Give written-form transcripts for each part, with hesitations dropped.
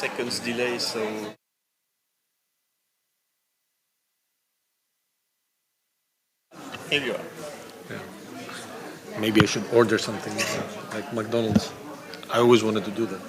seconds delay, so here you are. Maybe I should order something like McDonald's. I always wanted to do that.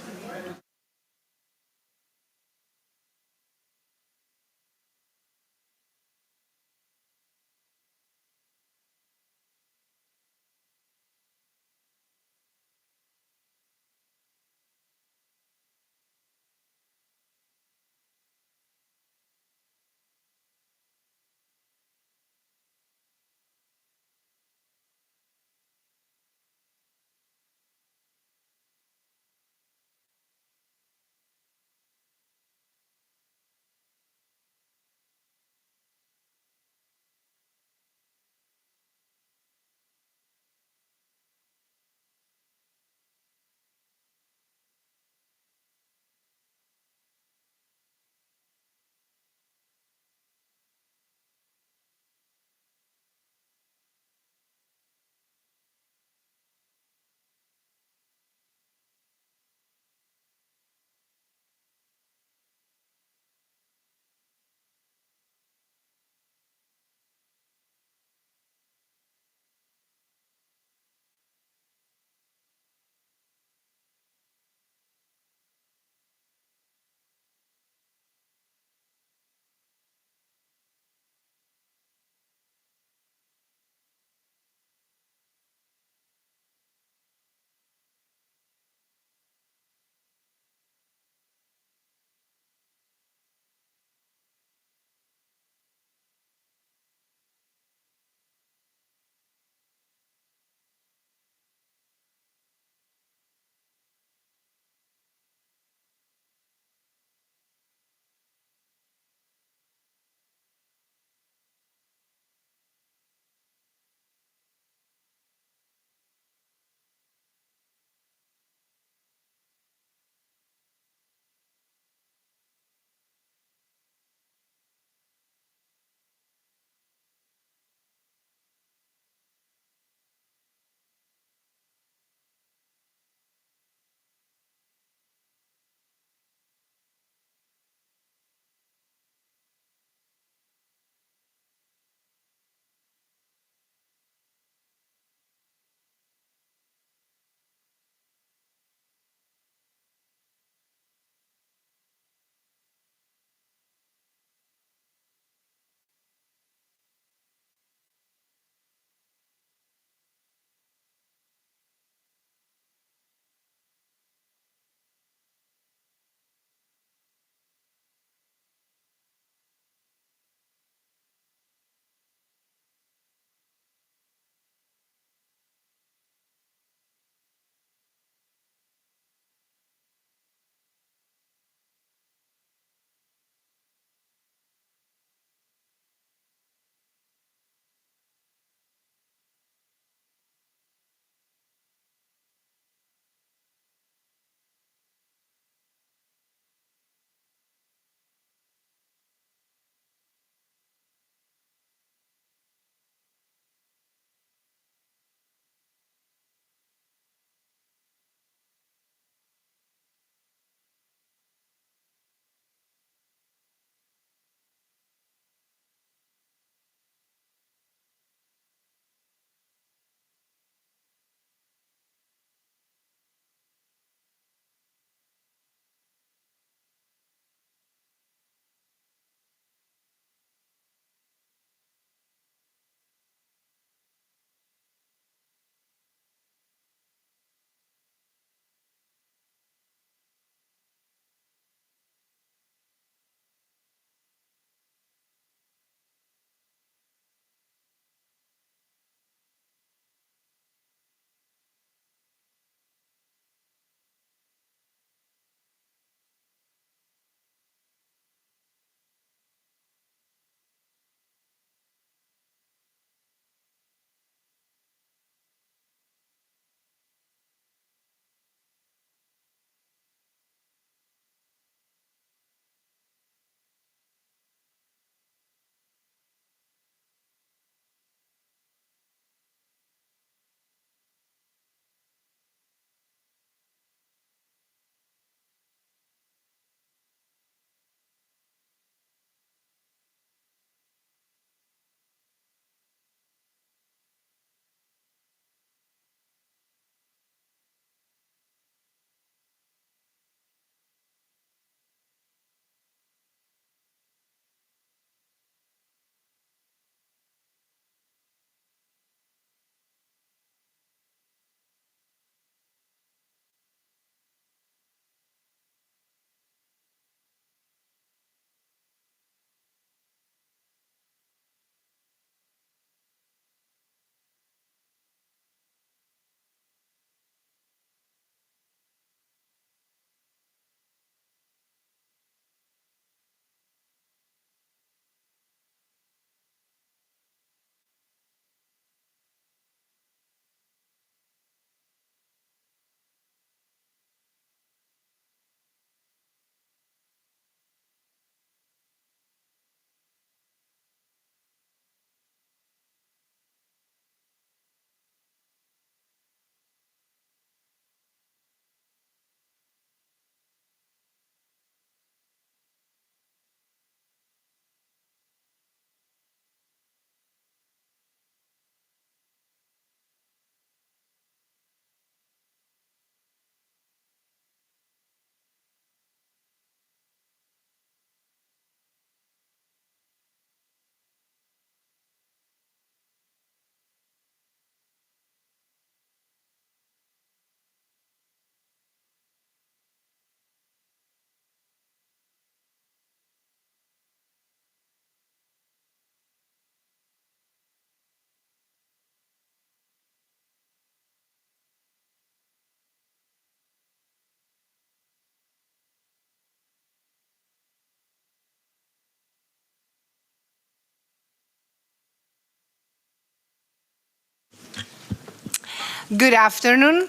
Good afternoon.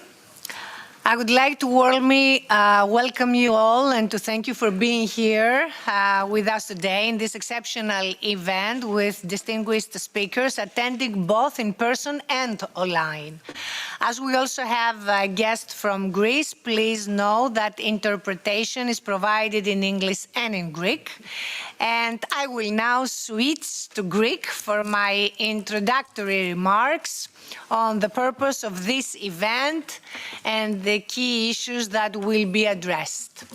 I would like to warmly welcome you all and to thank you for being here with us today in this exceptional event with distinguished speakers attending both in person and online. As we also have a guest from Greece, please know that interpretation is provided in English and in Greek. And I will now switch to Greek for my introductory remarks on the purpose of this event and the key issues that will be addressed.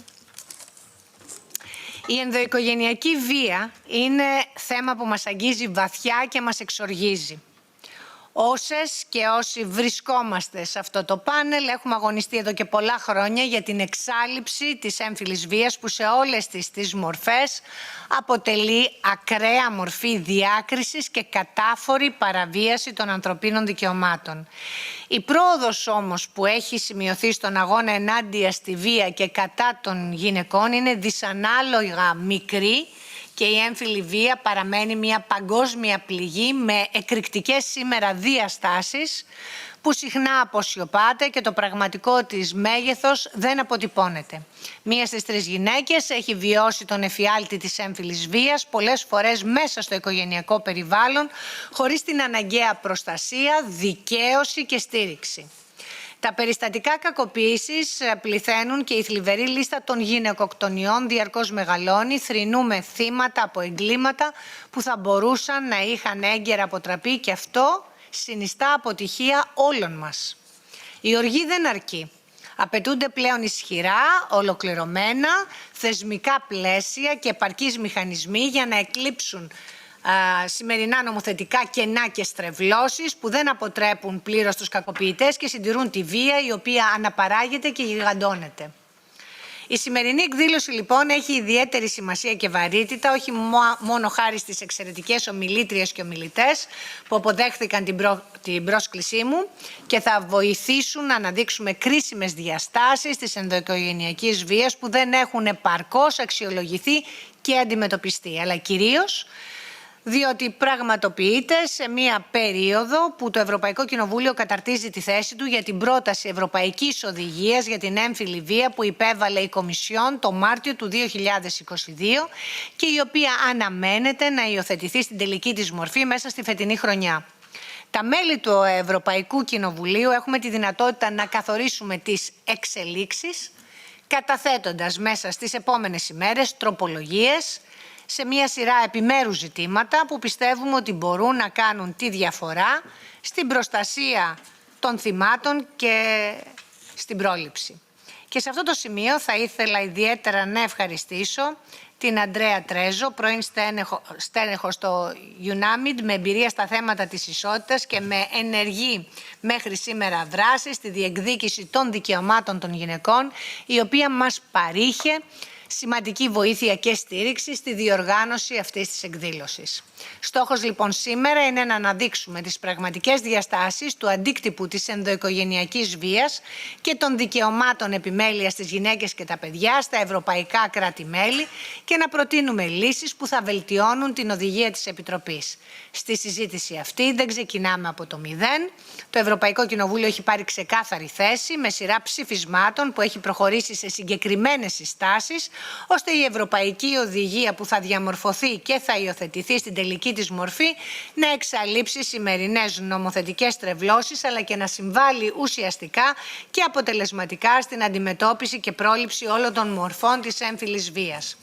Η ενδοοικογενειακή βία είναι θέμα που μας αγγίζει βαθιά και μας εξοργίζει. Όσες και όσοι βρισκόμαστε σε αυτό το πάνελ έχουμε αγωνιστεί εδώ και πολλά χρόνια για την εξάλειψη της έμφυλης βίας που σε όλες τις μορφές αποτελεί ακραία μορφή διάκρισης και κατάφορη παραβίαση των ανθρωπίνων δικαιωμάτων. Η πρόοδος όμως που έχει σημειωθεί στον αγώνα ενάντια στη βία και κατά των γυναικών είναι δυσανάλογα μικρή και η έμφυλη βία παραμένει μια παγκόσμια πληγή με εκρηκτικές σήμερα διαστάσεις που συχνά αποσιωπάται και το πραγματικό της μέγεθος δεν αποτυπώνεται. Μία στις 3 γυναίκες έχει βιώσει τον εφιάλτη της έμφυλης βίας πολλές φορές μέσα στο οικογενειακό περιβάλλον χωρίς την αναγκαία προστασία, δικαίωση και στήριξη. Τα περιστατικά κακοποίησης πληθαίνουν και η θλιβερή λίστα των γυναικοκτονιών διαρκώς μεγαλώνει, θρηνούμε θύματα από εγκλήματα που θα μπορούσαν να είχαν έγκαιρα αποτραπεί και αυτό συνιστά αποτυχία όλων μας. Η οργή δεν αρκεί. Απαιτούνται πλέον ισχυρά, ολοκληρωμένα, θεσμικά πλαίσια και επαρκείς μηχανισμοί για να εκλείψουν σημερινά νομοθετικά κενά και στρεβλώσεις που δεν αποτρέπουν πλήρως τους κακοποιητές και συντηρούν τη βία η οποία αναπαράγεται και γιγαντώνεται. Η σημερινή εκδήλωση λοιπόν έχει ιδιαίτερη σημασία και βαρύτητα όχι μόνο χάρη στις εξαιρετικές ομιλήτριες και ομιλητές που αποδέχθηκαν την πρόσκλησή μου και θα βοηθήσουν να αναδείξουμε κρίσιμες διαστάσεις της ενδοοικογενειακής βίας που δεν έχουν επαρκώς αξιολογηθεί και αντιμετωπιστεί, αλλά κυρίως διότι πραγματοποιείται σε μία περίοδο που το Ευρωπαϊκό Κοινοβούλιο καταρτίζει τη θέση του για την πρόταση Ευρωπαϊκής Οδηγίας για την έμφυλη βία που υπέβαλε η Κομισιόν το Μάρτιο του 2022 και η οποία αναμένεται να υιοθετηθεί στην τελική της μορφή μέσα στη φετινή χρονιά. Τα μέλη του Ευρωπαϊκού Κοινοβουλίου έχουμε τη δυνατότητα να καθορίσουμε τις εξελίξεις καταθέτοντας μέσα στις επόμενες ημέρες τροπολογίες σε μια σειρά επιμέρους ζητήματα που πιστεύουμε ότι μπορούν να κάνουν τη διαφορά στην προστασία των θυμάτων και στην πρόληψη. Και σε αυτό το σημείο θα ήθελα ιδιαίτερα να ευχαριστήσω την Αντρέα Τρέζο, πρώην στέλεχος στο UNAMID, με εμπειρία στα θέματα της ισότητας και με ενεργή μέχρι σήμερα δράση στη διεκδίκηση των δικαιωμάτων των γυναικών, η οποία μας παρήχε σημαντική βοήθεια και στήριξη στη διοργάνωση αυτής της εκδήλωσης. Στόχος λοιπόν σήμερα είναι να αναδείξουμε τις πραγματικές διαστάσεις του αντίκτυπου της ενδοοικογενειακής βίας και των δικαιωμάτων επιμέλειας στις γυναίκες και τα παιδιά στα ευρωπαϊκά κράτη-μέλη και να προτείνουμε λύσεις που θα βελτιώνουν την οδηγία της Επιτροπής. Στη συζήτηση αυτή δεν ξεκινάμε από το μηδέν. Το Ευρωπαϊκό Κοινοβούλιο έχει πάρει ξεκάθαρη θέση με σειρά ψηφισμάτων που έχει προχωρήσει σε συγκεκριμένες συστάσεις, ώστε η Ευρωπαϊκή Οδηγία που θα διαμορφωθεί και θα υιοθετηθεί στην τελική της μορφή να εξαλείψει σημερινές νομοθετικές τρευλώσεις αλλά και να συμβάλλει ουσιαστικά και αποτελεσματικά στην αντιμετώπιση και πρόληψη όλων των μορφών της έμφυλης βίας.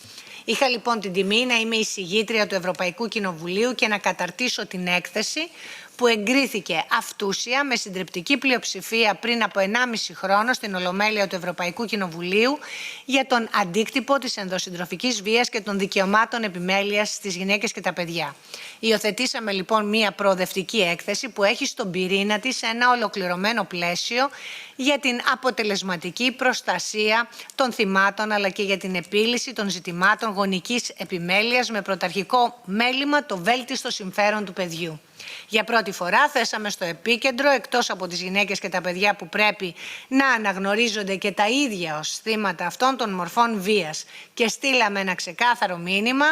Είχα λοιπόν την τιμή να είμαι εισηγήτρια του Ευρωπαϊκού Κοινοβουλίου και να καταρτήσω την έκθεση που εγκρίθηκε αυτούσια με συντριπτική πλειοψηφία πριν από 1,5 χρόνο στην Ολομέλεια του Ευρωπαϊκού Κοινοβουλίου για τον αντίκτυπο της ενδοσυντροφικής βίας και των δικαιωμάτων επιμέλειας στις γυναίκες και τα παιδιά. Υιοθετήσαμε λοιπόν μία προοδευτική έκθεση που έχει στον πυρήνα της ένα ολοκληρωμένο πλαίσιο για την αποτελεσματική προστασία των θυμάτων αλλά και για την επίλυση των ζητημάτων γονικής επιμέλειας με πρωταρχικό μέλημα το βέλτιστο συμφέρον του παιδιού. Για πρώτη φορά θέσαμε στο επίκεντρο, εκτός από τις γυναίκες και τα παιδιά που πρέπει να αναγνωρίζονται και τα ίδια ως θύματα αυτών των μορφών βίας, και στείλαμε ένα ξεκάθαρο μήνυμα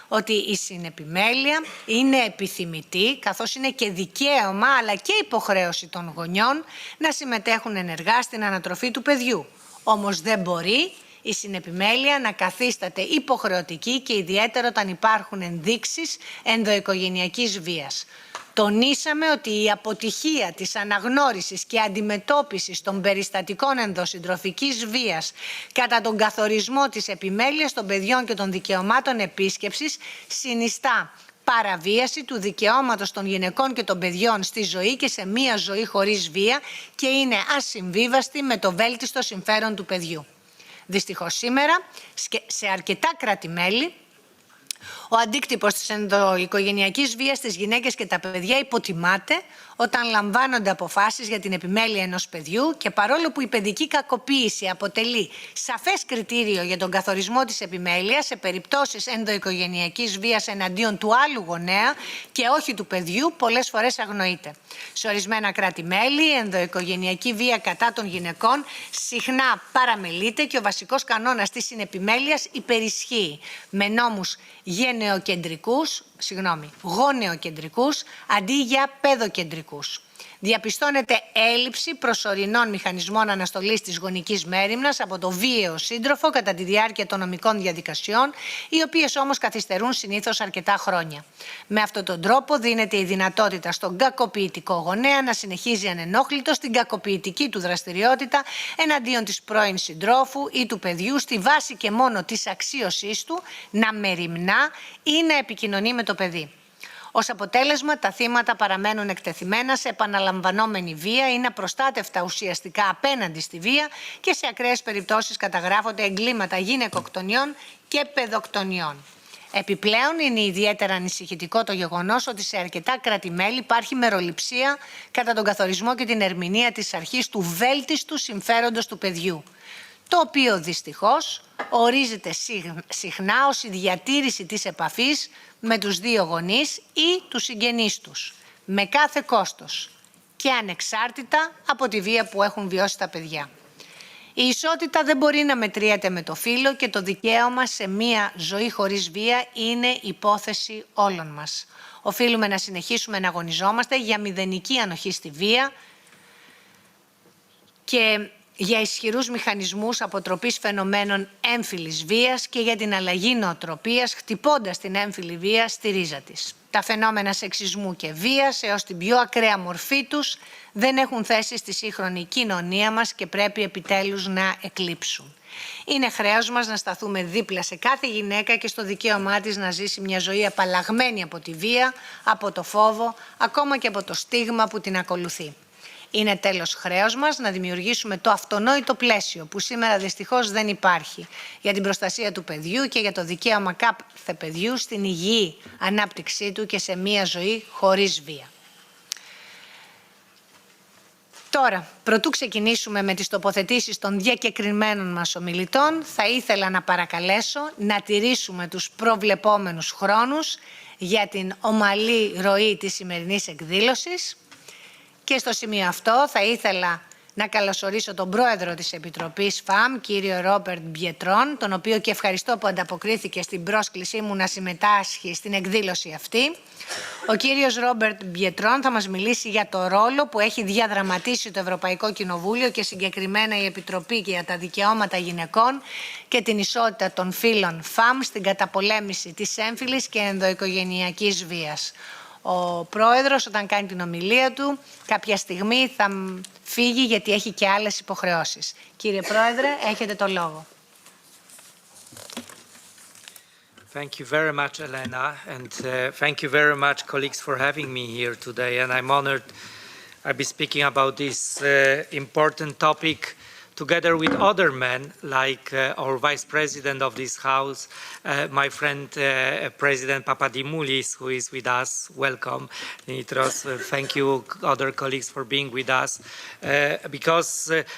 ότι η συνεπιμέλεια είναι επιθυμητή, καθώς είναι και δικαίωμα αλλά και υποχρέωση των γονιών να συμμετέχουν ενεργά στην ανατροφή του παιδιού. Όμως δεν μπορεί η συνεπιμέλεια να καθίσταται υποχρεωτική και ιδιαίτερα όταν υπάρχουν ενδείξεις ενδοοικογενειακής βίας. Τονίσαμε ότι η αποτυχία της αναγνώρισης και αντιμετώπισης των περιστατικών ενδοσυντροφικής βίας κατά τον καθορισμό της επιμέλειας των παιδιών και των δικαιωμάτων επίσκεψης συνιστά παραβίαση του δικαιώματος των γυναικών και των παιδιών στη ζωή και σε μία ζωή χωρίς βία και είναι ασυμβίβαστη με το βέλτιστο συμφέρον του παιδιού. Δυστυχώς σήμερα, σε αρκετά κράτη-μέλη, ο αντίκτυπος της ενδοοικογενειακής βίας στις γυναίκες και τα παιδιά υποτιμάται όταν λαμβάνονται αποφάσεις για την επιμέλεια ενός παιδιού και παρόλο που η παιδική κακοποίηση αποτελεί σαφές κριτήριο για τον καθορισμό της επιμέλειας σε περιπτώσεις ενδοοικογενειακής βίας εναντίον του άλλου γονέα και όχι του παιδιού, πολλές φορές αγνοείται. Σε ορισμένα κράτη-μέλη, η ενδοοικογενειακή βία κατά των γυναικών συχνά παραμελείται και ο βασικός κανόνας της συνεπιμέλειας υπερισχύει με νόμους γονεοκεντρικούς αντί για παιδοκεντρικούς. Διαπιστώνεται έλλειψη προσωρινών μηχανισμών αναστολής της γονικής μέριμνας από το βίαιο σύντροφο κατά τη διάρκεια των νομικών διαδικασιών, οι οποίες όμως καθυστερούν συνήθως αρκετά χρόνια. Με αυτόν τον τρόπο δίνεται η δυνατότητα στον κακοποιητικό γονέα να συνεχίζει ανενόχλητος την κακοποιητική του δραστηριότητα εναντίον της πρώην συντρόφου ή του παιδιού στη βάση και μόνο της αξίωσής του να μεριμνά ή να επικοινωνεί με το παιδί. Ως αποτέλεσμα, τα θύματα παραμένουν εκτεθειμένα σε επαναλαμβανόμενη βία, είναι απροστάτευτα ουσιαστικά απέναντι στη βία και σε ακραίες περιπτώσεις καταγράφονται εγκλήματα γυναικοκτονιών και παιδοκτονιών. Επιπλέον, είναι ιδιαίτερα ανησυχητικό το γεγονός ότι σε αρκετά κράτη-μέλη υπάρχει μεροληψία κατά τον καθορισμό και την ερμηνεία της αρχής του βέλτιστου συμφέροντος του παιδιού, το οποίο δυστυχώς ορίζεται συχνά ως η διατήρηση της επαφής με τους δύο γονείς ή τους συγγενείς τους, με κάθε κόστος και ανεξάρτητα από τη βία που έχουν βιώσει τα παιδιά. Η ισότητα δεν μπορεί να μετριέται με το φύλο και το δικαίωμα σε μία ζωή χωρίς βία είναι υπόθεση όλων μας. Οφείλουμε να συνεχίσουμε να αγωνιζόμαστε για μηδενική ανοχή στη βία και για ισχυρούς μηχανισμούς αποτροπής φαινομένων έμφυλης βίας και για την αλλαγή νοοτροπίας, χτυπώντας την έμφυλη βία στη ρίζα της. Τα φαινόμενα σεξισμού και βίας, έως την πιο ακραία μορφή τους, δεν έχουν θέση στη σύγχρονη κοινωνία μας και πρέπει επιτέλους να εκλείψουν. Είναι χρέος μας να σταθούμε δίπλα σε κάθε γυναίκα και στο δικαίωμά της να ζήσει μια ζωή απαλλαγμένη από τη βία, από το φόβο, ακόμα και από το στίγμα που την ακολουθεί. Είναι τέλος χρέος μας να δημιουργήσουμε το αυτονόητο πλαίσιο που σήμερα δυστυχώς δεν υπάρχει για την προστασία του παιδιού και για το δικαίωμα κάθε παιδιού στην υγιή ανάπτυξή του και σε μία ζωή χωρίς βία. Τώρα, προτού ξεκινήσουμε με τις τοποθετήσεις των διακεκριμένων μας ομιλητών, θα ήθελα να παρακαλέσω να τηρήσουμε τους προβλεπόμενους χρόνους για την ομαλή ροή της σημερινής εκδήλωσης. Και στο σημείο αυτό θα ήθελα να καλωσορίσω τον πρόεδρο της Επιτροπής ΦΑΜ, κύριο Ρόμπερτ Μπιετρόν, τον οποίο και ευχαριστώ που ανταποκρίθηκε στην πρόσκλησή μου να συμμετάσχει στην εκδήλωση αυτή. Ο κύριος Ρόμπερτ Μπιετρόν θα μας μιλήσει για το ρόλο που έχει διαδραματίσει το Ευρωπαϊκό Κοινοβούλιο και συγκεκριμένα η Επιτροπή για τα Δικαιώματα Γυναικών και την Ισότητα των Φύλων ΦΑΜ στην καταπολέμηση της έμφυλης και ενδοοικογενειακής βίας. Ο πρόεδρος όταν κάνει την ομιλία του κάποια στιγμή θα φύγει γιατί έχει και άλλες υποχρεώσεις. Κύριε Πρόεδρε, έχετε το λόγο. Thank you very much, Elena, and thank you very much, colleagues, for having me here today. And I'm honored I'll be speaking about this important topic together with other men, like our Vice President of this House, my friend President Papadimoulis, who is with us. Welcome, Dimitros. Thank you, other colleagues, for being with us. Because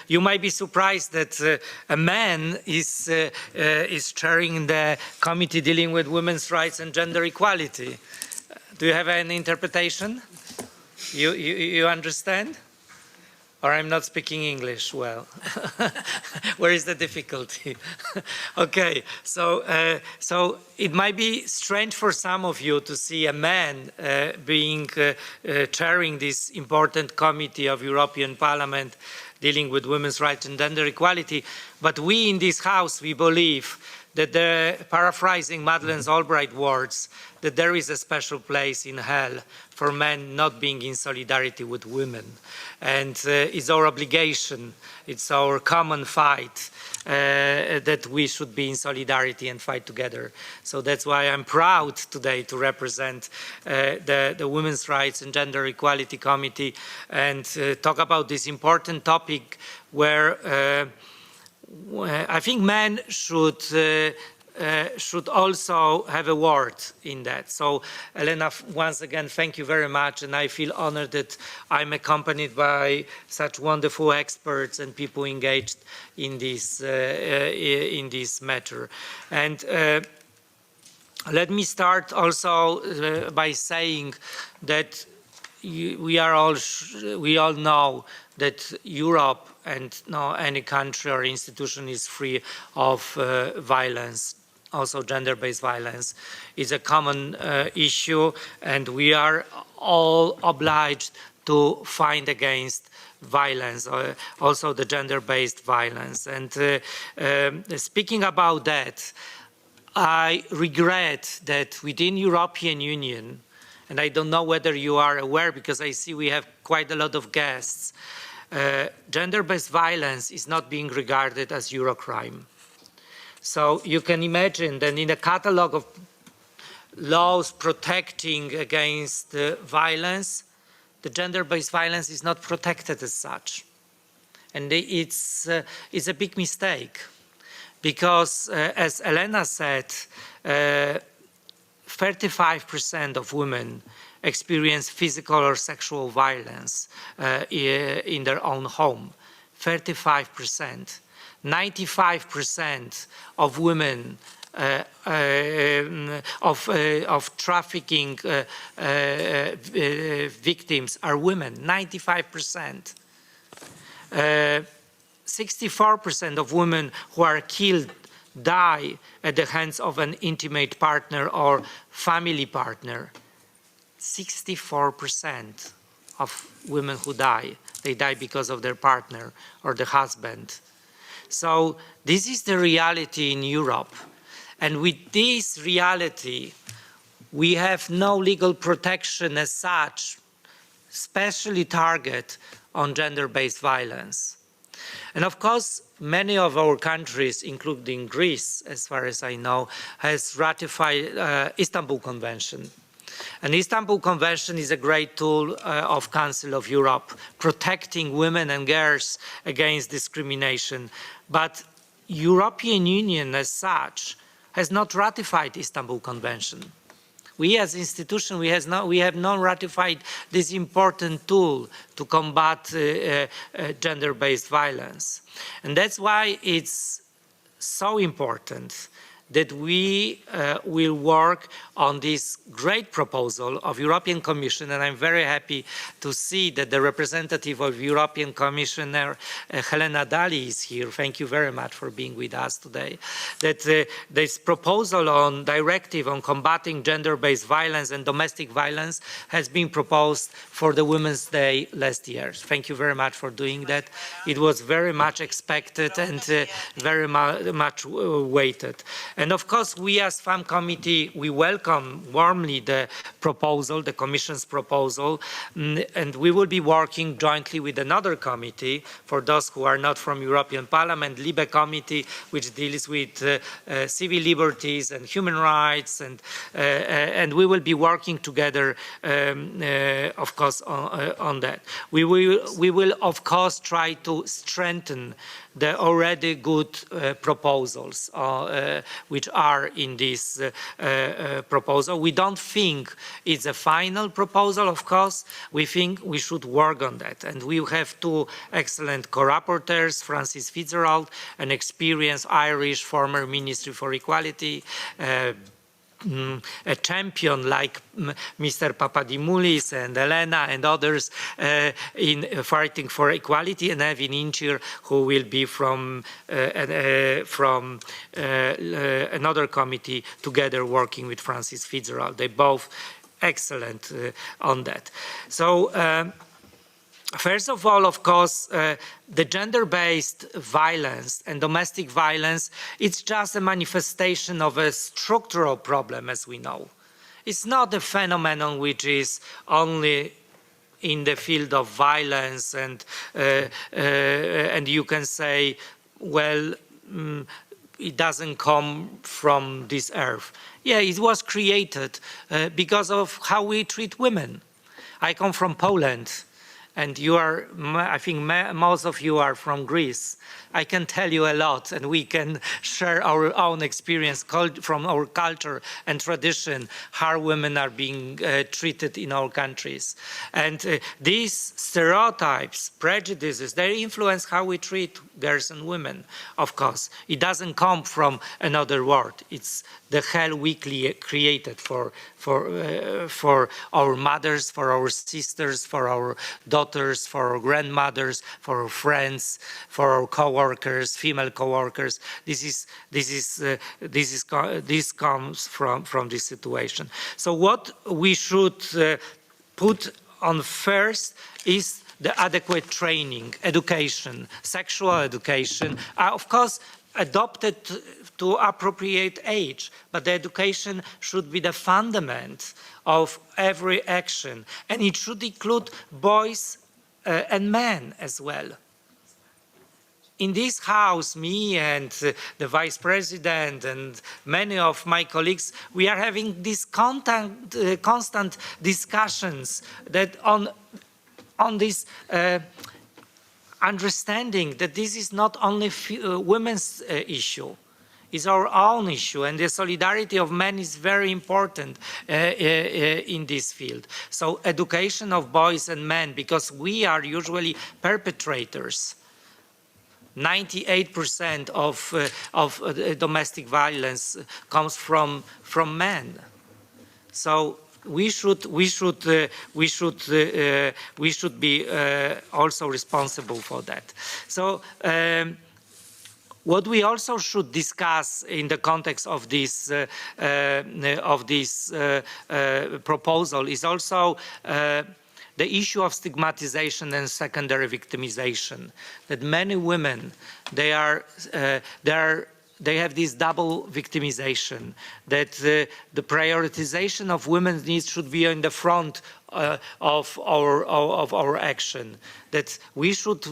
you might be surprised that a man is chairing the committee dealing with women's rights and gender equality. Do you have an interpretation? You understand? Or I'm not speaking English well. Where is the difficulty? Okay, so it might be strange for some of you to see a man chairing this important committee of European Parliament dealing with women's rights and gender equality, but we in this House, we believe that, paraphrasing Madeleine Albright's words, that there is a special place in hell for men not being in solidarity with women. And it's our obligation, it's our common fight that we should be in solidarity and fight together. So that's why I'm proud today to represent the Women's Rights and Gender Equality Committee and talk about this important topic where I think men should also have a word in that. So, Elena, once again, thank you very much, and I feel honored that I'm accompanied by such wonderful experts and people engaged in this matter. And let me start also by saying that we all know that Europe and no any country or institution is free of violence. Also, gender-based violence is a common issue, and we are all obliged to fight against violence, also the gender-based violence. And speaking about that, I regret that within European Union, and I don't know whether you are aware because I see we have quite a lot of guests, gender-based violence is not being regarded as Eurocrime. So you can imagine that in a catalogue of laws protecting against violence, the gender-based violence is not protected as such. And it's a big mistake because, as Elena said, 35% of women experience physical or sexual violence in their own home. 35%. 95% of women of trafficking victims are women. 95%. 64% of women who are killed die at the hands of an intimate partner or family partner. 64% of women who die, they die because of their partner or the husband. So this is the reality in Europe. And with this reality, we have no legal protection as such, especially targeted on gender-based violence. And of course, many of our countries, including Greece, as far as I know, has ratified Istanbul Convention. And the Istanbul Convention is a great tool of Council of Europe, protecting women and girls against discrimination. But European Union as such has not ratified Istanbul Convention. We as institution, we have not ratified this important tool to combat gender-based violence. And that's why it's so important that we will work on this great proposal of European Commission, and I'm very happy to see that the representative of European Commissioner Helena Dalli is here. Thank you very much for being with us today. That this proposal on directive on combating gender-based violence and domestic violence has been proposed for the Women's Day last year. Thank you very much for doing that. It was very much expected and very much waited. And of course, we as FAM Committee, we welcome warmly the proposal, the Commission's proposal, and we will be working jointly with another committee, for those who are not from European Parliament, LIBE Committee, which deals with civil liberties and human rights, and we will be working together, of course, on that. We will, of course, try to strengthen the already good proposals which are in this proposal. We don't think it's a final proposal, of course. We think we should work on that. And we have two excellent co-rapporteurs, Francis Fitzgerald, an experienced Irish former Minister for Equality, a champion like Mr. Papadimoulis and Elena and others in fighting for equality, and Evin Incir, who will be from another committee, together working with Francis Fitzgerald. They both excellent on that. So. First of all, of course, the gender-based violence and domestic violence, it's just a manifestation of a structural problem, as we know. It's not a phenomenon which is only in the field of violence and you can say, well, it doesn't come from this earth. Yeah, it was created because of how we treat women. I come from Poland. And you are, I think most of you are from Greece. I can tell you a lot, and we can share our own experience from our culture and tradition, how women are being treated in our countries. And these stereotypes, prejudices, they influence how we treat girls and women, of course. It doesn't come from another world. It's the hell we created for our mothers, for our sisters, for our daughters, for our grandmothers, for our friends, for our co-workers, female co-workers. This comes from this situation. So what we should put on first is the adequate training, education, sexual education, of course, adopted to appropriate age, but the education should be the fundament of every action, and it should include boys and men as well. In this house, me and the Vice President and many of my colleagues, we are having these constant discussions that on this understanding that this is not only women's issue, it's our own issue, and the solidarity of men is very important in this field. So education of boys and men, because we are usually perpetrators. 98% of domestic violence comes from men. So we should be also responsible for that. So what we also should discuss in the context of this proposal is also the issue of stigmatization and secondary victimization. That many women, they have this double victimization, that the prioritization of women's needs should be in the front of our action, that we should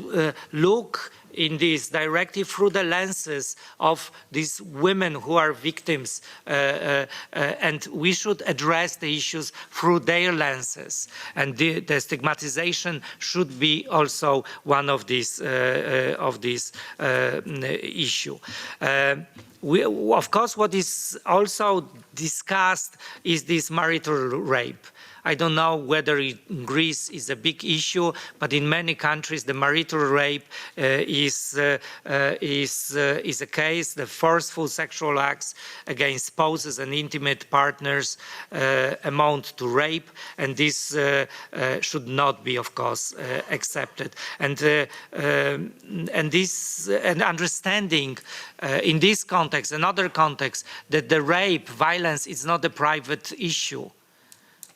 look in this directive through the lenses of these women who are victims, and we should address the issues through their lenses. And the stigmatization should be also one of these issue. Of course, what is also discussed is this marital rape. I don't know whether in Greece is a big issue, but in many countries the marital rape is a case. The forceful sexual acts against spouses and intimate partners amount to rape, and this should not be, of course, accepted. And understanding in this context, another context, that the rape, violence is not a private issue.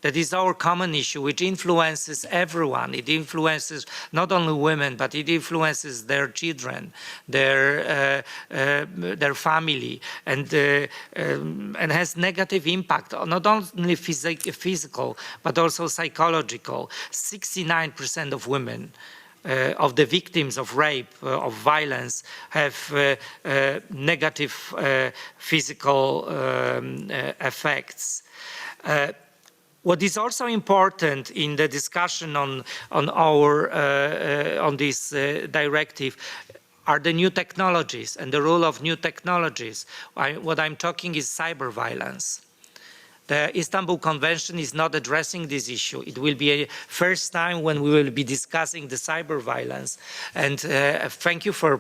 That is our common issue, which influences everyone. It influences not only women, but it influences their children, their family, and has negative impact, not only physical, but also psychological. 69% of women of the victims of rape, of violence, have negative physical effects. What is also important in the discussion on this directive are the new technologies and the role of new technologies. What I'm talking is cyber violence. The Istanbul Convention is not addressing this issue. It will be a first time when we will be discussing the cyber violence. And thank you for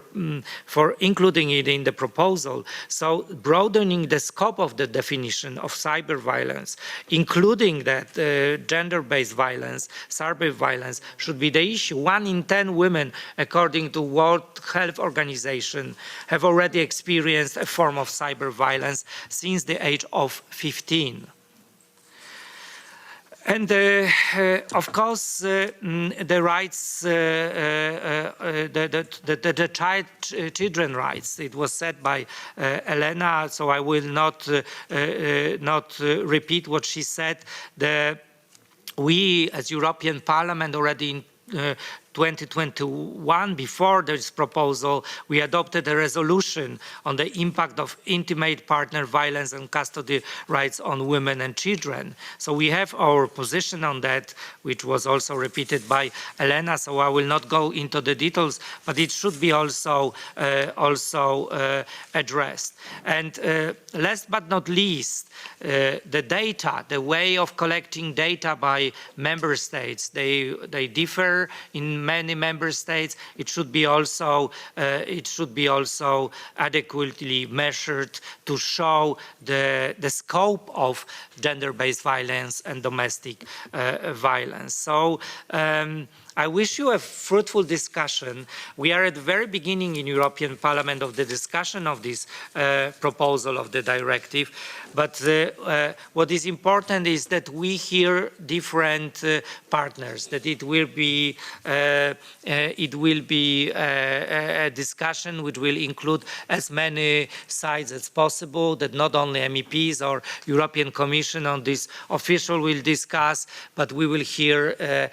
including it in the proposal. So broadening the scope of the definition of cyber violence, including that gender-based violence, cyber violence, should be the issue. 1 in 10 women, according to World Health Organization, have already experienced a form of cyber violence since the age of 15. And of course, the rights, the children rights. It was said by Elena, so I will not repeat what she said. We, as European Parliament, already in 2021, before this proposal, we adopted a resolution on the impact of intimate partner violence and custody rights on women and children. So we have our position on that, which was also repeated by Elena, so I will not go into the details, but it should be also addressed. And last but not least, the data, the way of collecting data by member states, they differ in many member states. It should be also adequately measured to show the scope of gender-based violence and domestic violence. So I wish you a fruitful discussion. We are at the very beginning in European Parliament of the discussion of this proposal of the directive, but what is important is that we hear different partners, that it will be a discussion which will include as many sides as possible, that not only MEPs or European Commission on this official will discuss, but we will hear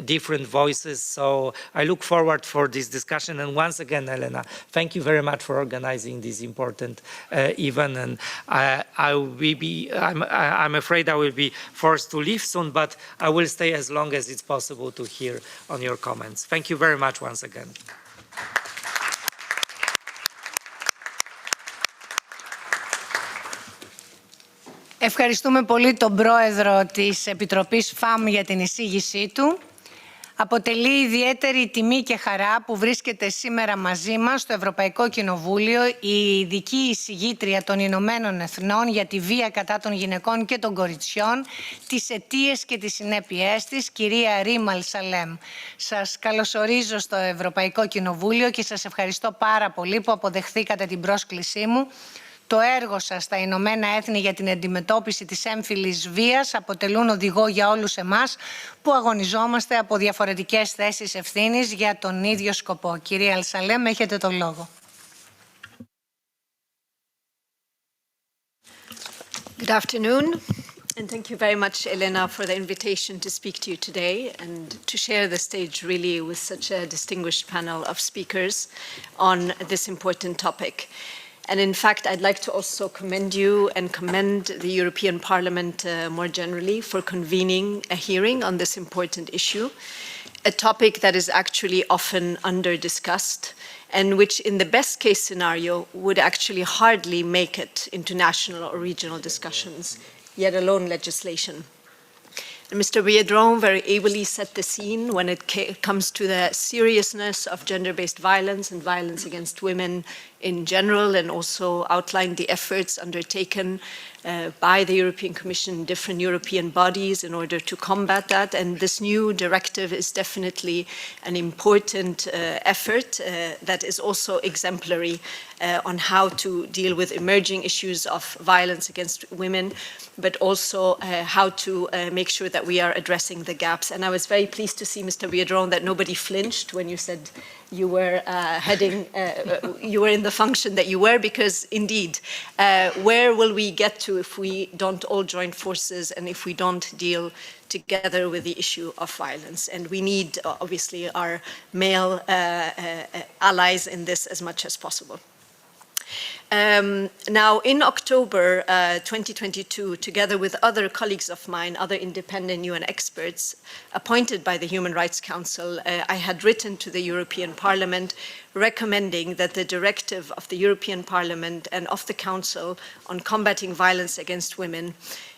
different voices. So I look forward for this discussion. And once again, Elena, thank you very much for organizing this important event. And I'm afraid I will be forced to leave soon, but I will stay as long as it's possible to hear on your comments. Thank you very much once again. Ευχαριστούμε πολύ τον Πρόεδρο της Επιτροπής ΦΑΜ για την εισήγησή του. Αποτελεί ιδιαίτερη τιμή και χαρά που βρίσκεται σήμερα μαζί μας στο Ευρωπαϊκό Κοινοβούλιο η ειδική εισηγήτρια των Ηνωμένων Εθνών για τη βία κατά των γυναικών και των κοριτσιών, τις αιτίες και τις συνέπειές της, κυρία Reem Alsalem. Σας καλωσορίζω στο Ευρωπαϊκό Κοινοβούλιο και σας ευχαριστώ πάρα πολύ που αποδεχθήκατε την πρόσκλησή μου. Το έργο σας στα Ηνωμένα Έθνη για την αντιμετώπιση της έμφυλης βίας αποτελούν οδηγό για όλους εμάς που αγωνιζόμαστε από διαφορετικές θέσεις ευθύνης για τον ίδιο σκοπό. Κυρία Αλσαλέμ, έχετε το λόγο. Good afternoon, and thank you very much, Elena, for the invitation to speak to you today and to share the stage really with such a distinguished panel of speakers on this important topic. And in fact, I'd like to also commend you and commend the European Parliament more generally for convening a hearing on this important issue, a topic that is actually often under-discussed and which in the best case scenario would actually hardly make it into national or regional discussions, yet alone legislation. And Mr. Biedron very ably set the scene when it comes to the seriousness of gender-based violence and violence against women in general, and also outlined the efforts undertaken by the European Commission, different European bodies in order to combat that. And this new directive is definitely an important effort that is also exemplary on how to deal with emerging issues of violence against women, but also how to make sure that we are addressing the gaps. And I was very pleased to see, Mr. Biedron, that nobody flinched when you said you were you were in the function that you were, because indeed, where will we get to if we don't all join forces and if we don't deal together with the issue of violence? And we need, obviously, our male allies in this as much as possible. Now, in October 2022, together with other colleagues of mine, other independent UN experts appointed by the Human Rights Council, I had written to the European Parliament recommending that the directive of the European Parliament and of the Council on combating violence against women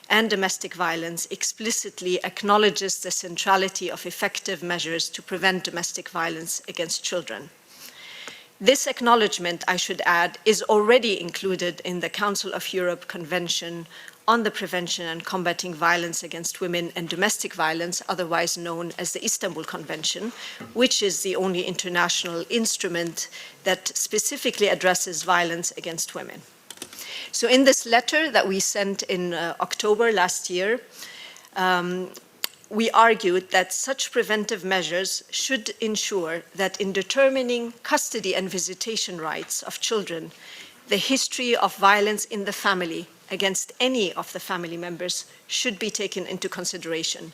and domestic violence explicitly acknowledges the centrality of effective measures to prevent domestic violence against children. This acknowledgement, I should add, is already included in the Council of Europe Convention on the Prevention and Combating Violence Against Women and Domestic Violence, otherwise known as the Istanbul Convention, which is the only international instrument that specifically addresses violence against women. So in this letter that we sent in October last year, we argued that such preventive measures should ensure that in determining custody and visitation rights of children, the history of violence in the family against any of the family members should be taken into consideration,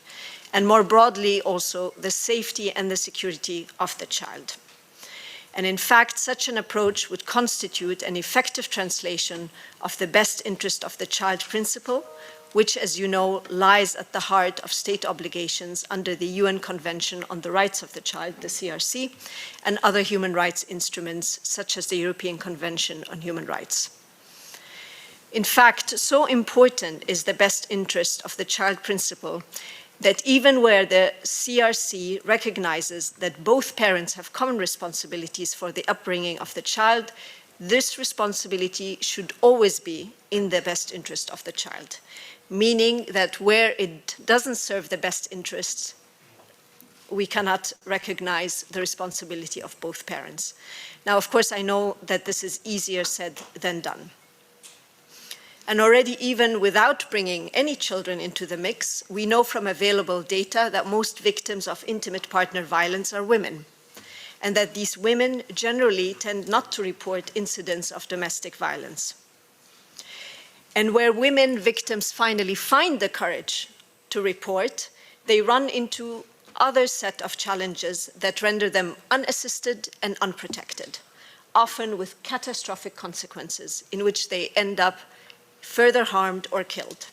and more broadly also the safety and the security of the child. And in fact, such an approach would constitute an effective translation of the best interest of the child principle, which, as you know, lies at the heart of state obligations under the UN Convention on the Rights of the Child, the CRC, and other human rights instruments, such as the European Convention on Human Rights. In fact, so important is the best interest of the child principle that even where the CRC recognizes that both parents have common responsibilities for the upbringing of the child, this responsibility should always be in the best interest of the child, meaning that where it doesn't serve the best interests, we cannot recognize the responsibility of both parents. Now, of course, I know that this is easier said than done. And already, even without bringing any children into the mix, we know from available data that most victims of intimate partner violence are women, and that these women generally tend not to report incidents of domestic violence. And where women victims finally find the courage to report, they run into other set of challenges that render them unassisted and unprotected, often with catastrophic consequences in which they end up further harmed or killed.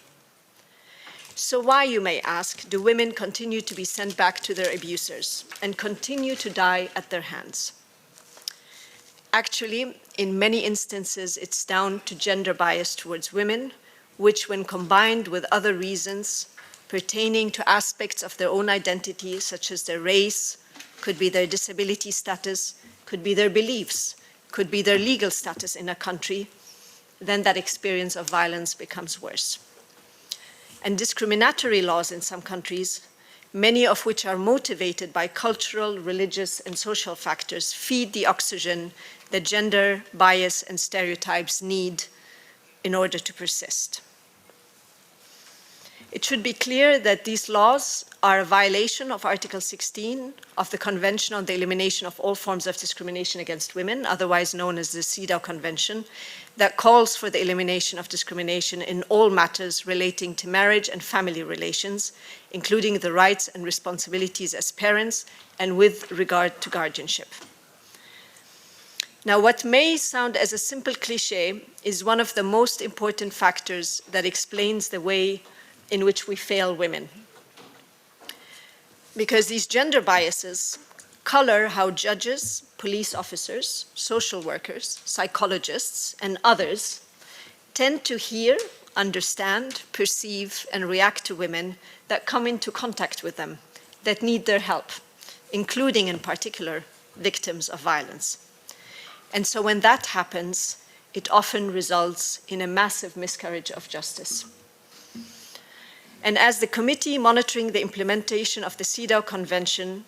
So why, you may ask, do women continue to be sent back to their abusers and continue to die at their hands? Actually, in many instances, it's down to gender bias towards women, which, when combined with other reasons pertaining to aspects of their own identity, such as their race, could be their disability status, could be their beliefs, could be their legal status in a country, then that experience of violence becomes worse. And discriminatory laws in some countries, many of which are motivated by cultural, religious, and social factors, feed the oxygen that gender bias and stereotypes need in order to persist. It should be clear that these laws are a violation of Article 16 of the Convention on the Elimination of All Forms of Discrimination Against Women, otherwise known as the CEDAW Convention, that calls for the elimination of discrimination in all matters relating to marriage and family relations, including the rights and responsibilities as parents and with regard to guardianship. Now, what may sound as a simple cliché is one of the most important factors that explains the way in which we fail women. Because these gender biases color how judges, police officers, social workers, psychologists, and others tend to hear, understand, perceive, and react to women that come into contact with them, that need their help, including, in particular, victims of violence. And so when that happens, it often results in a massive miscarriage of justice. And as the committee monitoring the implementation of the CEDAW Convention,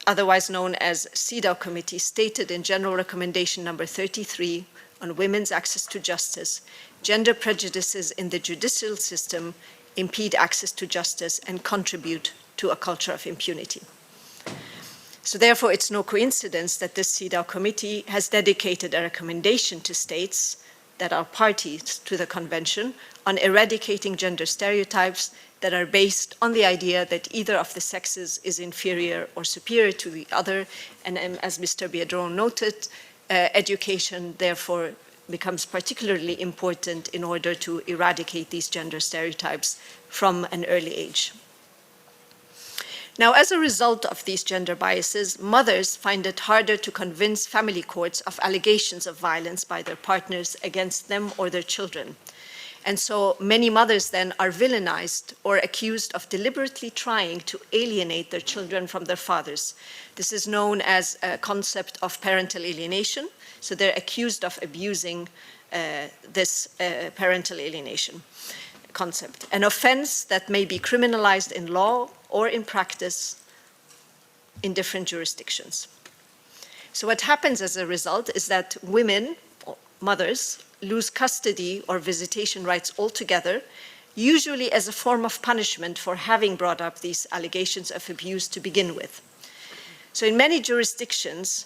otherwise known as CEDAW Committee, stated in General Recommendation number 33 on women's access to justice, gender prejudices in the judicial system impede access to justice and contribute to a culture of impunity. So therefore, it's no coincidence that this CEDAW Committee has dedicated a recommendation to states that are parties to the Convention on eradicating gender stereotypes that are based on the idea that either of the sexes is inferior or superior to the other, and as Mr. Biedron noted, education therefore becomes particularly important in order to eradicate these gender stereotypes from an early age. Now, as a result of these gender biases, mothers find it harder to convince family courts of allegations of violence by their partners against them or their children. And so many mothers then are villainized or accused of deliberately trying to alienate their children from their fathers. This is known as a concept of parental alienation. So they're accused of abusing this parental alienation concept, an offense that may be criminalized in law or in practice in different jurisdictions. So what happens as a result is that women, mothers, lose custody or visitation rights altogether, usually as a form of punishment for having brought up these allegations of abuse to begin with. So in many jurisdictions,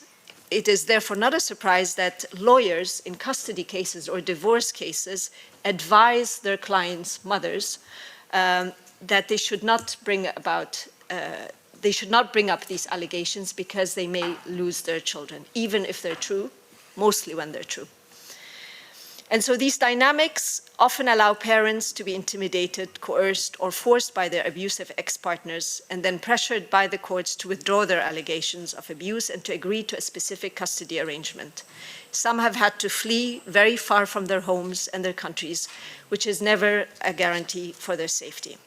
it is therefore not a surprise that lawyers in custody cases or divorce cases advise their clients' mothers that they should not bring up these allegations because they may lose their children, even if they're true, mostly when they're true. And so these dynamics often allow parents to be intimidated, coerced, or forced by their abusive ex-partners, and then pressured by the courts to withdraw their allegations of abuse and to agree to a specific custody arrangement. Some have had to flee very far from their homes and their countries, which is never a guarantee for their safety.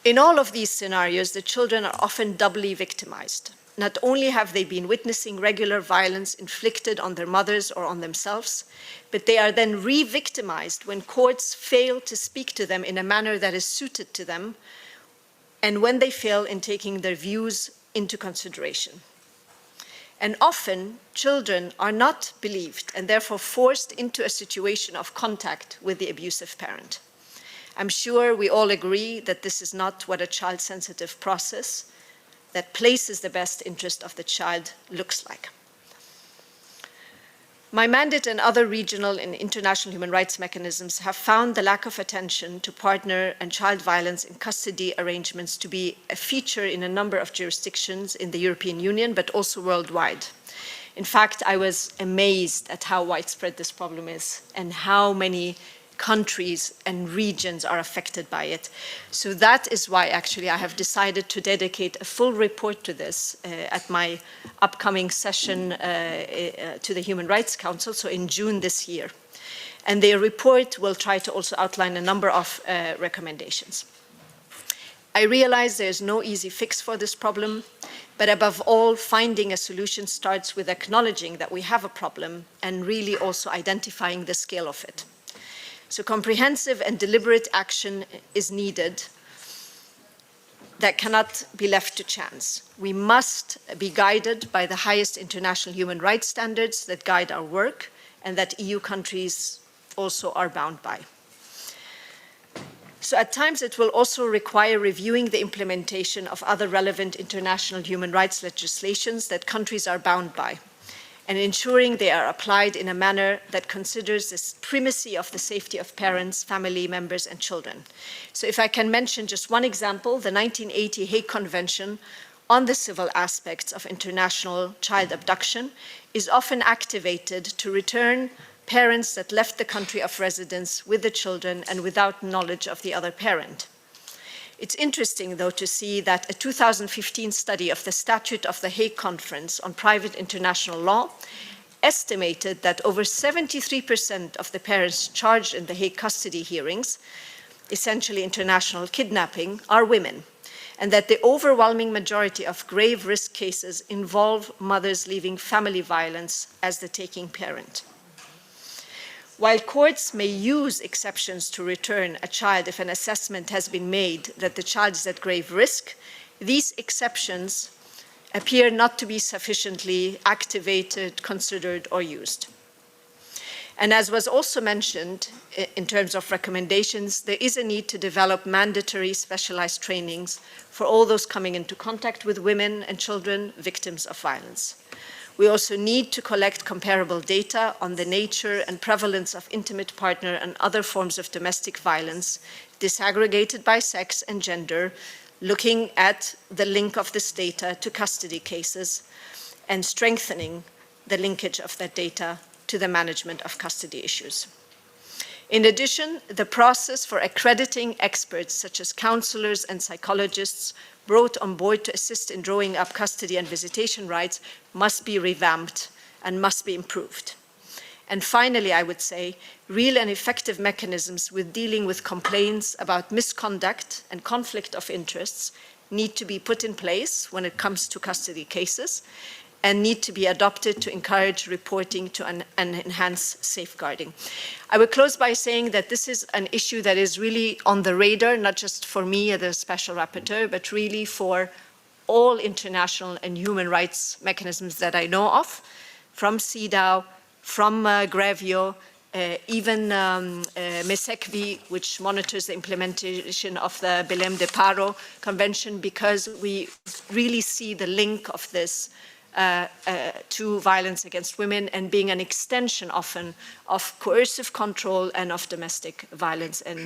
In all of these scenarios, the children are often doubly victimized. Not only have they been witnessing regular violence inflicted on their mothers or on themselves, but they are then re-victimized when courts fail to speak to them in a manner that is suited to them, and when they fail in taking their views into consideration. And often, children are not believed and therefore forced into a situation of contact with the abusive parent. I'm sure we all agree that this is not what a child-sensitive process that places the best interest of the child looks like. My mandate and other regional and international human rights mechanisms have found the lack of attention to partner and child violence in custody arrangements to be a feature in a number of jurisdictions in the European Union, but also worldwide. In fact, I was amazed at how widespread this problem is and how many countries and regions are affected by it. So that is why actually I have decided to dedicate a full report to this at my upcoming session to the Human Rights Council, so in June this year. And the report will try to also outline a number of recommendations. I realize there's no easy fix for this problem, but above all, finding a solution starts with acknowledging that we have a problem and really also identifying the scale of it. So comprehensive and deliberate action is needed that cannot be left to chance. We must be guided by the highest international human rights standards that guide our work and that EU countries also are bound by. So at times it will also require reviewing the implementation of other relevant international human rights legislations that countries are bound by, and ensuring they are applied in a manner that considers the primacy of the safety of parents, family members, and children. So if I can mention just one example, the 1980 Hague Convention on the civil aspects of international child abduction is often activated to return parents that left the country of residence with the children and without knowledge of the other parent. It's interesting, though, to see that a 2015 study of the Statute of the Hague Conference on Private International Law estimated that over 73% of the parents charged in the Hague custody hearings, essentially international kidnapping, are women, and that the overwhelming majority of grave risk cases involve mothers leaving family violence as the taking parent. While courts may use exceptions to return a child if an assessment has been made that the child is at grave risk, these exceptions appear not to be sufficiently activated, considered, or used. And as was also mentioned in terms of recommendations, there is a need to develop mandatory specialized trainings for all those coming into contact with women and children victims of violence. We also need to collect comparable data on the nature and prevalence of intimate partner and other forms of domestic violence, disaggregated by sex and gender, looking at the link of this data to custody cases and strengthening the linkage of that data to the management of custody issues. In addition, the process for accrediting experts such as counselors and psychologists brought on board to assist in drawing up custody and visitation rights must be revamped and must be improved. And finally, I would say, real and effective mechanisms with dealing with complaints about misconduct and conflict of interests need to be put in place when it comes to custody cases and need to be adopted to encourage reporting and enhance safeguarding. I will close by saying that this is an issue that is really on the radar, not just for me as the Special Rapporteur, but really for all international and human rights mechanisms that I know of, from CEDAW, from Grevio, even MESECVI, which monitors the implementation of the Belém de Paro Convention, because we really see the link of this to violence against women and being an extension often of coercive control and of domestic violence and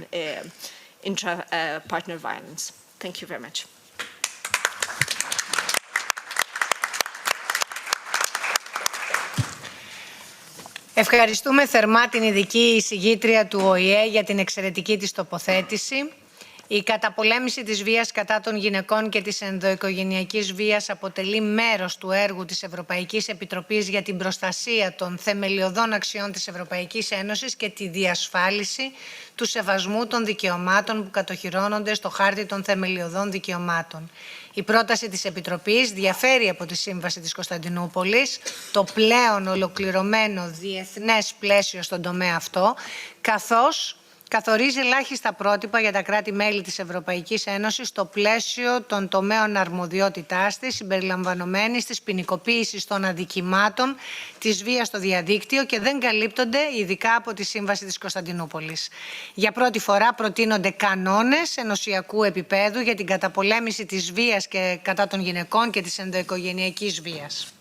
intra-partner violence. Thank you very much. Ευχαριστούμε θερμά την ειδική εισηγήτρια του ΟΗΕ για την εξαιρετική της τοποθέτηση. Η καταπολέμηση της βίας κατά των γυναικών και της ενδοοικογενειακής βίας αποτελεί μέρος του έργου της Ευρωπαϊκής Επιτροπής για την προστασία των θεμελιωδών αξιών της Ευρωπαϊκής Ένωσης και τη διασφάλιση του σεβασμού των δικαιωμάτων που κατοχυρώνονται στο χάρτη των θεμελιωδών δικαιωμάτων. Η πρόταση της Επιτροπής διαφέρει από τη Σύμβαση της Κωνσταντινούπολης, το πλέον ολοκληρωμένο διεθνές πλαίσιο στον τομέα αυτό, καθώς καθορίζει ελάχιστα πρότυπα για τα κράτη-μέλη της Ευρωπαϊκής Ένωσης στο πλαίσιο των τομέων αρμοδιότητάς της, συμπεριλαμβανομένης της ποινικοποίησης των αδικημάτων της βίας στο διαδίκτυο και δεν καλύπτονται ειδικά από τη Σύμβαση της Κωνσταντινούπολης. Για πρώτη φορά προτείνονται κανόνες ενωσιακού επίπεδου για την καταπολέμηση της βίας και κατά των γυναικών και της ενδοοικογενειακής βίας.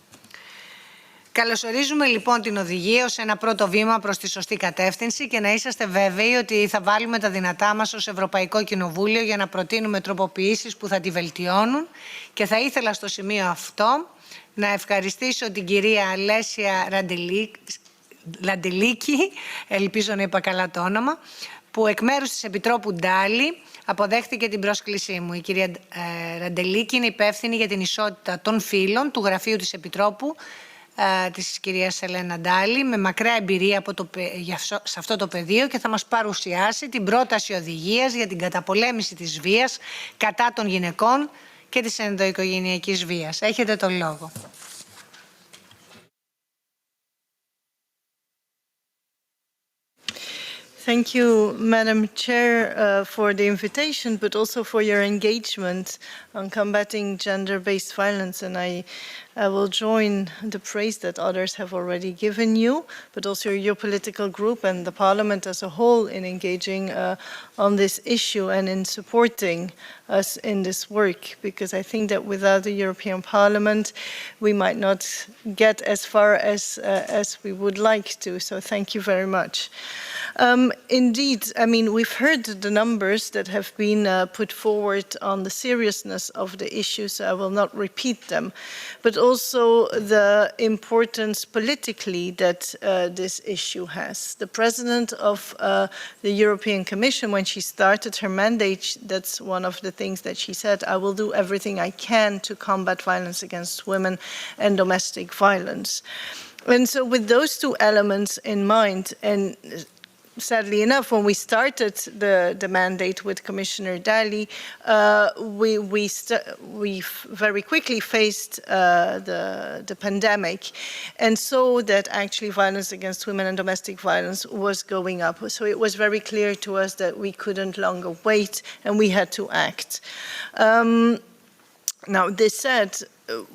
Καλωσορίζουμε λοιπόν την οδηγία ως ένα πρώτο βήμα προς τη σωστή κατεύθυνση και να είσαστε βέβαιοι ότι θα βάλουμε τα δυνατά μας ως Ευρωπαϊκό Κοινοβούλιο για να προτείνουμε τροποποιήσεις που θα τη βελτιώνουν και θα ήθελα στο σημείο αυτό να ευχαριστήσω την κυρία Αλέσια Ραντελίκη, ελπίζω να είπα καλά το όνομα, που εκ μέρους της Επιτρόπου Ντάλι αποδέχτηκε την πρόσκλησή μου. Η κυρία Ραντελίκη είναι υπεύθυνη για την ισότητα των φύλων του Γραφείου της Επιτρόπου της κυρίας Ελένα Ντάλι, με μακρά εμπειρία σε αυτό το πεδίο και θα μας παρουσιάσει την πρόταση οδηγίας για την καταπολέμηση της βίας κατά των γυναικών και της ενδοοικογενειακής βίας. Έχετε τον λόγο. Thank you, Madam Chair, for the invitation, but also for your engagement on combating gender-based violence. And I will join the praise that others have already given you, but also your political group and the Parliament as a whole in engaging on this issue and in supporting us in this work, because I think that without the European Parliament, we might not get as far as we would like to. So thank you very much. Indeed, I mean, we've heard the numbers that have been put forward on the seriousness of the issue, so I will not repeat them, but also the importance politically that this issue has. The President of the European Commission, when she started her mandate, that's one of the things that she said, I will do everything I can to combat violence against women and domestic violence. And so with those two elements in mind, and sadly enough, when we started the mandate with Commissioner Dalli, we very quickly faced the pandemic, and saw that actually violence against women and domestic violence was going up. So it was very clear to us that we couldn't longer wait, and we had to act. Now, this said,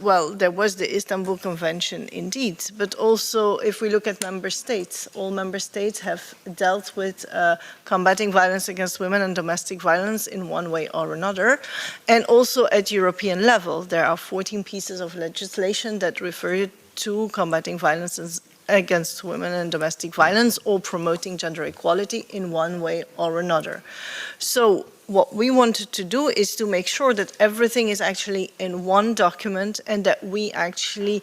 well, there was the Istanbul Convention indeed, but also if we look at member states, all member states have dealt with combating violence against women and domestic violence in one way or another. And also at European level, there are 14 pieces of legislation that refer to combating violence against women and domestic violence or promoting gender equality in one way or another. So what we wanted to do is to make sure that everything is actually in one document and that we actually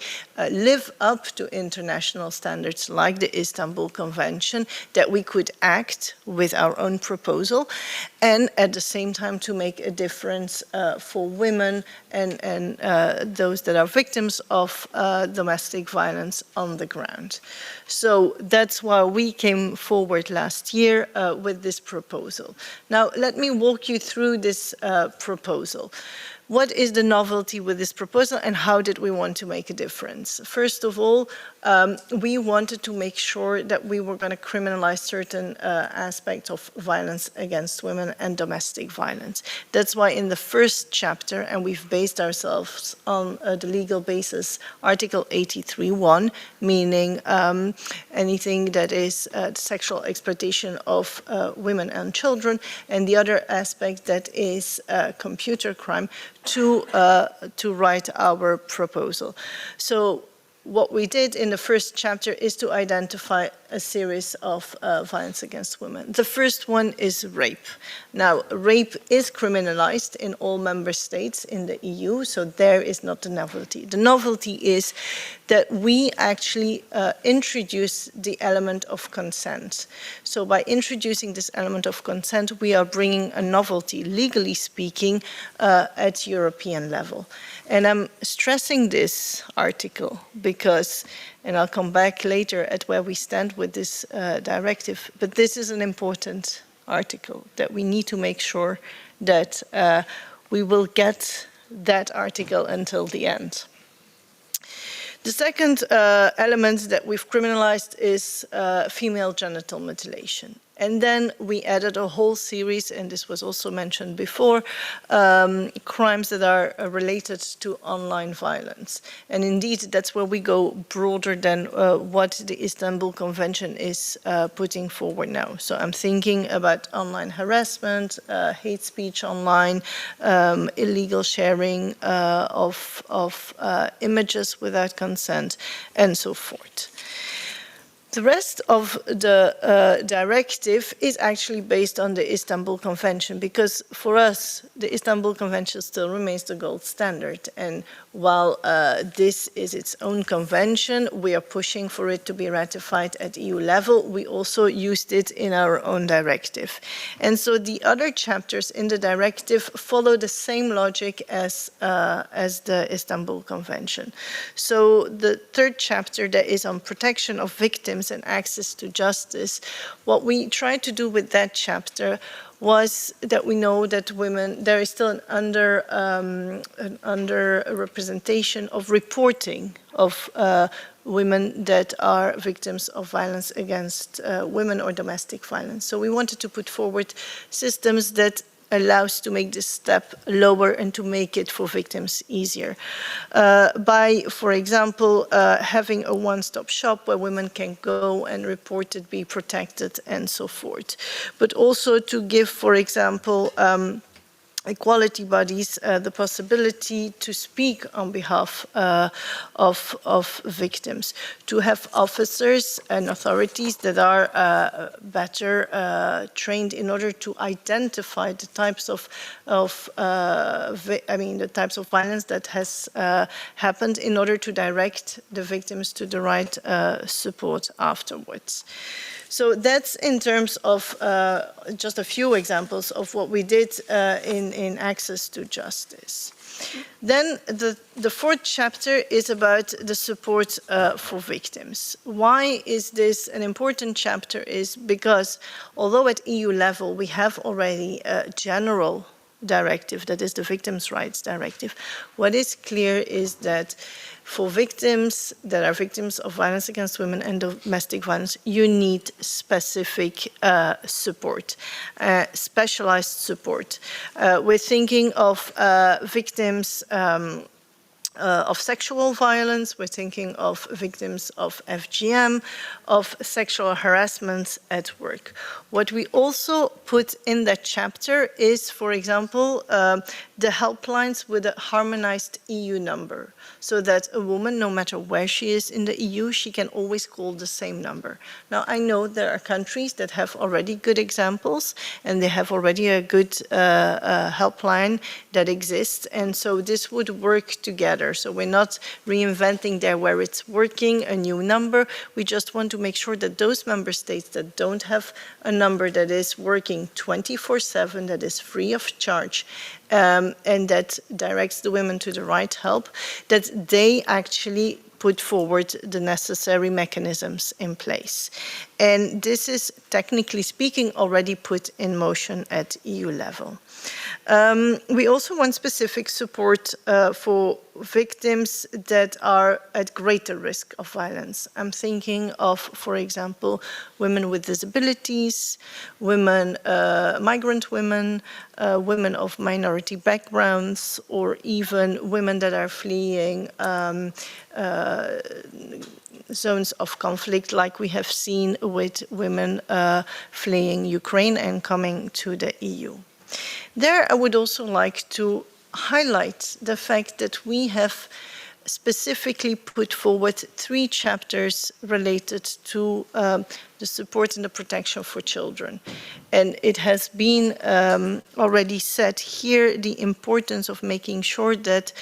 live up to international standards like the Istanbul Convention, that we could act with our own proposal, and at the same time to make a difference for women and those that are victims of domestic violence on the ground. So that's why we came forward last year with this proposal. Now, let me walk you through this proposal. What is the novelty with this proposal and how did we want to make a difference? First of all, we wanted to make sure that we were going to criminalize certain aspects of violence against women and domestic violence. That's why in the first chapter, and we've based ourselves on the legal basis, Article 83.1, meaning anything that is sexual exploitation of women and children, and the other aspect that is computer crime, to write our proposal. So what we did in the first chapter is to identify a series of violence against women. The first one is rape. Now, rape is criminalized in all member states in the EU, so there is not the novelty. The novelty is that we actually introduce the element of consent. So by introducing this element of consent, we are bringing a novelty, legally speaking, at European level. And I'm stressing this article because, and I'll come back later at where we stand with this directive, but this is an important article that we need to make sure that we will get that article until the end. The second element that we've criminalized is female genital mutilation. And then we added a whole series, and this was also mentioned before, crimes that are related to online violence. And indeed, that's where we go broader than what the Istanbul Convention is putting forward now. So I'm thinking about online harassment, hate speech online, illegal sharing of images without consent, and so forth. The rest of the directive is actually based on the Istanbul Convention, because for us, the Istanbul Convention still remains the gold standard. And while this is its own convention, we are pushing for it to be ratified at EU level. We also used it in our own directive. And so the other chapters in the directive follow the same logic as the Istanbul Convention. So the third chapter that is on protection of victims and access to justice, what we tried to do with that chapter was that we know that women, there is still an underrepresentation of reporting of women that are victims of violence against women or domestic violence. So we wanted to put forward systems that allows to make this step lower and to make it for victims easier. By, for example, having a one-stop shop where women can go and report it, be protected, and so forth. But also to give, for example, equality bodies the possibility to speak on behalf of victims, to have officers and authorities that are better trained in order to identify the types of the types of violence that has happened, in order to direct the victims to the right support afterwards. So that's in terms of just a few examples of what we did in access to justice. Then the fourth chapter is about the support for victims. Why is this an important chapter? Is because although at EU level we have already a general directive, that is the Victims' Rights Directive, what is clear is that for victims that are victims of violence against women and domestic violence, you need specific support, specialized support. We're thinking of victims of sexual violence, we're thinking of victims of FGM, of sexual harassment at work. What we also put in that chapter is, for example, the helplines with a harmonized EU number, so that a woman, no matter where she is in the EU, she can always call the same number. Now, I know there are countries that have already good examples, and they have already a good helpline that exists, and so this would work together. So we're not reinventing there where it's working, a new number. We just want to make sure that those member states that don't have a number that is working 24/7, that is free of charge, and that directs the women to the right help, that they actually put forward the necessary mechanisms in place. And this is, technically speaking, already put in motion at EU level. We also want specific support for victims that are at greater risk of violence. I'm thinking of, for example, women with disabilities, women, migrant women, women of minority backgrounds, or even women that are fleeing zones of conflict, like we have seen with women fleeing Ukraine and coming to the EU. There, I would also like to highlight the fact that we have specifically put forward 3 chapters related to the support and the protection for children. And it has been already said here, the importance of making sure that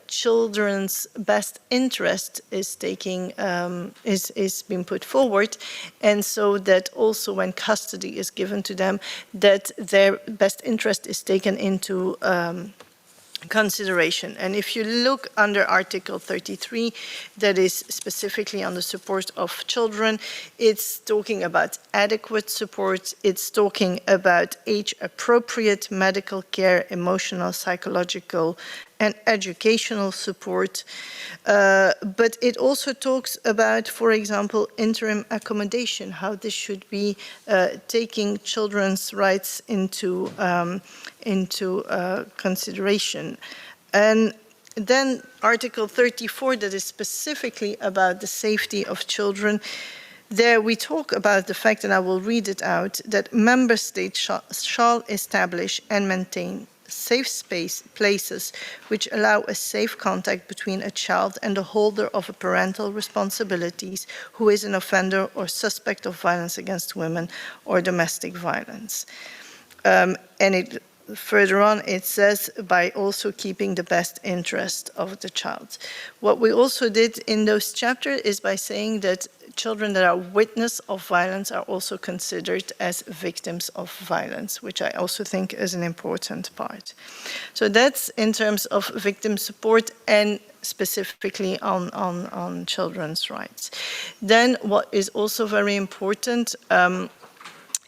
children's best interest is is being put forward, and so that also when custody is given to them, that their best interest is taken into consideration. And if you look under Article 33, that is specifically on the support of children, it's talking about adequate support, it's talking about age-appropriate medical care, emotional, psychological, and educational support. But it also talks about, for example, interim accommodation, how this should be taking children's rights into consideration. And then Article 34, that is specifically about the safety of children. There we talk about the fact, and I will read it out, that member states shall establish and maintain safe places which allow a safe contact between a child and the holder of a parental responsibilities who is an offender or suspect of violence against women or domestic violence. And it further on, it says, by also keeping the best interest of the child. What we also did in those chapters is by saying that children that are witness of violence are also considered as victims of violence, which I also think is an important part. So that's in terms of victim support and specifically on children's rights. Then what is also very important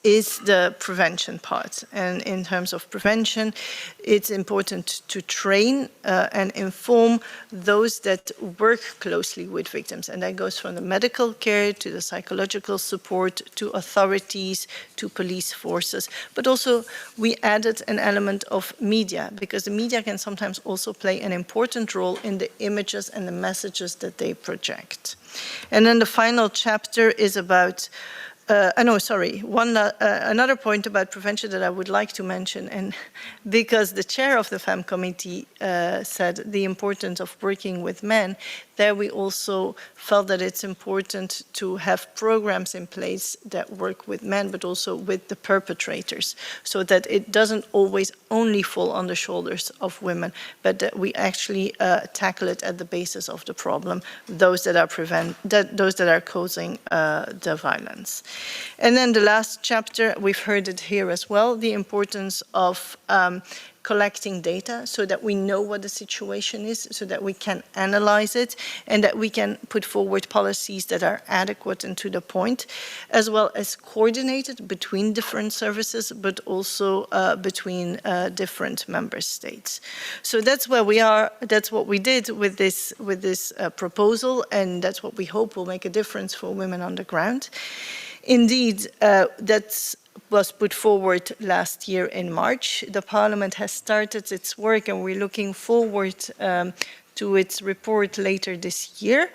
is the prevention part. And in terms of prevention, it's important to train and inform those that work closely with victims. And that goes from the medical care to the psychological support to authorities to police forces. But also we added an element of media, because the media can sometimes also play an important role in the images and the messages that they project. And then the final chapter is about another point about prevention that I would like to mention, and because the chair of the FEM committee said the importance of working with men, there we also felt that it's important to have programs in place that work with men, but also with the perpetrators, so that it doesn't always only fall on the shoulders of women, but that we actually tackle it at the basis of the problem, those that are causing the violence. And then the last chapter, we've heard it here as well, the importance of collecting data so that we know what the situation is, so that we can analyze it, and that we can put forward policies that are adequate and to the point, as well as coordinated between different services, but also between different member states. So that's where we are. That's what we did with this proposal, and that's what we hope will make a difference for women on the ground. Indeed, that was put forward last year in March. The Parliament has started its work, and we're looking forward to its report later this year.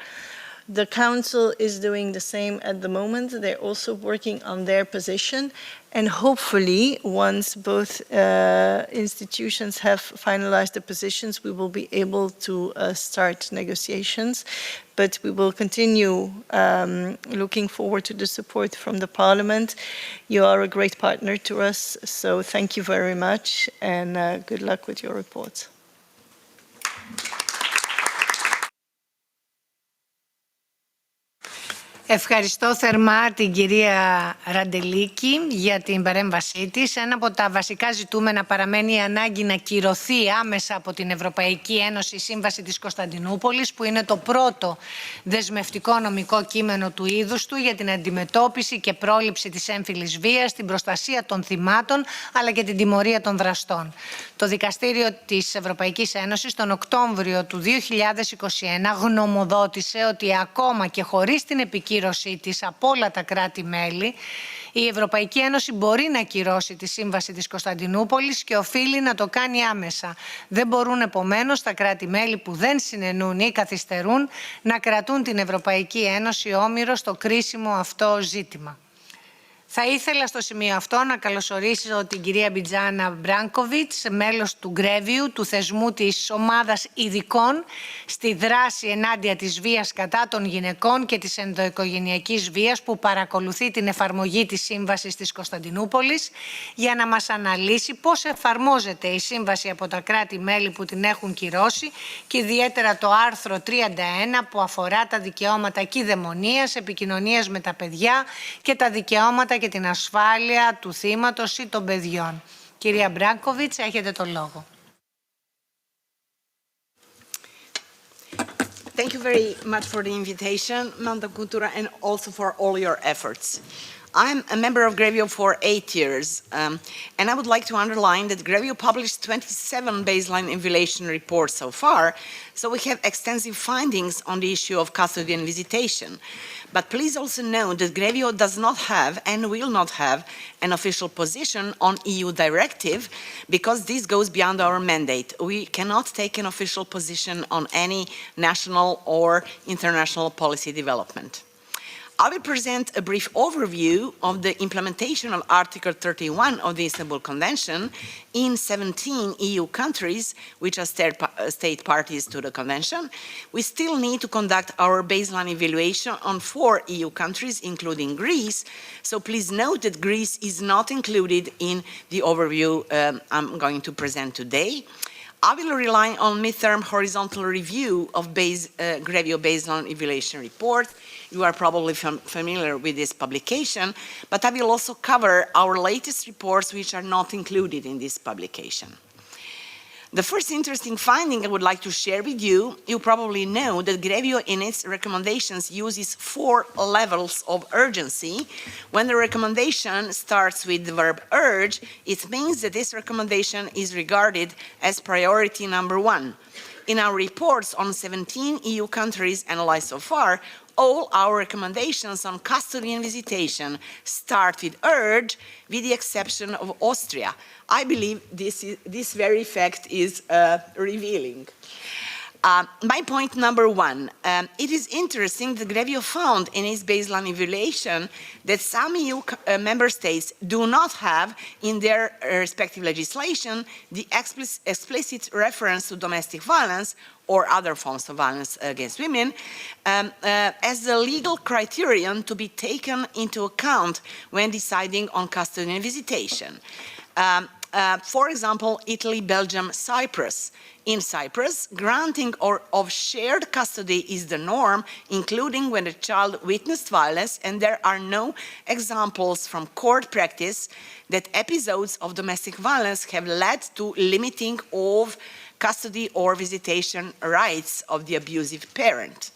The Council is doing the same at the moment. They're also working on their position. And hopefully, once both institutions have finalized the positions, we will be able to start negotiations. But we will continue looking forward to the support from the Parliament. You are a great partner to us, so thank you very much, and good luck with your report. Ευχαριστώ θερμά την κυρία Ραντελίκη για την παρέμβασή της. Ένα από τα βασικά ζητούμενα παραμένει η ανάγκη να κυρωθεί άμεσα από την Ευρωπαϊκή Ένωση η Σύμβαση της Κωνσταντινούπολης, που είναι το πρώτο δεσμευτικό νομικό κείμενο του είδους του για την αντιμετώπιση και πρόληψη της έμφυλης βίας, την προστασία των θυμάτων αλλά και την τιμωρία των δραστών. Το Δικαστήριο της Ευρωπαϊκής Ένωσης τον Οκτώβριο του 2021 γνωμοδότησε ότι ακόμα και χωρίς την επικύρωση της από όλα τα κράτη-μέλη, η Ευρωπαϊκή Ένωση μπορεί να κυρώσει τη Σύμβαση της Κωνσταντινούπολης και οφείλει να το κάνει άμεσα. Δεν μπορούν επομένως τα κράτη-μέλη που δεν συνενούν ή καθυστερούν να κρατούν την Ευρωπαϊκή Ένωση όμηρο στο κρίσιμο αυτό ζήτημα. Θα ήθελα στο σημείο αυτό να καλωσορίσω την κυρία Μπιτζάνα Μπράνκοβιτς, μέλος του Γκρέβιου, του θεσμού της ομάδας ειδικών στη δράση ενάντια της βίας κατά των γυναικών και της ενδοοικογενειακής βίας, που παρακολουθεί την εφαρμογή της Σύμβασης της Κωνσταντινούπολης, για να μας αναλύσει πώς εφαρμόζεται η Σύμβαση από τα κράτη-μέλη που την έχουν κυρώσει και ιδιαίτερα το άρθρο 31 που αφορά τα δικαιώματα κυδαιμονίας, επικοινωνίας με τα παιδιά και τα δικαιώματα και την ασφάλεια του θύματος ή των παιδιών. Κυρία Μπράνκοβιτς, έχετε το λόγο. Thank you very much for the invitation, Elena Kountoura, and also for all your efforts. I'm a member of Grevio for 8 years, and I would like to underline that Grevio published 27 baseline and violation reports so far, so we have extensive findings on the issue of custody and visitation. But please also know that Grevio does not have and will not have an official position on EU directive, because this goes beyond our mandate. We cannot take an official position on any national or international policy development. I will present a brief overview of the implementation of Article 31 of the Istanbul Convention in 17 EU countries, which are state parties to the Convention. We still need to conduct our baseline evaluation on 4 EU countries, including Greece, so please note that Greece is not included in the overview I'm going to present today. I will rely on midterm horizontal review of Grevio baseline evaluation report. You are probably familiar with this publication, but I will also cover our latest reports which are not included in this publication. The first interesting finding I would like to share with you, you probably know that Grevio in its recommendations uses 4 levels of urgency. When the recommendation starts with the verb urge, it means that this recommendation is regarded as priority number 1. In our reports on 17 EU countries analyzed so far, all our recommendations on custody and visitation start with urge, with the exception of Austria. I believe this very fact is revealing. My point number 1, it is interesting that Grevio found in its baseline evaluation that some EU member states do not have in their respective legislation the explicit reference to domestic violence or other forms of violence against women as the legal criterion to be taken into account when deciding on custody and visitation. For example, Italy, Belgium, Cyprus. In Cyprus, granting of shared custody is the norm, including when a child witnessed violence, and there are no examples from court practice that episodes of domestic violence have led to limiting of custody or visitation rights of the abusive parent.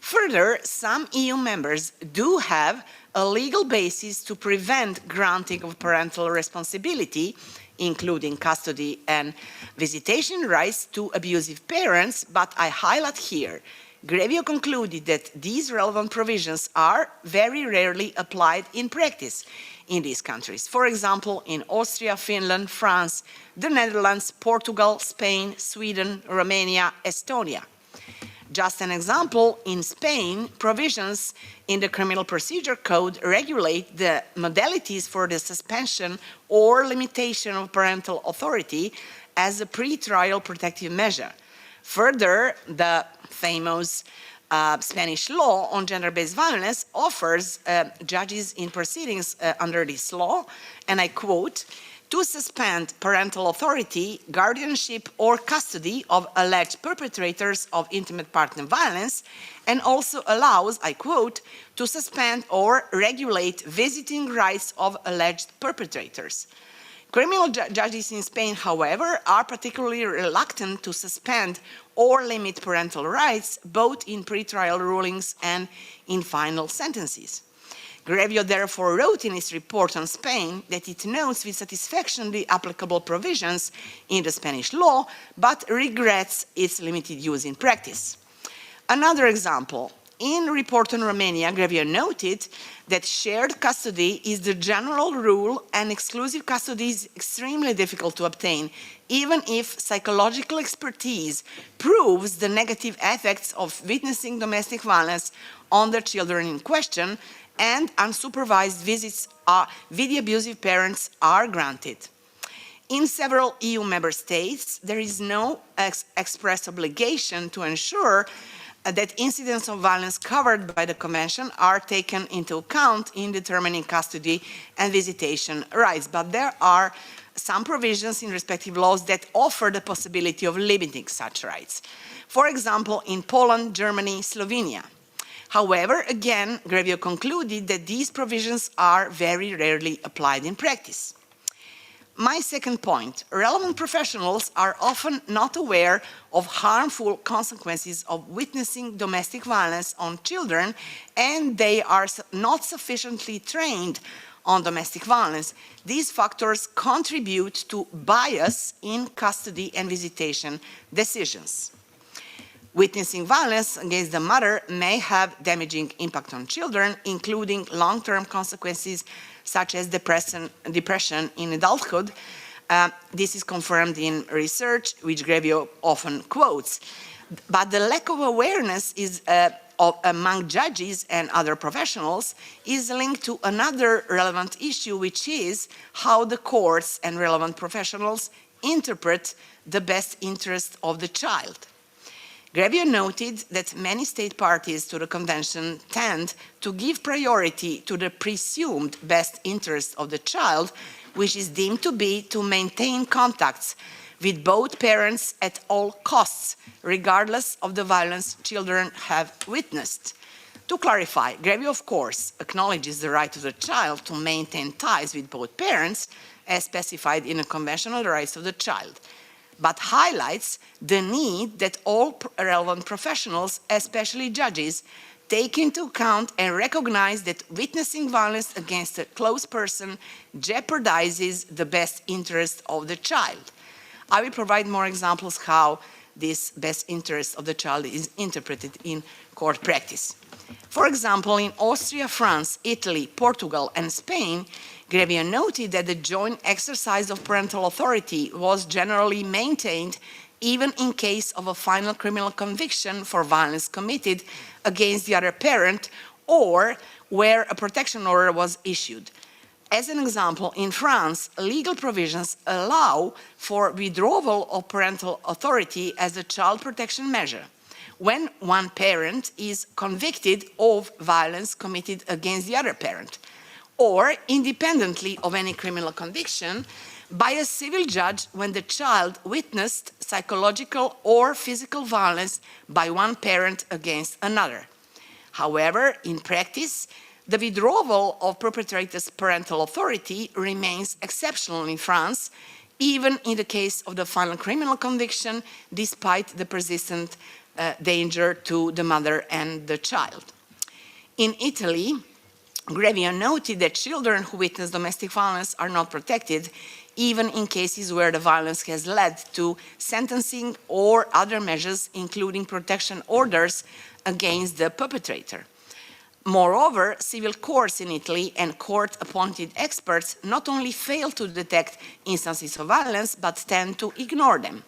Further, some EU members do have a legal basis to prevent granting of parental responsibility, including custody and visitation rights to abusive parents, but I highlight here, Grevio concluded that these relevant provisions are very rarely applied in practice in these countries. For example, in Austria, Finland, France, the Netherlands, Portugal, Spain, Sweden, Romania, Estonia. Just an example, in Spain, provisions in the Criminal Procedure Code regulate the modalities for the suspension or limitation of parental authority as a pre-trial protective measure. Further, the famous Spanish law on gender-based violence offers judges in proceedings under this law, and I quote, to suspend parental authority, guardianship, or custody of alleged perpetrators of intimate partner violence, and also allows, I quote, to suspend or regulate visiting rights of alleged perpetrators. Criminal judges in Spain, however, are particularly reluctant to suspend or limit parental rights, both in pretrial rulings and in final sentences. Grevio therefore wrote in his report on Spain that it notes with satisfaction the applicable provisions in the Spanish law, but regrets its limited use in practice. Another example, in report on Romania, Grevio noted that shared custody is the general rule and exclusive custody is extremely difficult to obtain, even if psychological expertise proves the negative effects of witnessing domestic violence on the children in question, and unsupervised visits with the abusive parents are granted. In several EU member states, there is no express obligation to ensure that incidents of violence covered by the Convention are taken into account in determining custody and visitation rights, but there are some provisions in respective laws that offer the possibility of limiting such rights. For example, in Poland, Germany, Slovenia. However, again, Grevio concluded that these provisions are very rarely applied in practice. My second point, relevant professionals are often not aware of harmful consequences of witnessing domestic violence on children, and they are not sufficiently trained on domestic violence. These factors contribute to bias in custody and visitation decisions. Witnessing violence against the mother may have damaging impact on children, including long-term consequences such as depression in adulthood. This is confirmed in research, which Grevio often quotes. But the lack of awareness among judges and other professionals is linked to another relevant issue, which is how the courts and relevant professionals interpret the best interest of the child. Grevio noted that many state parties to the Convention tend to give priority to the presumed best interest of the child, which is deemed to be to maintain contacts with both parents at all costs, regardless of the violence children have witnessed. To clarify, Grevio, of course, acknowledges the right of the child to maintain ties with both parents, as specified in the Convention on the Rights of the Child, but highlights the need that all relevant professionals, especially judges, take into account and recognize that witnessing violence against a close person jeopardizes the best interest of the child. I will provide more examples how this best interest of the child is interpreted in court practice. For example, in Austria, France, Italy, Portugal, and Spain, Grevio noted that the joint exercise of parental authority was generally maintained even in case of a final criminal conviction for violence committed against the other parent or where a protection order was issued. As an example, in France, legal provisions allow for withdrawal of parental authority as a child protection measure when one parent is convicted of violence committed against the other parent, or independently of any criminal conviction, by a civil judge when the child witnessed psychological or physical violence by one parent against another. However, in practice, the withdrawal of perpetrator's parental authority remains exceptional in France, even in the case of the final criminal conviction, despite the persistent danger to the mother and the child. In Italy, Grevio noted that children who witness domestic violence are not protected, even in cases where the violence has led to sentencing or other measures, including protection orders against the perpetrator. Moreover, civil courts in Italy and court-appointed experts not only fail to detect instances of violence, but tend to ignore them.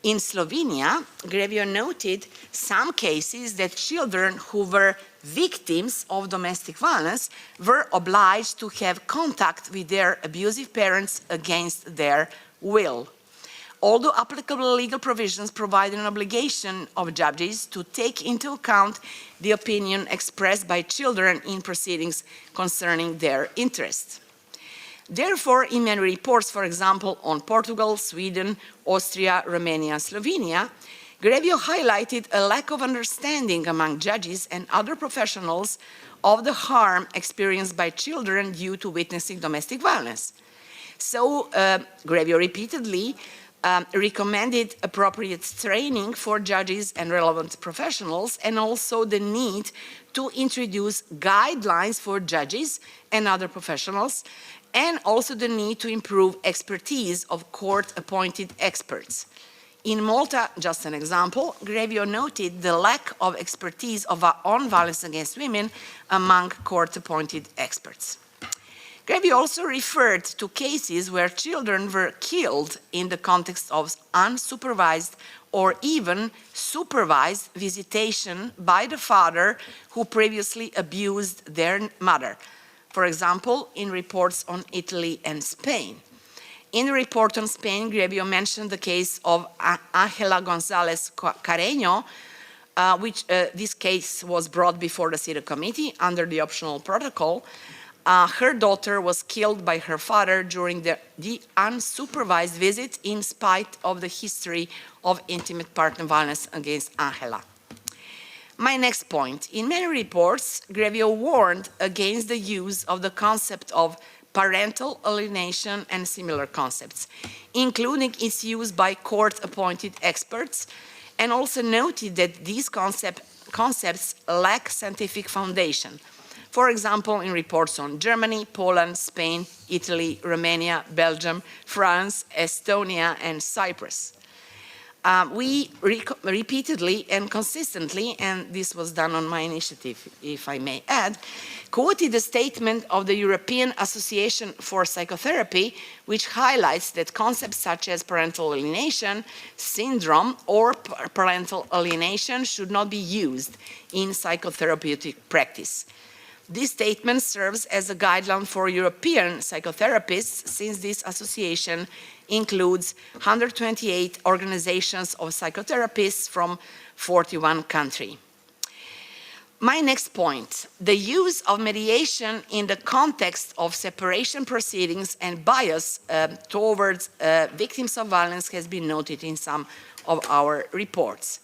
In Slovenia, Grevio noted some cases that children who were victims of domestic violence were obliged to have contact with their abusive parents against their will. Although applicable legal provisions provide an obligation of judges to take into account the opinion expressed by children in proceedings concerning their interests. Therefore, in many reports, for example, on Portugal, Sweden, Austria, Romania, Slovenia, Grevio highlighted a lack of understanding among judges and other professionals of the harm experienced by children due to witnessing domestic violence. So, Grevio repeatedly recommended appropriate training for judges and relevant professionals, and also the need to introduce guidelines for judges and other professionals, and also the need to improve expertise of court-appointed experts. In Malta, just an example, Grevio noted the lack of expertise on violence against women among court-appointed experts. Grevio also referred to cases where children were killed in the context of unsupervised or even supervised visitation by the father who previously abused their mother. For example, in reports on Italy and Spain. In the report on Spain, Grevio mentioned the case of Ángela González Careño, this case was brought before the CEDAW committee under the optional protocol. Her daughter was killed by her father during the unsupervised visit in spite of the history of intimate partner violence against Ángela. My next point. In many reports, Grevio warned against the use of the concept of parental alienation and similar concepts, including its use by court-appointed experts, and also noted that these concepts lack scientific foundation. For example, in reports on Germany, Poland, Spain, Italy, Romania, Belgium, France, Estonia, and Cyprus. We repeatedly and consistently, and this was done on my initiative, if I may add, quoted a statement of the European Association for Psychotherapy, which highlights that concepts such as parental alienation syndrome or parental alienation should not be used in psychotherapeutic practice. This statement serves as a guideline for European psychotherapists, since this association includes 128 organizations of psychotherapists from 41 countries. My next point, the use of mediation in the context of separation proceedings and bias towards victims of violence has been noted in some of our reports.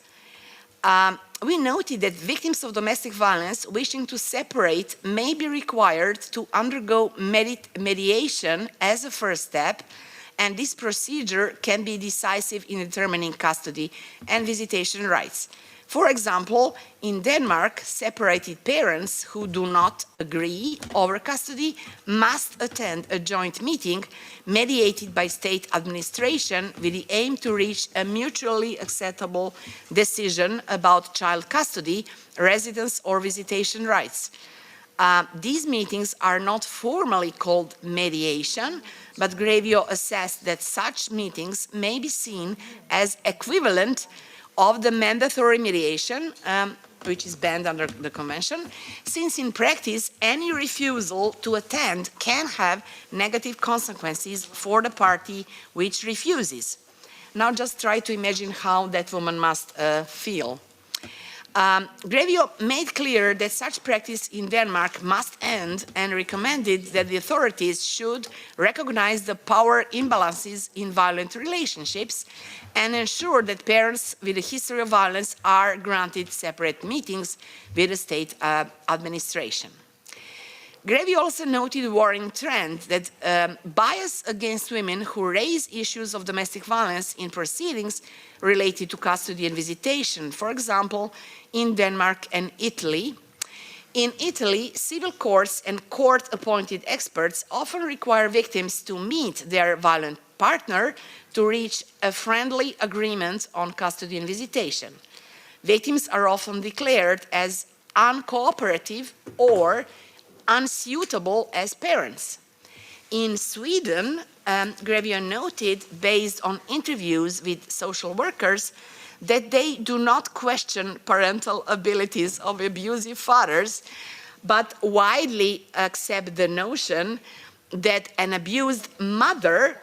We noted that victims of domestic violence wishing to separate may be required to undergo mediation as a first step, and this procedure can be decisive in determining custody and visitation rights. For example, in Denmark, separated parents who do not agree over custody must attend a joint meeting mediated by state administration with the aim to reach a mutually acceptable decision about child custody, residence, or visitation rights. These meetings are not formally called mediation, but Grevio assessed that such meetings may be seen as equivalent of the mandatory mediation, which is banned under the Convention, since in practice, any refusal to attend can have negative consequences for the party which refuses. Now just try to imagine how that woman must feel. Grevio made clear that such practice in Denmark must end and recommended that the authorities should recognize the power imbalances in violent relationships and ensure that parents with a history of violence are granted separate meetings with the state administration. Grevio also noted a worrying trend that bias against women who raise issues of domestic violence in proceedings related to custody and visitation, for example, in Denmark and Italy. In Italy, civil courts and court-appointed experts often require victims to meet their violent partner to reach a friendly agreement on custody and visitation. Victims are often declared as uncooperative or unsuitable as parents. In Sweden, Grevio noted, based on interviews with social workers, that they do not question parental abilities of abusive fathers, but widely accept the notion that an abused mother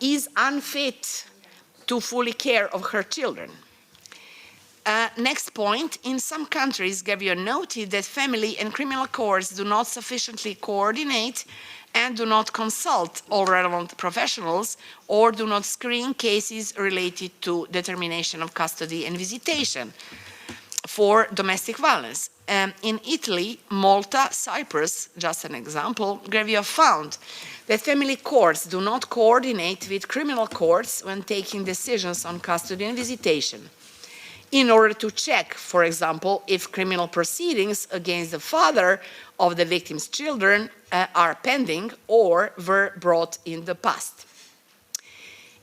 is unfit to fully care of her children. Next point, in some countries, Grevio noted that family and criminal courts do not sufficiently coordinate and do not consult all relevant professionals or do not screen cases related to determination of custody and visitation for domestic violence. In Italy, Malta, Cyprus, just an example, Grevio found that family courts do not coordinate with criminal courts when taking decisions on custody and visitation. In order to check, for example, if criminal proceedings against the father of the victim's children are pending or were brought in the past.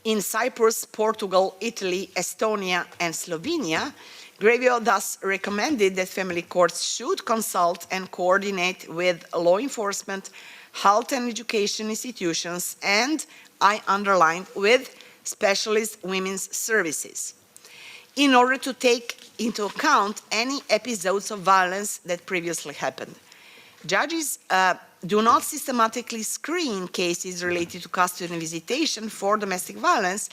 In Cyprus, Portugal, Italy, Estonia, and Slovenia, Grevio thus recommended that family courts should consult and coordinate with law enforcement, health and education institutions, and, I underlined, with specialist women's services, in order to take into account any episodes of violence that previously happened. Judges do not systematically screen cases related to custody and visitation for domestic violence,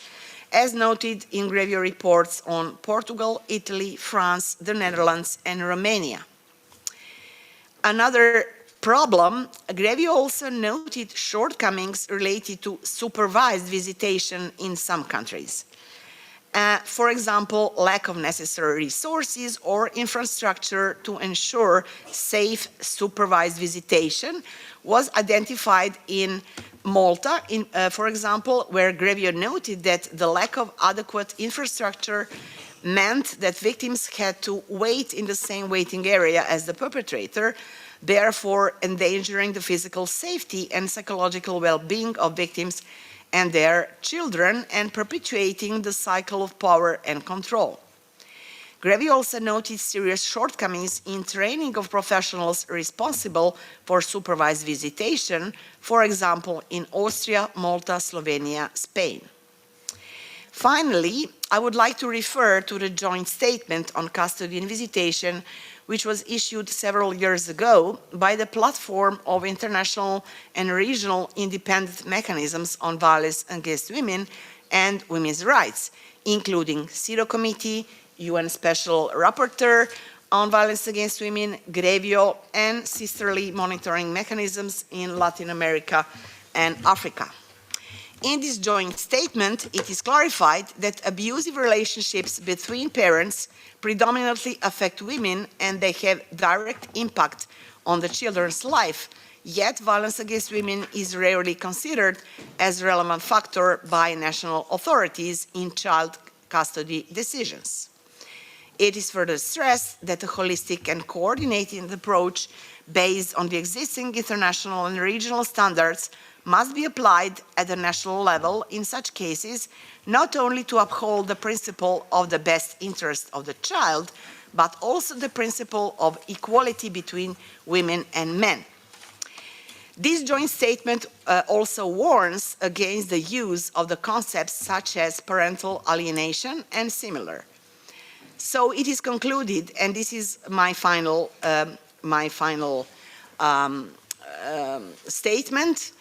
as noted in Grevio reports on Portugal, Italy, France, the Netherlands, and Romania. Another problem, Grevio also noted shortcomings related to supervised visitation in some countries. For example, lack of necessary resources or infrastructure to ensure safe supervised visitation was identified in Malta, for example, where Grevio noted that the lack of adequate infrastructure meant that victims had to wait in the same waiting area as the perpetrator, therefore endangering the physical safety and psychological well-being of victims and their children, and perpetuating the cycle of power and control. Grevio also noted serious shortcomings in training of professionals responsible for supervised visitation, for example, in Austria, Malta, Slovenia, Spain. Finally, I would like to refer to the joint statement on custody and visitation, which was issued several years ago by the Platform of International and Regional Independent Mechanisms on Violence Against Women and Women's Rights, including CEDAW Committee, UN Special Rapporteur on Violence Against Women, Grevio, and sisterly monitoring mechanisms in Latin America and Africa. In this joint statement, it is clarified that abusive relationships between parents predominantly affect women and they have direct impact on the children's life, yet violence against women is rarely considered as a relevant factor by national authorities in child custody decisions. It is further stressed that a holistic and coordinated approach based on the existing international and regional standards must be applied at the national level in such cases, not only to uphold the principle of the best interest of the child, but also the principle of equality between women and men. This joint statement also warns against the use of the concepts such as parental alienation and similar. So it is concluded, and this is my final statement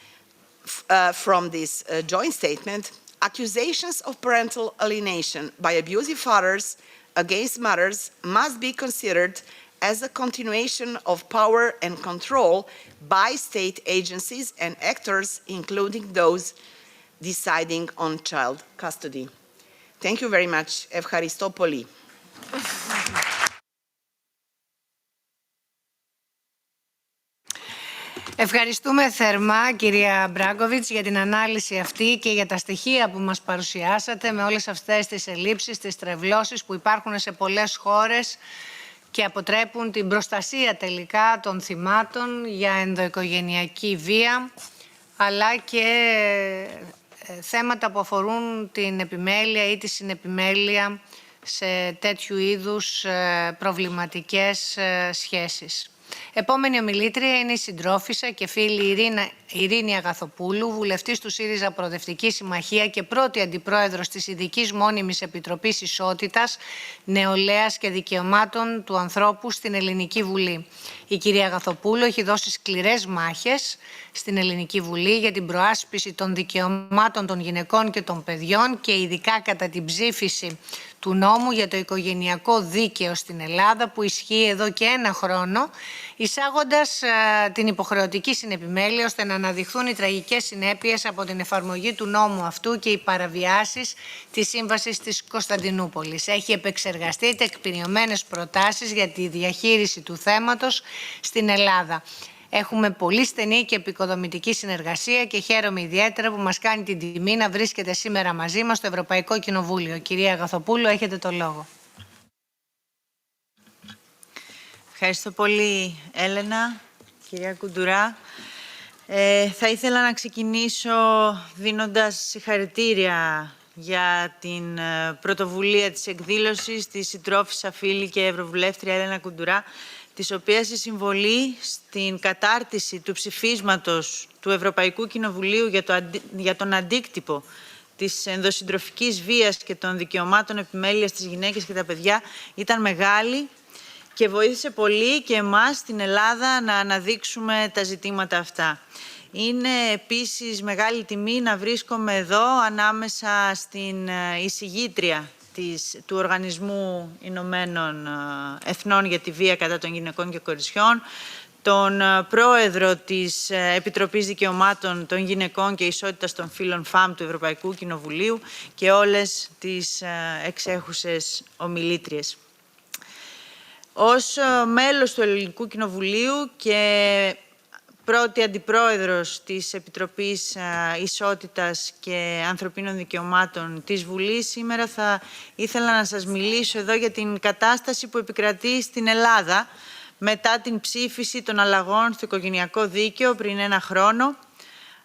from this joint statement. Accusations of parental alienation by abusive fathers against mothers must be considered as a continuation of power and control by state agencies and actors, including those deciding on child custody. Thank you very much. Evcharisto Poli. Ευχαριστούμε θερμά, κυρία Μπράγκοβιτς, για την ανάλυση αυτή και για τα στοιχεία που μας παρουσιάσατε με όλες αυτές τις ελλείψεις, τις τρευλώσεις που υπάρχουν σε πολλές χώρες και αποτρέπουν την προστασία τελικά των θυμάτων για ενδοοικογενειακή βία, αλλά και θέματα που αφορούν την επιμέλεια ή τη συνεπιμέλεια σε τέτοιου είδους προβληματικές σχέσεις. Επόμενη ομιλήτρια είναι η συντρόφισσα και φίλη Ειρήνη Αγαθοπούλου, βουλευτής του ΣΥΡΙΖΑ Προοδευτική Συμμαχία και πρώτη αντιπρόεδρος της Ειδικής Μόνιμης Επιτροπής Ισότητας, Νεολαίας και Δικαιωμάτων του Ανθρώπου στην Ελληνική Βουλή. Η κυρία Αγαθοπούλου έχει δώσει σκληρές μάχες στην Ελληνική Βουλή για την προάσπιση των δικαιωμάτων των γυναικών και των παιδιών και ειδικά κατά την ψήφιση του νόμου για το οικογενειακό δίκαιο στην Ελλάδα που ισχύει εδώ και 1 χρόνο, εισάγοντας την υποχρεωτική συνεπιμέλεια ώστε να αναδειχθούν οι τραγικές συνέπειες από την εφαρμογή του νόμου αυτού και οι παραβιάσεις της Σύμβασης της Κωνσταντινούπολης. Έχει επεξεργαστεί τεκμηριωμένες προτάσεις για τη διαχείριση του θέματος στην Ελλάδα. Έχουμε πολύ στενή και επικοδομητική συνεργασία και χαίρομαι ιδιαίτερα που μας κάνει την τιμή να βρίσκεται σήμερα μαζί μας στο Ευρωπαϊκό Κοινοβούλιο. Κυρία Αγαθοπούλου, έχετε το λόγο. Ευχαριστώ πολύ, Έλενα, κυρία Κουντουρά. Θα ήθελα να ξεκινήσω δίνοντας συγχαρητήρια για την πρωτοβουλία της εκδήλωσης της συντρόφισσα φίλη και ευρωβουλεύτρια Ελένα Κουντουρά, της οποίας η συμβολή στην κατάρτιση του ψηφίσματος του Ευρωπαϊκού Κοινοβουλίου για τον αντίκτυπο της ενδοσυντροφικής βίας και των δικαιωμάτων επιμέλειας στις γυναίκες και τα παιδιά ήταν μεγάλη και βοήθησε πολύ και εμάς στην Ελλάδα να αναδείξουμε τα ζητήματα αυτά. Είναι επίσης μεγάλη τιμή να βρίσκομαι εδώ ανάμεσα στην εισηγήτρια του Οργανισμού Ηνωμένων Εθνών για τη Βία κατά των Γυναικών και Κοριτσιών, τον πρόεδρο της Επιτροπής Δικαιωμάτων των Γυναικών και Ισότητας των Φύλων ΦΑΜ του Ευρωπαϊκού Κοινοβουλίου και όλες τις εξέχουσες ομιλήτριες. Ως μέλος του Ελληνικού Κοινοβουλίου και πρώτη αντιπρόεδρος της Επιτροπής Ισότητας και Ανθρωπίνων Δικαιωμάτων της Βουλής, σήμερα θα ήθελα να σας μιλήσω εδώ για την κατάσταση που επικρατεί στην Ελλάδα μετά την ψήφιση των αλλαγών στο οικογενειακό δίκαιο πριν 1 χρόνο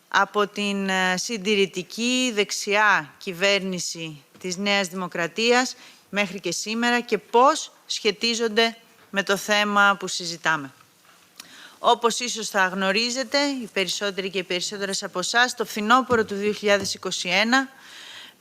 από την συντηρητική δεξιά κυβέρνηση της Νέας Δημοκρατίας μέχρι και σήμερα και πώς σχετίζονται με το θέμα που συζητάμε. Όπως ίσως θα γνωρίζετε, οι περισσότεροι και οι περισσότερες από εσάς, το φθινόπωρο του 2021,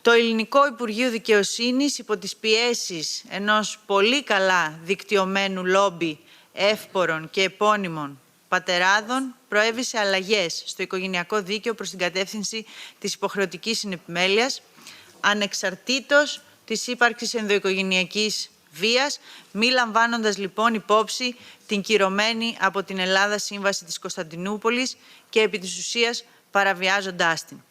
το Ελληνικό Υπουργείο Δικαιοσύνης, υπό τις πιέσεις ενός πολύ καλά δικτυωμένου λόμπι εύπορων και επώνυμων πατεράδων, προέβησε αλλαγές στο οικογενειακό δίκαιο προς την κατεύθυνση της υποχρεωτικής συνεπιμέλειας, ανεξαρτήτως της ύπαρξης ενδοοικογενειακής βίας, μη λαμβάνοντας λοιπόν υπόψη την κυρωμένη από την Ελλάδα Σύμβαση της Κωνσταντινούπολης και επί της ουσίας παραβιάζοντάς την.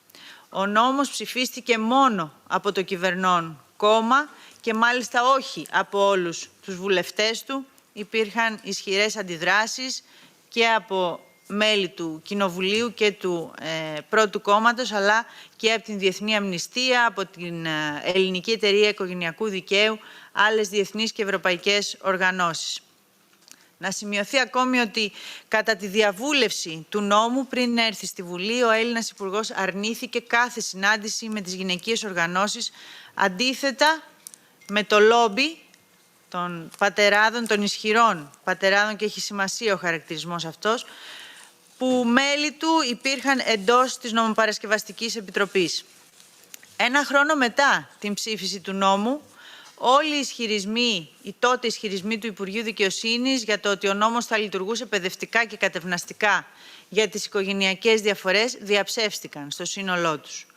Ο νόμος ψηφίστηκε μόνο από το κυβερνών κόμμα και μάλιστα όχι από όλους τους βουλευτές του. Υπήρχαν ισχυρές αντιδράσεις και από μέλη του Κοινοβουλίου και του πρώτου κόμματος, αλλά και από την Διεθνή Αμνηστία, από την Ελληνική Εταιρεία Οικογενειακού Δικαίου, άλλες διεθνείς και ευρωπαϊκές οργανώσεις. Να σημειωθεί ακόμη ότι κατά τη διαβούλευση του νόμου πριν έρθει στη Βουλή, ο Έλληνας Υπουργός αρνήθηκε κάθε συνάντηση με τις γυναικείες οργανώσεις, αντίθετα με το λόμπι των πατεράδων, των ισχυρών πατεράδων, και έχει σημασία ο χαρακτηρισμός αυτός, που μέλη του υπήρχαν εντός της Νομοπαρασκευαστικής Επιτροπής. 1 χρόνο μετά την ψήφιση του νόμου, όλοι οι τότε ισχυρισμοί του Υπουργείου Δικαιοσύνης για το ότι ο νόμος θα λειτουργούσε παιδευτικά και κατευναστικά για τις οικογενειακές διαφορές διαψεύστηκαν στο σύνολό τους.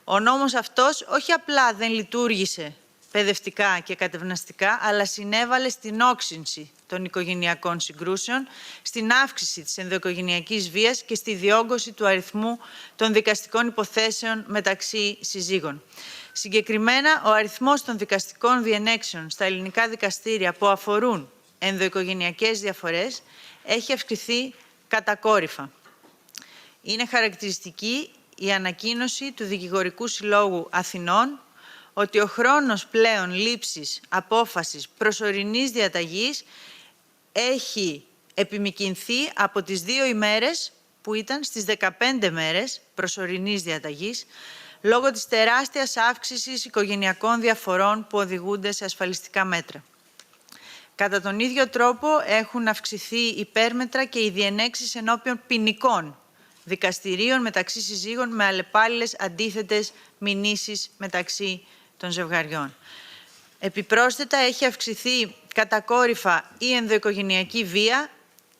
Ο νόμος αυτός όχι απλά δεν λειτουργήσε παιδευτικά και κατευναστικά, αλλά συνέβαλε στην όξυνση των οικογενειακών συγκρούσεων, στην αύξηση της ενδοοικογενειακής βίας και στη διόγκωση του αριθμού των δικαστικών υποθέσεων μεταξύ συζύγων. Συγκεκριμένα, ο αριθμός των δικαστικών διενέξεων στα ελληνικά δικαστήρια που αφορούν ενδοοικογενειακές διαφορές έχει αυξηθεί κατακόρυφα. Είναι χαρακτηριστική η ανακοίνωση του Δικηγορικού Συλλόγου Αθηνών ότι ο χρόνος πλέον λήψης απόφασης προσωρινής διαταγής έχει επιμικρυνθεί από τις 2 ημέρες που ήταν στις 15 μέρες προσωρινής διαταγής, λόγω της τεράστιας αύξησης οικογενειακών διαφορών που οδηγούνται σε ασφαλιστικά μέτρα. Κατά τον ίδιο τρόπο έχουν αυξηθεί υπέρμετρα και οι διενέξεις ενώπιον ποινικών δικαστηρίων μεταξύ συζύγων με αλλεπάλληλες αντίθετες μηνύσεις μεταξύ των ζευγαριών. Επιπρόσθετα, έχει αυξηθεί κατακόρυφα η ενδοοικογενειακή βία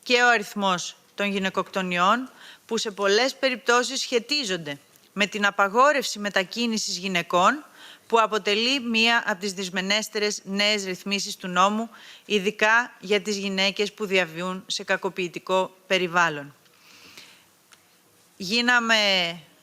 και ο αριθμός των γυναικοκτονιών, που σε πολλές περιπτώσεις σχετίζονται με την απαγόρευση μετακίνησης γυναικών, που αποτελεί μία από τις δυσμενέστερες νέες ρυθμίσεις του νόμου, ειδικά για τις γυναίκες που διαβιούν σε κακοποιητικό περιβάλλον. Γίναμε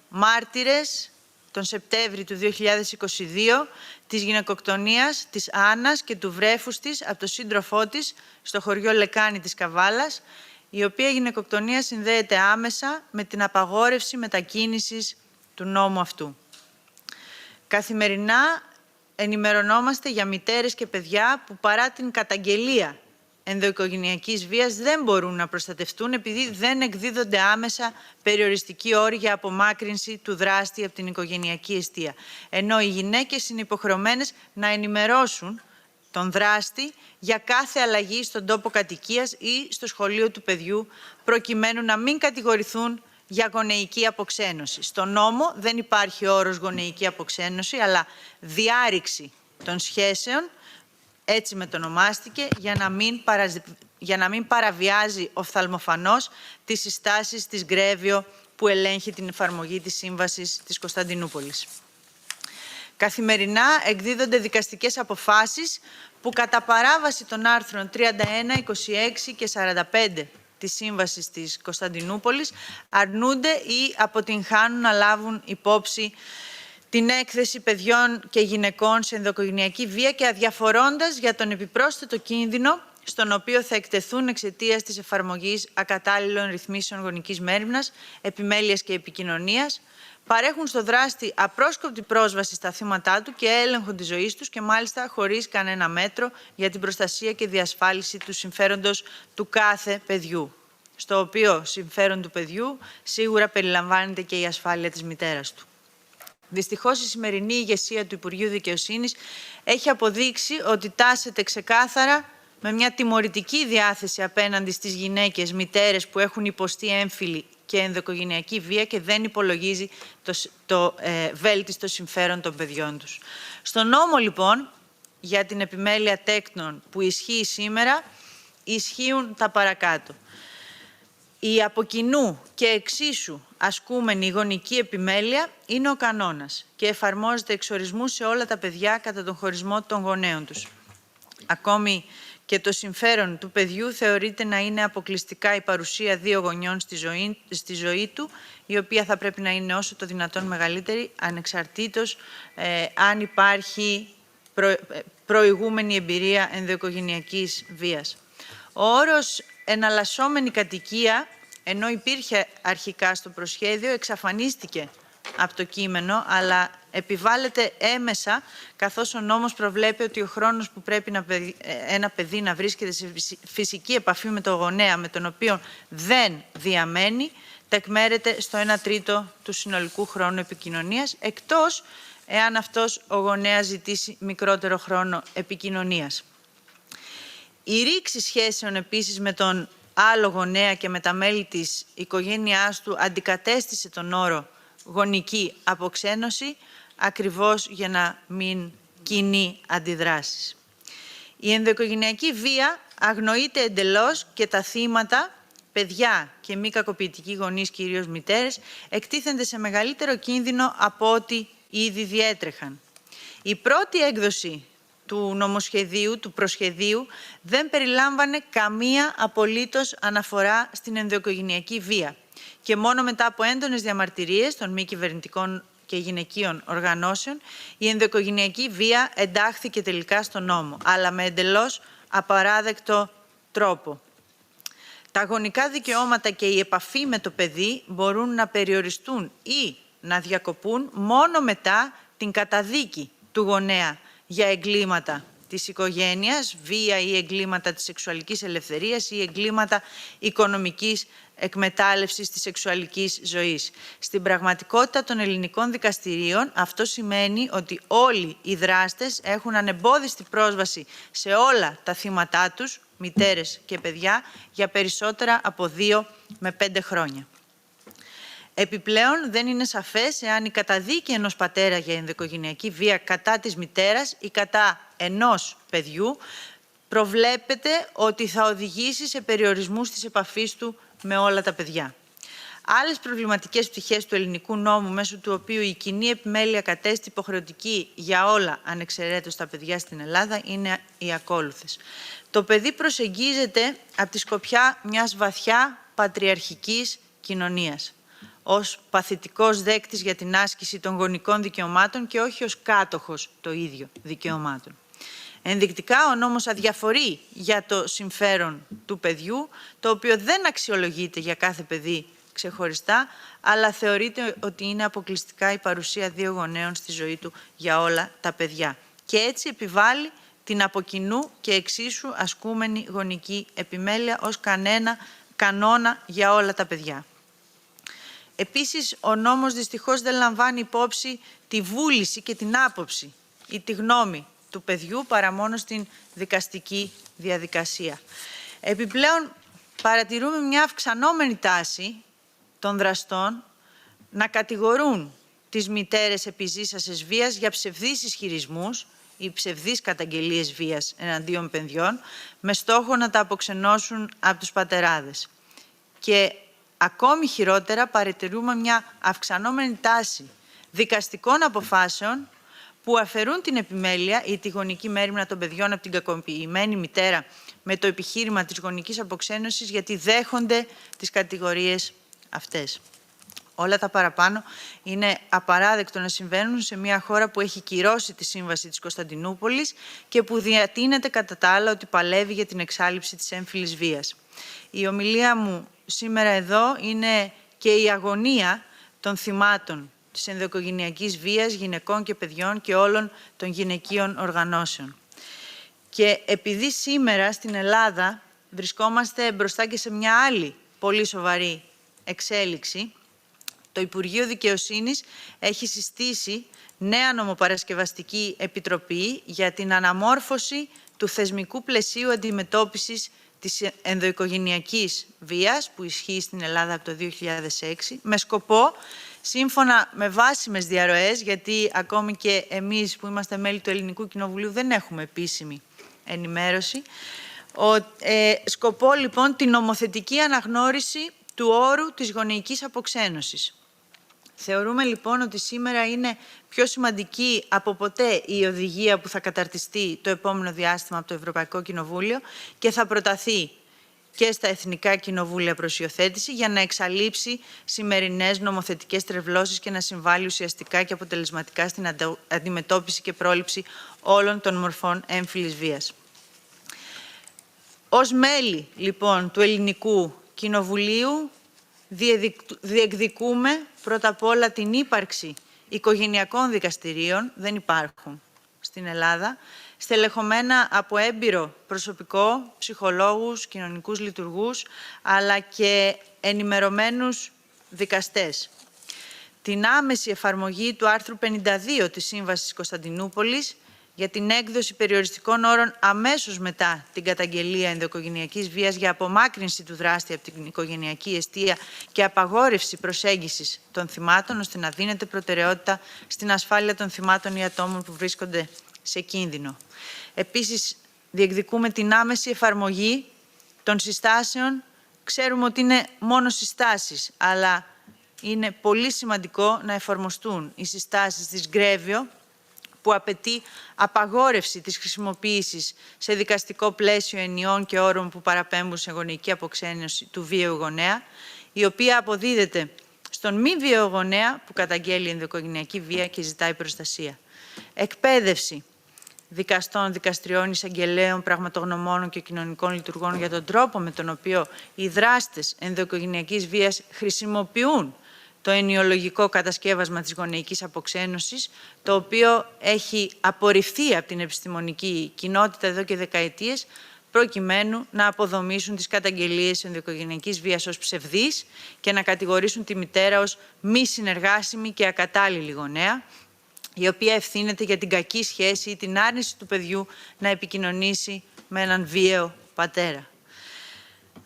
μάρτυρες τον Σεπτέμβρη του 2022 της γυναικοκτονίας της Άννας και του βρέφους της από τον σύντροφό της στο χωριό Λεκάνη της Καβάλας, η οποία γυναικοκτονία συνδέεται άμεσα με την απαγόρευση μετακίνησης του νόμου αυτού. Καθημερινά ενημερωνόμαστε για μητέρες και παιδιά που παρά την καταγγελία ενδοοικογενειακής βίας δεν μπορούν να προστατευτούν επειδή δεν εκδίδονται άμεσα περιοριστικοί όροι για απομάκρυνση του δράστη από την οικογενειακή εστία. Ενώ οι γυναίκες είναι υποχρεωμένες να ενημερώσουν τον δράστη για κάθε αλλαγή στον τόπο κατοικίας ή στο σχολείο του παιδιού, προκειμένου να μην κατηγορηθούν για γονεϊκή αποξένωση. Στον νόμο δεν υπάρχει όρος γονεϊκή αποξένωση, αλλά διάρρηξη των σχέσεων, έτσι μετονομάστηκε, για να μην παραβιάζει οφθαλμοφανώς τις συστάσεις της Γκρέβιο που ελέγχει την εφαρμογή της Σύμβασης της Κωνσταντινούπολης. Καθημερινά εκδίδονται δικαστικές αποφάσεις που κατά παράβαση των άρθρων 31, 26 και 45 της Σύμβασης της Κωνσταντινούπολης αρνούνται ή αποτυγχάνουν να λάβουν υπόψη την έκθεση παιδιών και γυναικών σε ενδοοικογενειακή βία και αδιαφορώντας για τον επιπρόσθετο κίνδυνο στον οποίο θα εκτεθούν εξαιτίας της εφαρμογής ακατάλληλων ρυθμίσεων γονικής μέριμνας, επιμέλειας και επικοινωνίας, παρέχουν στο δράστη απρόσκοπτη πρόσβαση στα θύματά του και έλεγχο της ζωής τους και μάλιστα χωρίς κανένα μέτρο για την προστασία και διασφάλιση του συμφέροντος του κάθε παιδιού, στο οποίο συμφέρον του παιδιού σίγουρα περιλαμβάνεται και η ασφάλεια της μητέρας του. Δυστυχώς, η σημερινή ηγεσία του Υπουργείου Δικαιοσύνης έχει αποδείξει ότι τάσεται ξεκάθαρα με μια τιμωρητική διάθεση απέναντι στις γυναίκες μητέρες που έχουν υποστεί έμφυλη και ενδοοικογενειακή βία και δεν υπολογίζει το βέλτιστο συμφέρον των παιδιών τους. Στον νόμο, λοιπόν, για την επιμέλεια τέκνων που ισχύει σήμερα, ισχύουν τα παρακάτω. Η από κοινού και εξίσου ασκούμενη γονική επιμέλεια είναι ο κανόνας και εφαρμόζεται εξ ορισμού σε όλα τα παιδιά κατά τον χωρισμό των γονέων τους. Ακόμη και το συμφέρον του παιδιού θεωρείται να είναι αποκλειστικά η παρουσία δύο γονιών στη ζωή του, η οποία θα πρέπει να είναι όσο το δυνατόν μεγαλύτερη, ανεξαρτήτως αν υπάρχει προηγούμενη εμπειρία ενδοοικογενειακής βίας. Ο όρος εναλλασσόμενη κατοικία, ενώ υπήρχε αρχικά στο προσχέδιο, εξαφανίστηκε από το κείμενο, αλλά επιβάλλεται έμεσα, καθώς ο νόμος προβλέπει ότι ο χρόνος που πρέπει ένα παιδί να βρίσκεται σε φυσική επαφή με τον γονέα με τον οποίο δεν διαμένει, τεκμέρεται στο 1/3 του συνολικού χρόνου επικοινωνίας, εκτός εάν αυτός ο γονέας ζητήσει μικρότερο χρόνο επικοινωνίας. Η ρήξη σχέσεων επίσης με τον άλλο γονέα και με τα μέλη της οικογένειάς του αντικατέστησε τον όρο γονική αποξένωση, ακριβώς για να μην κινεί αντιδράσεις. Η ενδοοικογενειακή βία αγνοείται εντελώς και τα θύματα, παιδιά και μη κακοποιητικοί γονείς, κυρίως μητέρες, εκτίθενται σε μεγαλύτερο κίνδυνο από ό,τι ήδη διέτρεχαν. Η πρώτη έκδοση του νομοσχεδίου, του προσχεδίου, δεν περιλάμβανε καμία απολύτως αναφορά στην ενδοοικογενειακή βία και μόνο μετά από έντονες διαμαρτυρίες των μη κυβερνητικών και γυναικείων οργανώσεων, η ενδοοικογενειακή βία εντάχθηκε τελικά στο νόμο, αλλά με εντελώς απαράδεκτο τρόπο. Τα γονικά δικαιώματα και η επαφή με το παιδί μπορούν να περιοριστούν ή να διακοπούν μόνο μετά την καταδίκη του γονέα για εγκλήματα της οικογένειας, βία ή εγκλήματα της σεξουαλικής ελευθερίας ή εγκλήματα οικονομικής εκμετάλλευσης της σεξουαλικής ζωής. Στην πραγματικότητα των ελληνικών δικαστηρίων αυτό σημαίνει ότι όλοι οι δράστες έχουν ανεμπόδιστη πρόσβαση σε όλα τα θύματά τους, μητέρες και παιδιά, για περισσότερα από 2 με 5 χρόνια. Επιπλέον, δεν είναι σαφές εάν η καταδίκη ενός πατέρα για ενδοοικογενειακή βία κατά της μητέρας ή κατά ενός παιδιού προβλέπεται ότι θα οδηγήσει σε περιορισμούς της επαφής του με όλα τα παιδιά. Άλλες προβληματικές πτυχές του ελληνικού νόμου, μέσω του οποίου η κοινή επιμέλεια κατέστη υποχρεωτική για όλα ανεξαιρέτως τα παιδιά στην Ελλάδα, είναι οι ακόλουθες. Το παιδί προσεγγίζεται από τη σκοπιά μιας βαθιά πατριαρχικής κοινωνίας, ως παθητικός δέκτης για την άσκηση των γονικών δικαιωμάτων και όχι ως κάτοχος το ίδιο δικαιωμάτων. Ενδεικτικά, ο νόμος αδιαφορεί για το συμφέρον του παιδιού, το οποίο δεν αξιολογείται για κάθε παιδί ξεχωριστά, αλλά θεωρείται ότι είναι αποκλειστικά η παρουσία 2 γονέων στη ζωή του για όλα τα παιδιά. Και έτσι επιβάλλει την από κοινού και εξίσου ασκούμενη γονική επιμέλεια ως κανόνα για όλα τα παιδιά. Επίσης, ο νόμος δυστυχώς δεν λαμβάνει υπόψη τη βούληση και την άποψη ή τη γνώμη του παιδιού παρά μόνο στην δικαστική διαδικασία. Επιπλέον, παρατηρούμε μια αυξανόμενη τάση των δραστών να κατηγορούν τις μητέρες επιζήσασες βίας για ψευδείς ισχυρισμούς ή ψευδείς καταγγελίες βίας εναντίον παιδιών, με στόχο να τα αποξενώσουν από τους πατεράδες. Και ακόμη χειρότερα, παρατηρούμε μια αυξανόμενη τάση δικαστικών αποφάσεων που αφαιρούν την επιμέλεια ή τη γονική μέριμνα των παιδιών από την κακοποιημένη μητέρα με το επιχείρημα της γονικής αποξένωσης, γιατί δέχονται τις κατηγορίες αυτές. Όλα τα παραπάνω είναι απαράδεκτο να συμβαίνουν σε μια χώρα που έχει κυρώσει τη Σύμβαση της Κωνσταντινούπολης και που διατείνεται κατά τα άλλα ότι παλεύει για την εξάλειψη της έμφυλης βίας. Η ομιλία μου σήμερα εδώ είναι και η αγωνία των θυμάτων της ενδοοικογενειακής βίας, γυναικών και παιδιών και όλων των γυναικείων οργανώσεων. Και επειδή σήμερα στην Ελλάδα βρισκόμαστε μπροστά και σε μια άλλη πολύ σοβαρή εξέλιξη, το Υπουργείο Δικαιοσύνης έχει συστήσει νέα νομοπαρασκευαστική επιτροπή για την αναμόρφωση του θεσμικού πλαισίου αντιμετώπισης της ενδοοικογενειακής βίας που ισχύει στην Ελλάδα από το 2006, με σκοπό, σύμφωνα με βάσιμες διαρροές, γιατί ακόμη και εμείς που είμαστε μέλη του Ελληνικού Κοινοβουλίου δεν έχουμε επίσημη ενημέρωση, σκοπό λοιπόν την νομοθετική αναγνώριση του όρου της γονεϊκής αποξένωσης. Θεωρούμε λοιπόν ότι σήμερα είναι πιο σημαντική από ποτέ η οδηγία που θα καταρτιστεί το επόμενο διάστημα από το Ευρωπαϊκό Κοινοβούλιο και θα προταθεί και στα Εθνικά Κοινοβούλια προς υιοθέτηση για να εξαλείψει σημερινές νομοθετικές τρευλώσεις και να συμβάλλει ουσιαστικά και αποτελεσματικά στην αντιμετώπιση και πρόληψη όλων των μορφών έμφυλης βίας. Ως μέλη λοιπόν του Ελληνικού Κοινοβουλίου διεκδικούμε πρώτα απ' όλα την ύπαρξη οικογενειακών δικαστηρίων, δεν υπάρχουν στην Ελλάδα, στελεχωμένα από έμπειρο προσωπικό, ψυχολόγους, κοινωνικούς λειτουργούς, αλλά και ενημερωμένους δικαστές. Την άμεση εφαρμογή του άρθρου 52 της Σύμβασης της Κωνσταντινούπολης για την έκδοση περιοριστικών όρων αμέσως μετά την καταγγελία ενδοοικογενειακής βίας για απομάκρυνση του δράστη από την οικογενειακή εστία και απαγόρευση προσέγγισης των θυμάτων, ώστε να δίνεται προτεραιότητα στην ασφάλεια των θυμάτων ή ατόμων που βρίσκονται σε κίνδυνο. Επίσης, διεκδικούμε την άμεση εφαρμογή των συστάσεων. Ξέρουμε ότι είναι μόνο συστάσεις, αλλά είναι πολύ σημαντικό να εφαρμοστούν οι συστάσεις της Γκρέβιο, που απαιτεί απαγόρευση της χρησιμοποίησης σε δικαστικό πλαίσιο ενιών και όρων που παραπέμπουν σε γονεϊκή αποξένωση του βίαιου γονέα, η οποία αποδίδεται στον μη βίαιο γονέα που καταγγέλει ενδοοικογενειακή βία και ζητάει προστασία. Εκπαίδευση δικαστών, δικαστριών, εισαγγελέων, πραγματογνωμόνων και κοινωνικών λειτουργών για τον τρόπο με τον οποίο οι δράστες ενδοοικογενειακής βίας χρησιμοποιούν το ενιολογικό κατασκεύασμα της γονεϊκής αποξένωσης, το οποίο έχει απορριφθεί από την επιστημονική κοινότητα εδώ και δεκαετίες, προκειμένου να αποδομήσουν τις καταγγελίες ενδοοικογενειακής βίας ως ψευδείς και να κατηγορήσουν τη μητέρα ως μη συνεργάσιμη και ακατάλληλη γονέα, η οποία ευθύνεται για την κακή σχέση ή την άρνηση του παιδιού να επικοινωνήσει με έναν βίαιο πατέρα.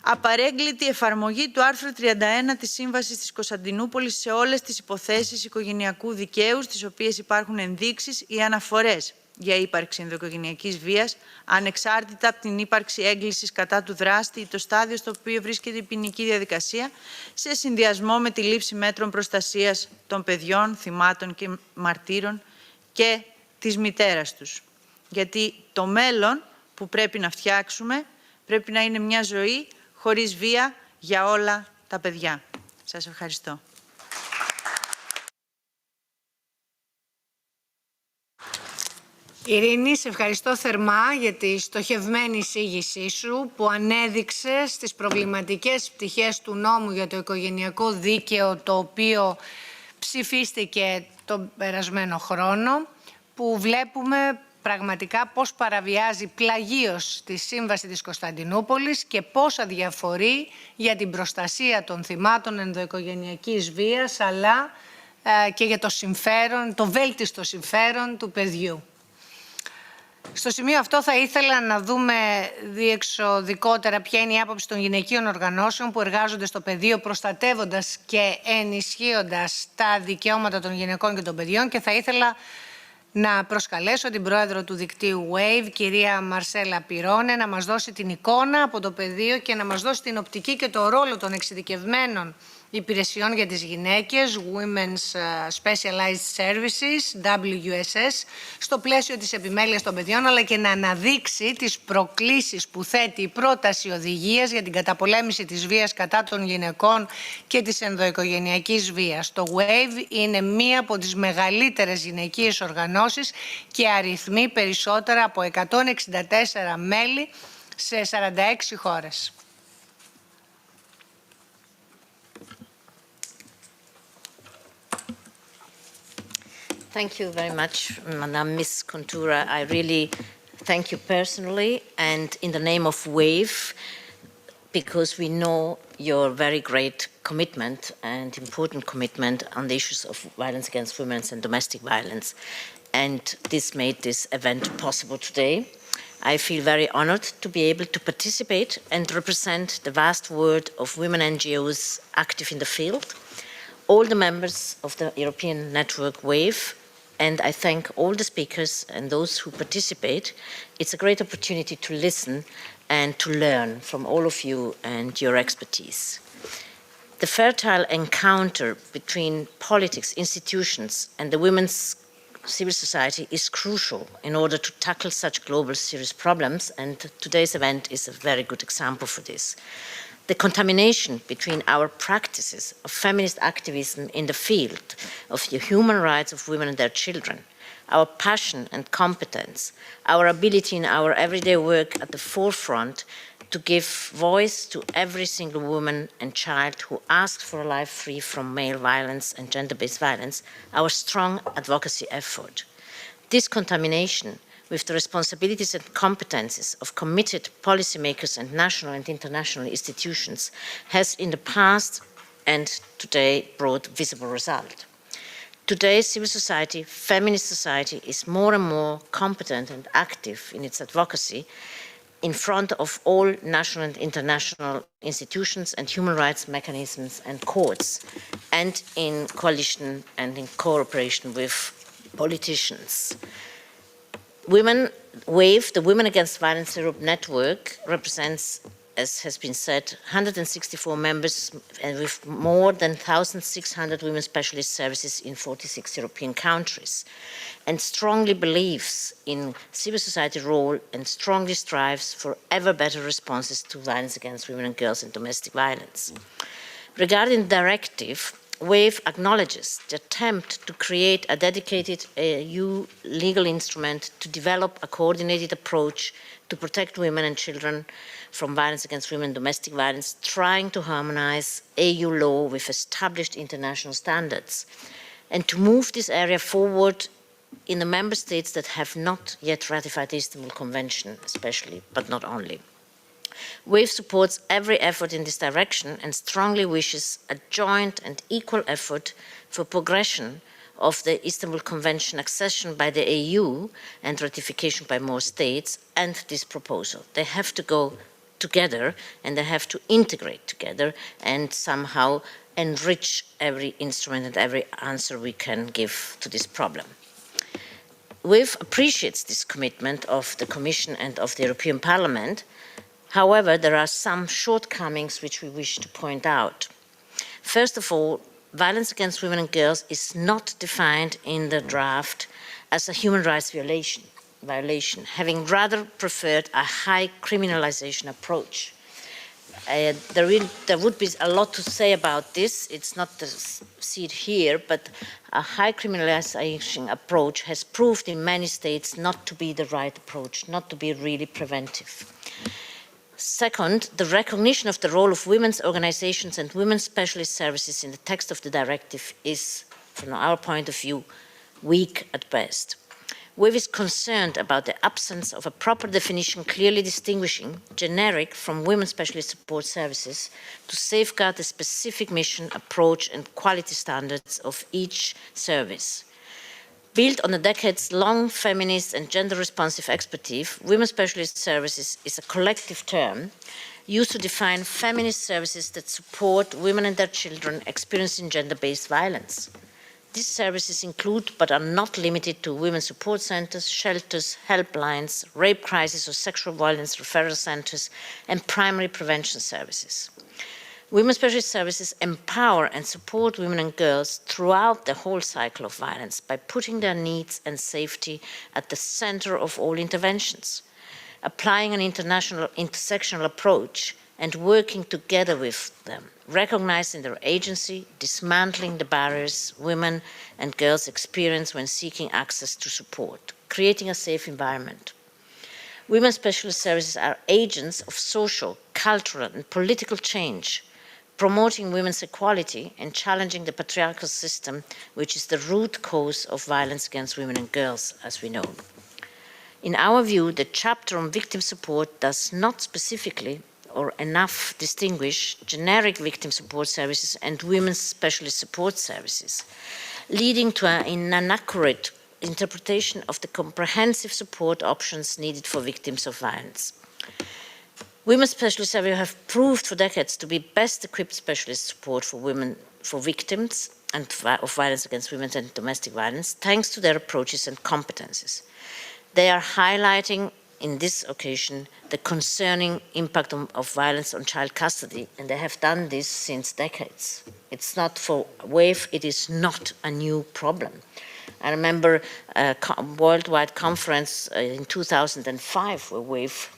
Απαρέγκλητη εφαρμογή του άρθρου 31 της Σύμβασης της Κωνσταντινούπολης σε όλες τις υποθέσεις οικογενειακού δικαίου, στις οποίες υπάρχουν ενδείξεις ή αναφορές για ύπαρξη ενδοοικογενειακής βίας, ανεξάρτητα από την ύπαρξη έγκλησης κατά του δράστη ή το στάδιο στο οποίο βρίσκεται η ποινική διαδικασία, σε συνδυασμό με τη λήψη μέτρων προστασίας των παιδιών, θυμάτων και μαρτύρων και της μητέρας τους. Γιατί το μέλλον που πρέπει να φτιάξουμε πρέπει να είναι μια ζωή χωρίς βία για όλα τα παιδιά. Σας ευχαριστώ. Ειρήνη, σε ευχαριστώ θερμά για τη στοχευμένη εισήγησή σου που ανέδειξε στις προβληματικές πτυχές του νόμου για το οικογενειακό δίκαιο, το οποίο ψηφίστηκε τον περασμένο χρόνο, που βλέπουμε πραγματικά πώς παραβιάζει πλαγίως τη Σύμβαση της Κωνσταντινούπολης και πώς αδιαφορεί για την προστασία των θυμάτων ενδοοικογενειακής βίας, αλλά και για το συμφέρον, το βέλτιστο συμφέρον του παιδιού. Στο σημείο αυτό θα ήθελα να δούμε διεξοδικότερα ποια είναι η άποψη των γυναικείων οργανώσεων που εργάζονται στο πεδίο, προστατεύοντας και ενισχύοντας τα δικαιώματα των γυναικών και των παιδιών, και θα ήθελα να προσκαλέσω την πρόεδρο του δικτύου WAVE, κυρία Μαρσέλα Πυρώνε, να μας δώσει την εικόνα από το πεδίο και να μας δώσει την οπτική και το ρόλο των εξειδικευμένων υπηρεσιών για τις γυναίκες, Women's Specialized Services, WSS, στο πλαίσιο της επιμέλειας των παιδιών, αλλά και να αναδείξει τις προκλήσεις που θέτει η πρόταση οδηγίας για την καταπολέμηση της βίας κατά των γυναικών και της ενδοοικογενειακής βίας. Το WAVE είναι μία από τις μεγαλύτερες γυναικείες οργανώσεις και αριθμεί περισσότερα από 164 μέλη σε 46 χώρες. Thank you very much, Madame Ms. Kountoura. I really thank you personally and in the name of WAVE, because we know your very great commitment and important commitment on the issues of violence against women and domestic violence. And this made this event possible today. I feel very honored to be able to participate and represent the vast world of women NGOs active in the field, all the members of the European network WAVE, and I thank all the speakers and those who participate. It's a great opportunity to listen and to learn from all of you and your expertise. The fertile encounter between politics, institutions, and the women's civil society is crucial in order to tackle such global serious problems, and today's event is a very good example for this. The contamination between our practices of feminist activism in the field of the human rights of women and their children, our passion and competence, our ability in our everyday work at the forefront to give voice to every single woman and child who asks for a life free from male violence and gender-based violence, our strong advocacy effort. This contamination with the responsibilities and competences of committed policymakers and national and international institutions has in the past and today brought visible result. Today's civil society, feminist society, is more and more competent and active in its advocacy in front of all national and international institutions and human rights mechanisms and courts, and in coalition and in cooperation with politicians. Women WAVE, the Women Against Violence Europe network, represents, as has been said, 164 members and with more than 1,600 women specialist services in 46 European countries, and strongly believes in civil society role and strongly strives for ever better responses to violence against women and girls and domestic violence. Regarding the directive, WAVE acknowledges the attempt to create a dedicated EU legal instrument to develop a coordinated approach to protect women and children from violence against women and domestic violence, trying to harmonize EU law with established international standards, and to move this area forward in the member states that have not yet ratified the Istanbul Convention, especially, but not only. WAVE supports every effort in this direction and strongly wishes a joint and equal effort for progression of the Istanbul Convention accession by the EU and ratification by more states and this proposal. They have to go together and they have to integrate together and somehow enrich every instrument and every answer we can give to this problem. WAVE appreciates this commitment of the Commission and of the European Parliament. However, there are some shortcomings which we wish to point out. First of all, violence against women and girls is not defined in the draft as a human rights violation, having rather preferred a high criminalization approach. There would be a lot to say about this. It's not to see it here, but a high criminalization approach has proved in many states not to be the right approach, not to be really preventive. Second, the recognition of the role of women's organizations and women's specialist services in the text of the directive is, from our point of view, weak at best. WAVE is concerned about the absence of a proper definition clearly distinguishing generic from women's specialist support services to safeguard the specific mission, approach and quality standards of each service. Built on a decades-long feminist and gender-responsive expertise, women's specialist services is a collective term used to define feminist services that support women and their children experiencing gender-based violence. These services include, but are not limited to, women's support centers, shelters, helplines, rape crisis or sexual violence referral centers, and primary prevention services. Women's specialist services empower and support women and girls throughout the whole cycle of violence by putting their needs and safety at the center of all interventions, applying an international intersectional approach and working together with them, recognizing their agency, dismantling the barriers women and girls experience when seeking access to support, creating a safe environment. Women's specialist services are agents of social, cultural, and political change, promoting women's equality and challenging the patriarchal system, which is the root cause of violence against women and girls, as we know. In our view, the chapter on victim support does not specifically or enough distinguish generic victim support services and women's specialist support services, leading to an inaccurate interpretation of the comprehensive support options needed for victims of violence. Women's specialist services have proved for decades to be best equipped specialist support for women, for victims and of violence against women and domestic violence, thanks to their approaches and competences. They are highlighting in this occasion the concerning impact of violence on child custody, and they have done this since decades. It's not for WAVE, it is not a new problem. I remember a worldwide conference in 2005 where WAVE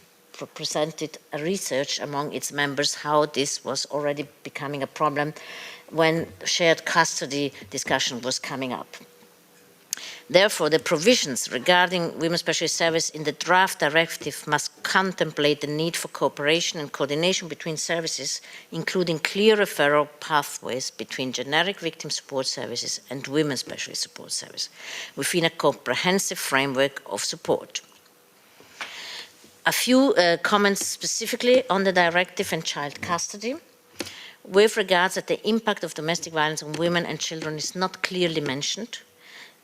presented a research among its members how this was already becoming a problem when shared custody discussion was coming up. Therefore, the provisions regarding women's specialist service in the draft directive must contemplate the need for cooperation and coordination between services, including clear referral pathways between generic victim support services and women's specialist support services, within a comprehensive framework of support. A few comments specifically on the directive and child custody. With regards that the impact of domestic violence on women and children is not clearly mentioned.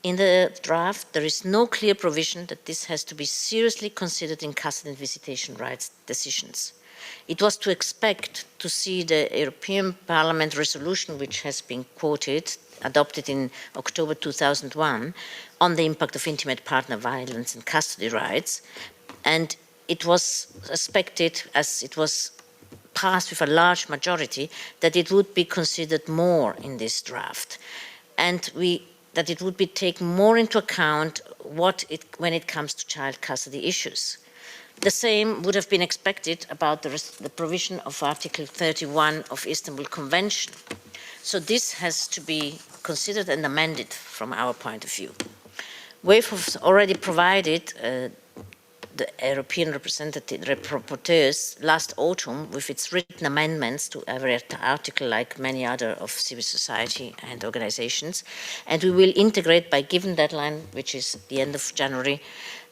In the draft, there is no clear provision that this has to be seriously considered in custody and visitation rights decisions. It was to expect to see the European Parliament resolution, which has been quoted, adopted in October 2001, on the impact of intimate partner violence and custody rights, and it was expected, as it was passed with a large majority, that it would be considered more in this draft, and that it would be taken more into account when it comes to child custody issues. The same would have been expected about the provision of Article 31 of Istanbul Convention. So this has to be considered and amended from our point of view. WAVE has already provided the European rapporteurs last autumn with its written amendments to every article, like many other of civil society and organizations. And we will integrate by given deadline, which is the end of January,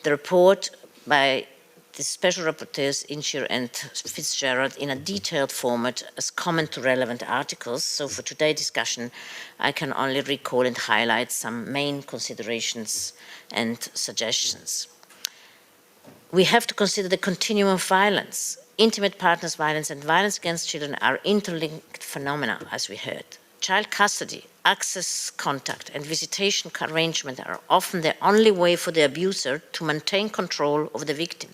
the report by the Special Rapporteurs Inshir and Fitzgerald in a detailed format as comment to relevant articles. So for today's discussion, I can only recall and highlight some main considerations and suggestions. We have to consider the continuum of violence. Intimate partners violence and violence against children are interlinked phenomena, as we heard. Child custody, access, contact, and visitation arrangement are often the only way for the abuser to maintain control of the victim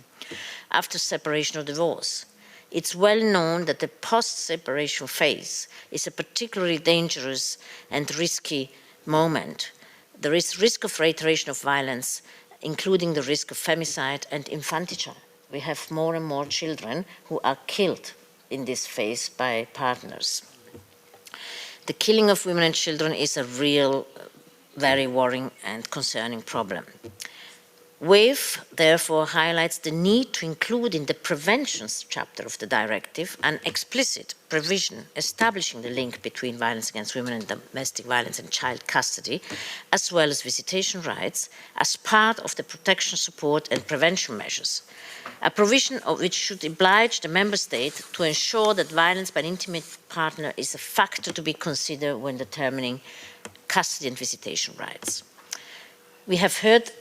after separation or divorce. It's well known that the post-separation phase is a particularly dangerous and risky moment. There is risk of reiteration of violence, including the risk of femicide and infanticide. We have more and more children who are killed in this phase by partners. The killing of women and children is a real, very worrying and concerning problem. WAVE therefore highlights the need to include in the preventions chapter of the directive an explicit provision establishing the link between violence against women and domestic violence and child custody, as well as visitation rights, as part of the protection, support and prevention measures. A provision of which should oblige the member state to ensure that violence by an intimate partner is a factor to be considered when determining custody and visitation rights. We have heard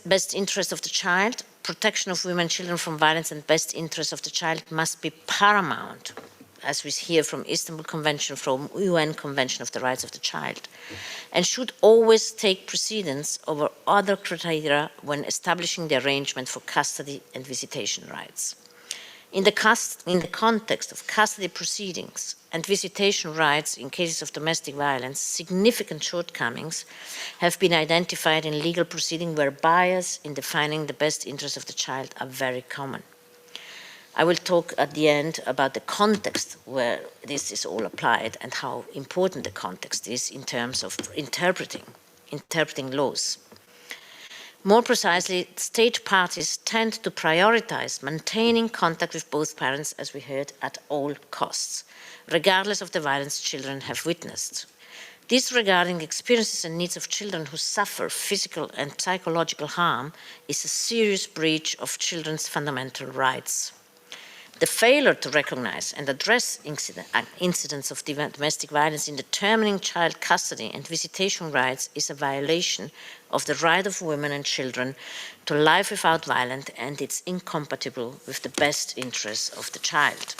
best interest of the child, protection of women and children from violence and best interest of the child must be paramount, as we hear from Istanbul Convention, from UN Convention of the Rights of the Child, and should always take precedence over other criteria when establishing the arrangement for custody and visitation rights. In the context of custody proceedings and visitation rights in cases of domestic violence, significant shortcomings have been identified in legal proceedings where bias in defining the best interests of the child are very common. I will talk at the end about the context where this is all applied and how important the context is in terms of interpreting laws. More precisely, state parties tend to prioritize maintaining contact with both parents, as we heard, at all costs, regardless of the violence children have witnessed. Disregarding experiences and needs of children who suffer physical and psychological harm is a serious breach of children's fundamental rights. The failure to recognize and address incidents of domestic violence in determining child custody and visitation rights is a violation of the right of women and children to life without violence, and it's incompatible with the best interests of the child.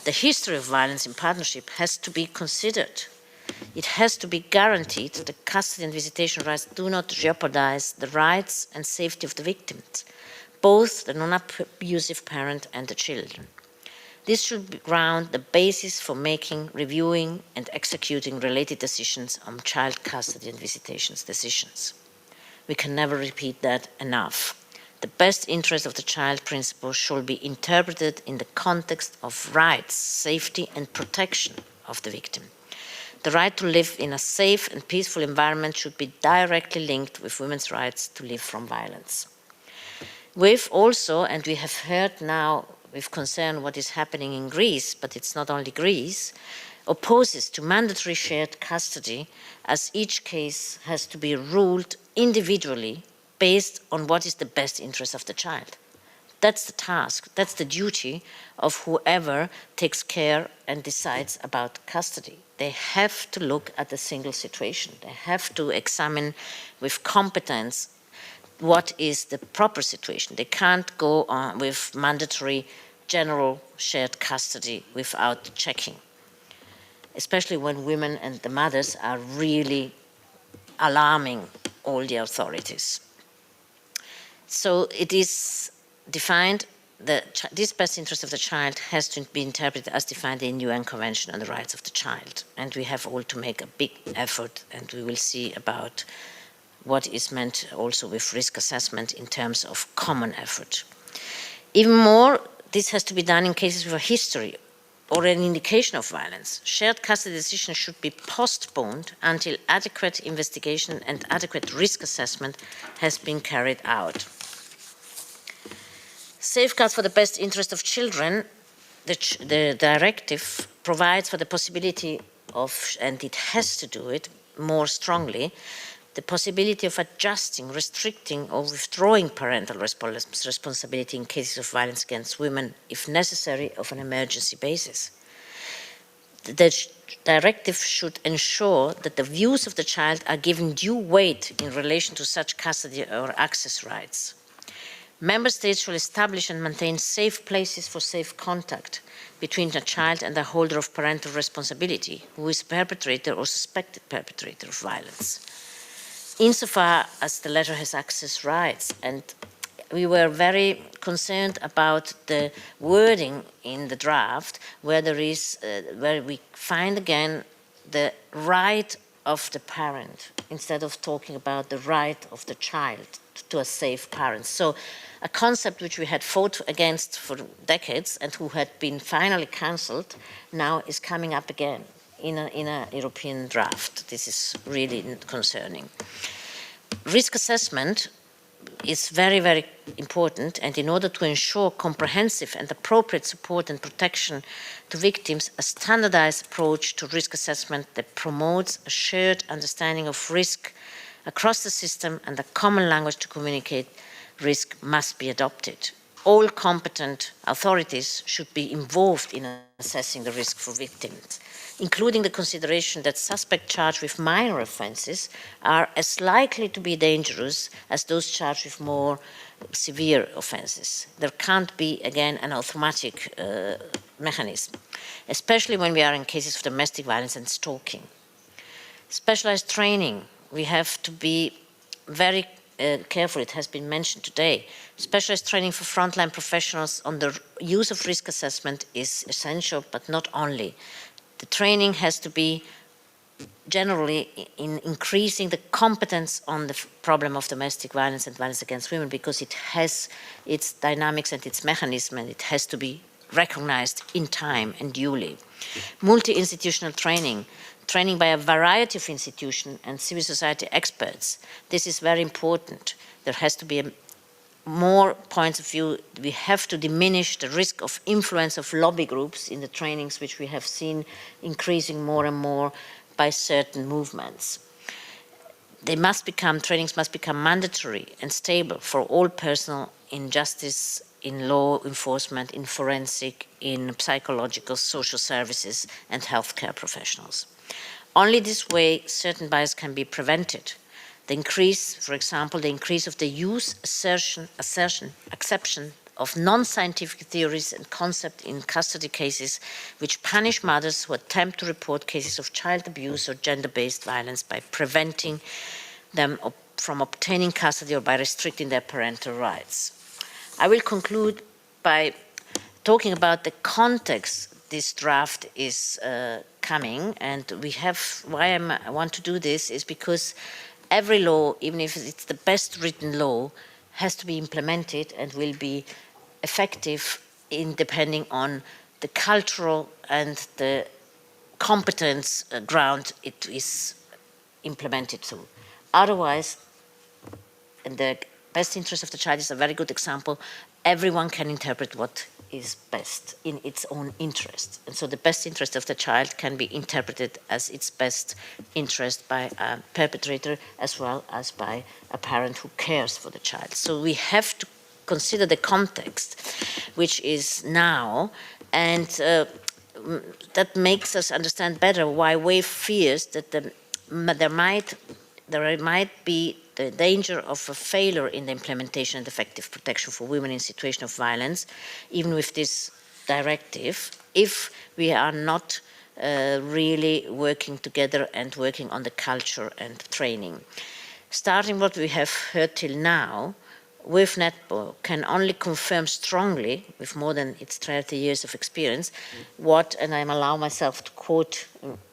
The history of violence in partnership has to be considered. It has to be guaranteed that the custody and visitation rights do not jeopardize the rights and safety of the victims, both the non-abusive parent and the children. This should ground the basis for making, reviewing, and executing related decisions on child custody and visitations decisions. We can never repeat that enough. The best interest of the child principle should be interpreted in the context of rights, safety, and protection of the victim. The right to live in a safe and peaceful environment should be directly linked with women's rights to live from violence. We've also, and we have heard now with concern what is happening in Greece, but it's not only Greece, opposes to mandatory shared custody, as each case has to be ruled individually based on what is the best interest of the child. That's the task, that's the duty of whoever takes care and decides about custody. They have to look at the single situation. They have to examine with competence what is the proper situation. They can't go on with mandatory general shared custody without checking, especially when women and the mothers are really alarming all the authorities. So it is defined that this best interest of the child has to be interpreted as defined in the UN Convention on the Rights of the Child. And we have all to make a big effort, and we will see about what is meant also with risk assessment in terms of common effort. Even more, this has to be done in cases with a history or an indication of violence, shared custody decisions should be postponed until adequate investigation and adequate risk assessment has been carried out. Safeguards for the best interest of children, the directive provides for the possibility of, and it has to do it more strongly, the possibility of adjusting, restricting or withdrawing parental responsibility in cases of violence against women, if necessary, of an emergency basis. The directive should ensure that the views of the child are given due weight in relation to such custody or access rights. Member States shall establish and maintain safe places for safe contact between a child and the holder of parental responsibility, who is perpetrator or suspected perpetrator of violence, insofar as the latter has access rights. And we were very concerned about the wording in the draft, where there is, where we find again the right of the parent, instead of talking about the right of the child to a safe parent. So a concept which we had fought against for decades and who had been finally cancelled now is coming up again in a European draft. This is really concerning. Risk assessment is very, very important, and in order to ensure comprehensive and appropriate support and protection to victims, a standardized approach to risk assessment that promotes a shared understanding of risk across the system and a common language to communicate risk must be adopted. All competent authorities should be involved in assessing the risk for victims, including the consideration that suspects charged with minor offences are as likely to be dangerous as those charged with more severe offences. There can't be, again, an automatic mechanism, especially when we are in cases of domestic violence and stalking. Specialized training, we have to be very careful, it has been mentioned today. Specialized training for frontline professionals on the use of risk assessment is essential, but not only. The training has to be generally in increasing the competence on the problem of domestic violence and violence against women, because it has its dynamics and its mechanism, and it has to be recognized in time and duly. Multi-institutional training, training by a variety of institutions and civil society experts. This is very important. There has to be more points of view. We have to diminish the risk of influence of lobby groups in the trainings, which we have seen increasing more and more by certain movements. Trainings must become mandatory and stable for all personnel in justice, in law enforcement, in forensic, in psychological, social services, and healthcare professionals. Only this way certain bias can be prevented. The increase, for example, the increase of the use, assertion, acceptance of non-scientific theories and concepts in custody cases which punish mothers who attempt to report cases of child abuse or gender-based violence by preventing them from obtaining custody or by restricting their parental rights. I will conclude by talking about the context this draft is coming, and why I want to do this is because every law, even if it's the best written law, has to be implemented and will be effective depending on the cultural and the competence ground it is implemented to. Otherwise, in the best interest of the child is a very good example, everyone can interpret what is best in its own interest. And so the best interest of the child can be interpreted as its best interest by a perpetrator as well as by a parent who cares for the child. So we have to consider the context, which is now, and that makes us understand better why WAVE fears that there might be the danger of a failure in the implementation and effective protection for women in situations of violence, even with this directive, if we are not really working together and working on the culture and training. Starting what we have heard till now, with NETBO can only confirm strongly, with more than its 30 years of experience, what, and I'm allow myself to quote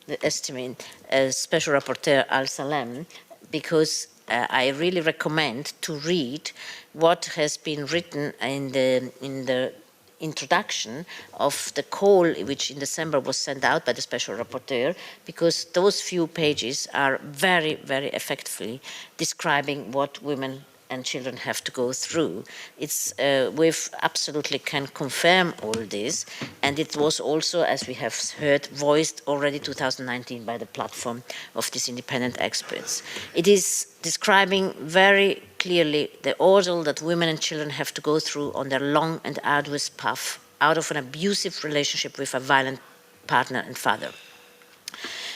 the estimate, Special Rapporteur Alsalem, because I really recommend to read what has been written in the introduction of the call which in December was sent out by the Special Rapporteur, because those few pages are very, very effectively describing what women and children have to go through. We've absolutely can confirm all this, and it was also, as we have heard, voiced already 2019 by the platform of these independent experts. It is describing very clearly the ordeal that women and children have to go through on their long and arduous path out of an abusive relationship with a violent partner and father.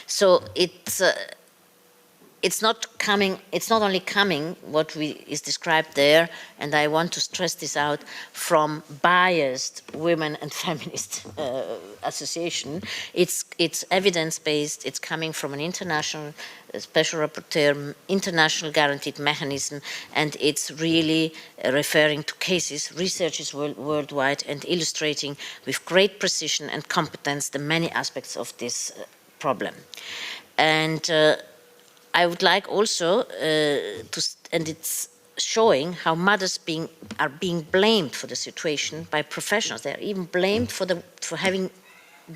So it's not only coming what is described there, and I want to stress this out, from biased women and feminist association. It's evidence-based, it's coming from an international special rapporteur, international guaranteed mechanism, and it's really referring to cases, researches worldwide, and illustrating with great precision and competence the many aspects of this problem. And I would like also and it's showing how mothers are being blamed for the situation by professionals. They are even blamed for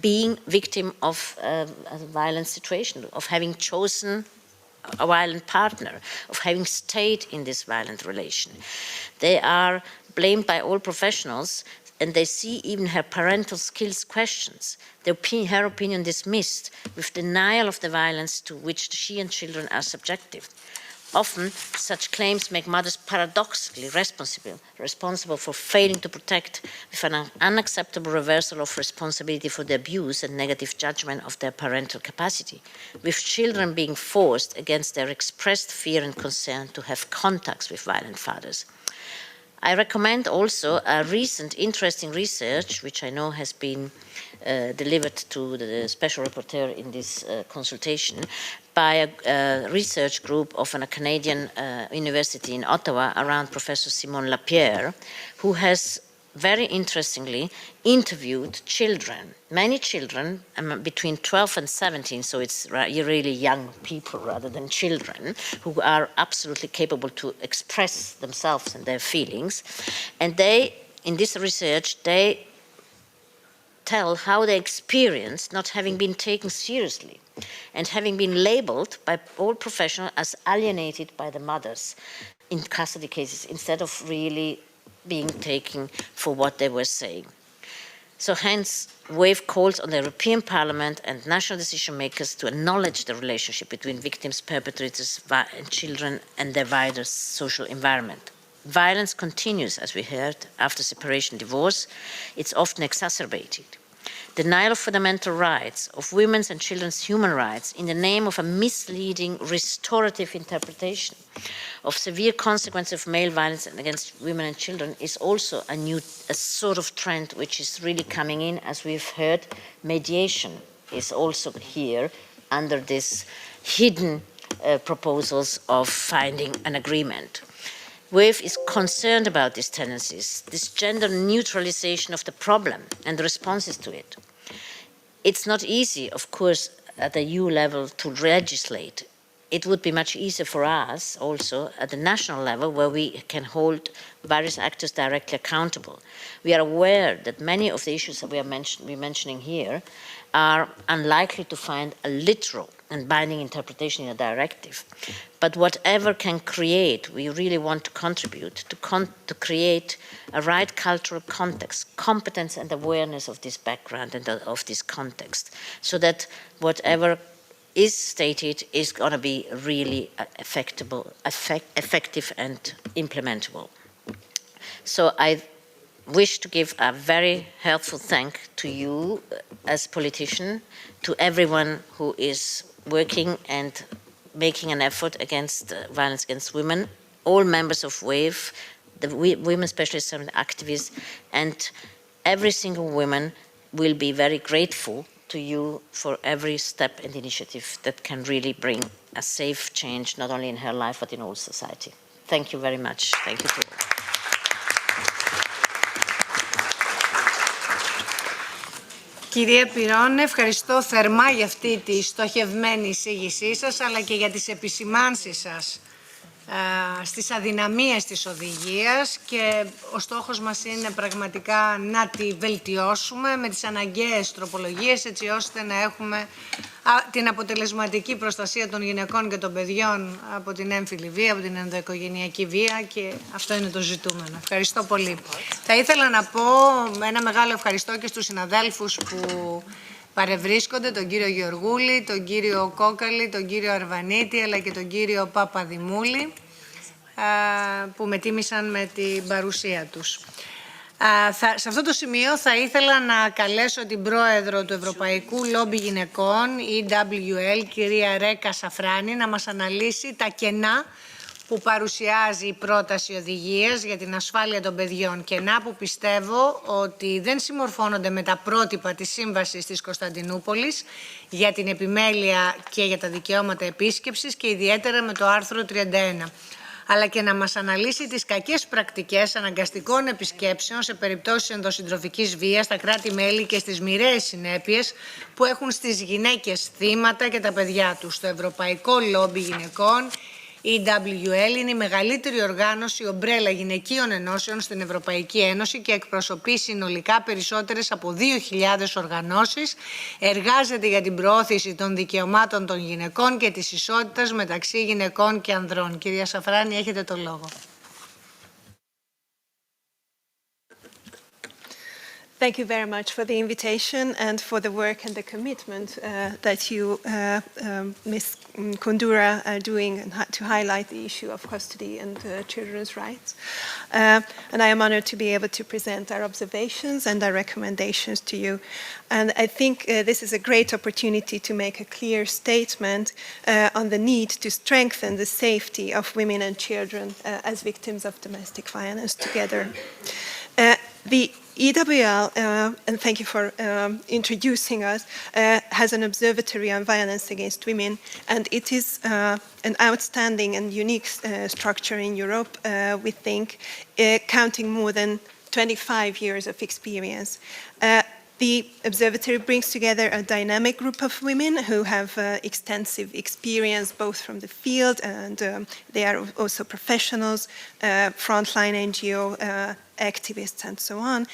being victim of a violent situation, of having chosen a violent partner, of having stayed in this violent relation. They are blamed by all professionals, and they see even her parental skills questioned, her opinion dismissed, with denial of the violence to which she and children are subjected. Often, such claims make mothers paradoxically responsible for failing to protect, with an unacceptable reversal of responsibility for the abuse and negative judgment of their parental capacity, with children being forced, against their expressed fear and concern, to have contacts with violent fathers. I recommend also a recent interesting research, which I know has been delivered to the Special Rapporteur in this consultation, by a research group of a Canadian university in Ottawa around Professor Simone Lapierre, who has very interestingly interviewed children, many children between 12 and 17, so it's really young people rather than children, who are absolutely capable to express themselves and their feelings. And they, in this research, they tell how they experienced not having been taken seriously and having been labeled by all professionals as alienated by the mothers in custody cases, instead of really being taken for what they were saying. So hence, WAVE calls on the European Parliament and national decision makers to acknowledge the relationship between victims, perpetrators, and children and their wider social environment. Violence continues, as we heard, after separation, divorce. It's often exacerbated. Denial of fundamental rights, of women's and children's human rights, in the name of a misleading restorative interpretation of severe consequences of male violence against women and children, is also a sort of trend which is really coming in. As we've heard, mediation is also here under this hidden proposals of finding an agreement. WAVE is concerned about these tendencies, this gender neutralization of the problem and the responses to it. It's not easy, of course, at the EU level to legislate. It would be much easier for us also at the national level, where we can hold various actors directly accountable. We are aware that many of the issues that we're mentioning here are unlikely to find a literal and binding interpretation in a directive. But whatever can create, we really want to contribute to create a right cultural context, competence and awareness of this background and of this context, so that whatever is stated is going to be really effective and implementable. So I wish to give a very helpful thank to you as politician, to everyone who is working and making an effort against violence against women, all members of WAVE, the women specialists and activists, and every single woman will be very grateful to you for every step and initiative that can really bring a safe change, not only in her life, but in all society. Thank you very much. Thank you. Κυρία Πυρών, ευχαριστώ θερμά για αυτή τη στοχευμένη εισήγησή σας, αλλά και για τις επισημάνσεις σας στις αδυναμίες της οδηγίας και ο στόχος μας είναι πραγματικά να τη βελτιώσουμε με τις αναγκαίες τροπολογίες έτσι ώστε να έχουμε την αποτελεσματική προστασία των γυναικών και των παιδιών από την έμφυλη βία, από την ενδοοικογενειακή βία και αυτό είναι το ζητούμενο. Ευχαριστώ πολύ. Θα ήθελα να πω ένα μεγάλο ευχαριστώ και στους συναδέλφους που παρευρίσκονται, τον κύριο Γεωργούλη, τον κύριο Κόκαλη, τον κύριο Αρβανίτη, αλλά και τον κύριο Παπαδημούλη, που με τίμησαν με την παρουσία τους. Σε αυτό το σημείο θα ήθελα να καλέσω την πρόεδρο του Ευρωπαϊκού Λόμπι Γυναικών, EWL, κυρία Ρέκα Σαφράνη, να μας αναλύσει τα κενά που παρουσιάζει η πρόταση οδηγίας για την ασφάλεια των παιδιών. Κενά που πιστεύω ότι δεν συμμορφώνονται με τα πρότυπα της Σύμβασης της Κωνσταντινούπολης για την επιμέλεια και για τα δικαιώματα επίσκεψης και ιδιαίτερα με το άρθρο 31. Αλλά και να μας αναλύσει τις κακές πρακτικές αναγκαστικών επισκέψεων σε περιπτώσεις ενδοσυντροφικής βίας στα κράτη-μέλη και στις μοιραίες συνέπειες που έχουν στις γυναίκες θύματα και τα παιδιά τους. Το Ευρωπαϊκό Λόμπι Γυναικών, η EWL, είναι η μεγαλύτερη οργάνωση ομπρέλα γυναικείων ενώσεων στην Ευρωπαϊκή Ένωση και εκπροσωπεί συνολικά περισσότερες από 2.000 οργανώσεις. Εργάζεται για την προώθηση των δικαιωμάτων των γυναικών και της ισότητας μεταξύ γυναικών και ανδρών. Κυρία Σαφράνη, έχετε το λόγο. Thank you very much for the invitation and for the work and the commitment that you, Ms. Kountoura, are doing to highlight the issue of custody and children's rights. And I am honored to be able to present our observations and our recommendations to you. And I think this is a great opportunity to make a clear statement on the need to strengthen the safety of women and children as victims of domestic violence together. The EWL, and thank you for introducing us, has an observatory on violence against women, and it is an outstanding and unique structure in Europe, we think, counting more than 25 years of experience. The observatory brings together a dynamic group of women who have extensive experience both from the field and they are also professionals, frontline NGO activists and so on,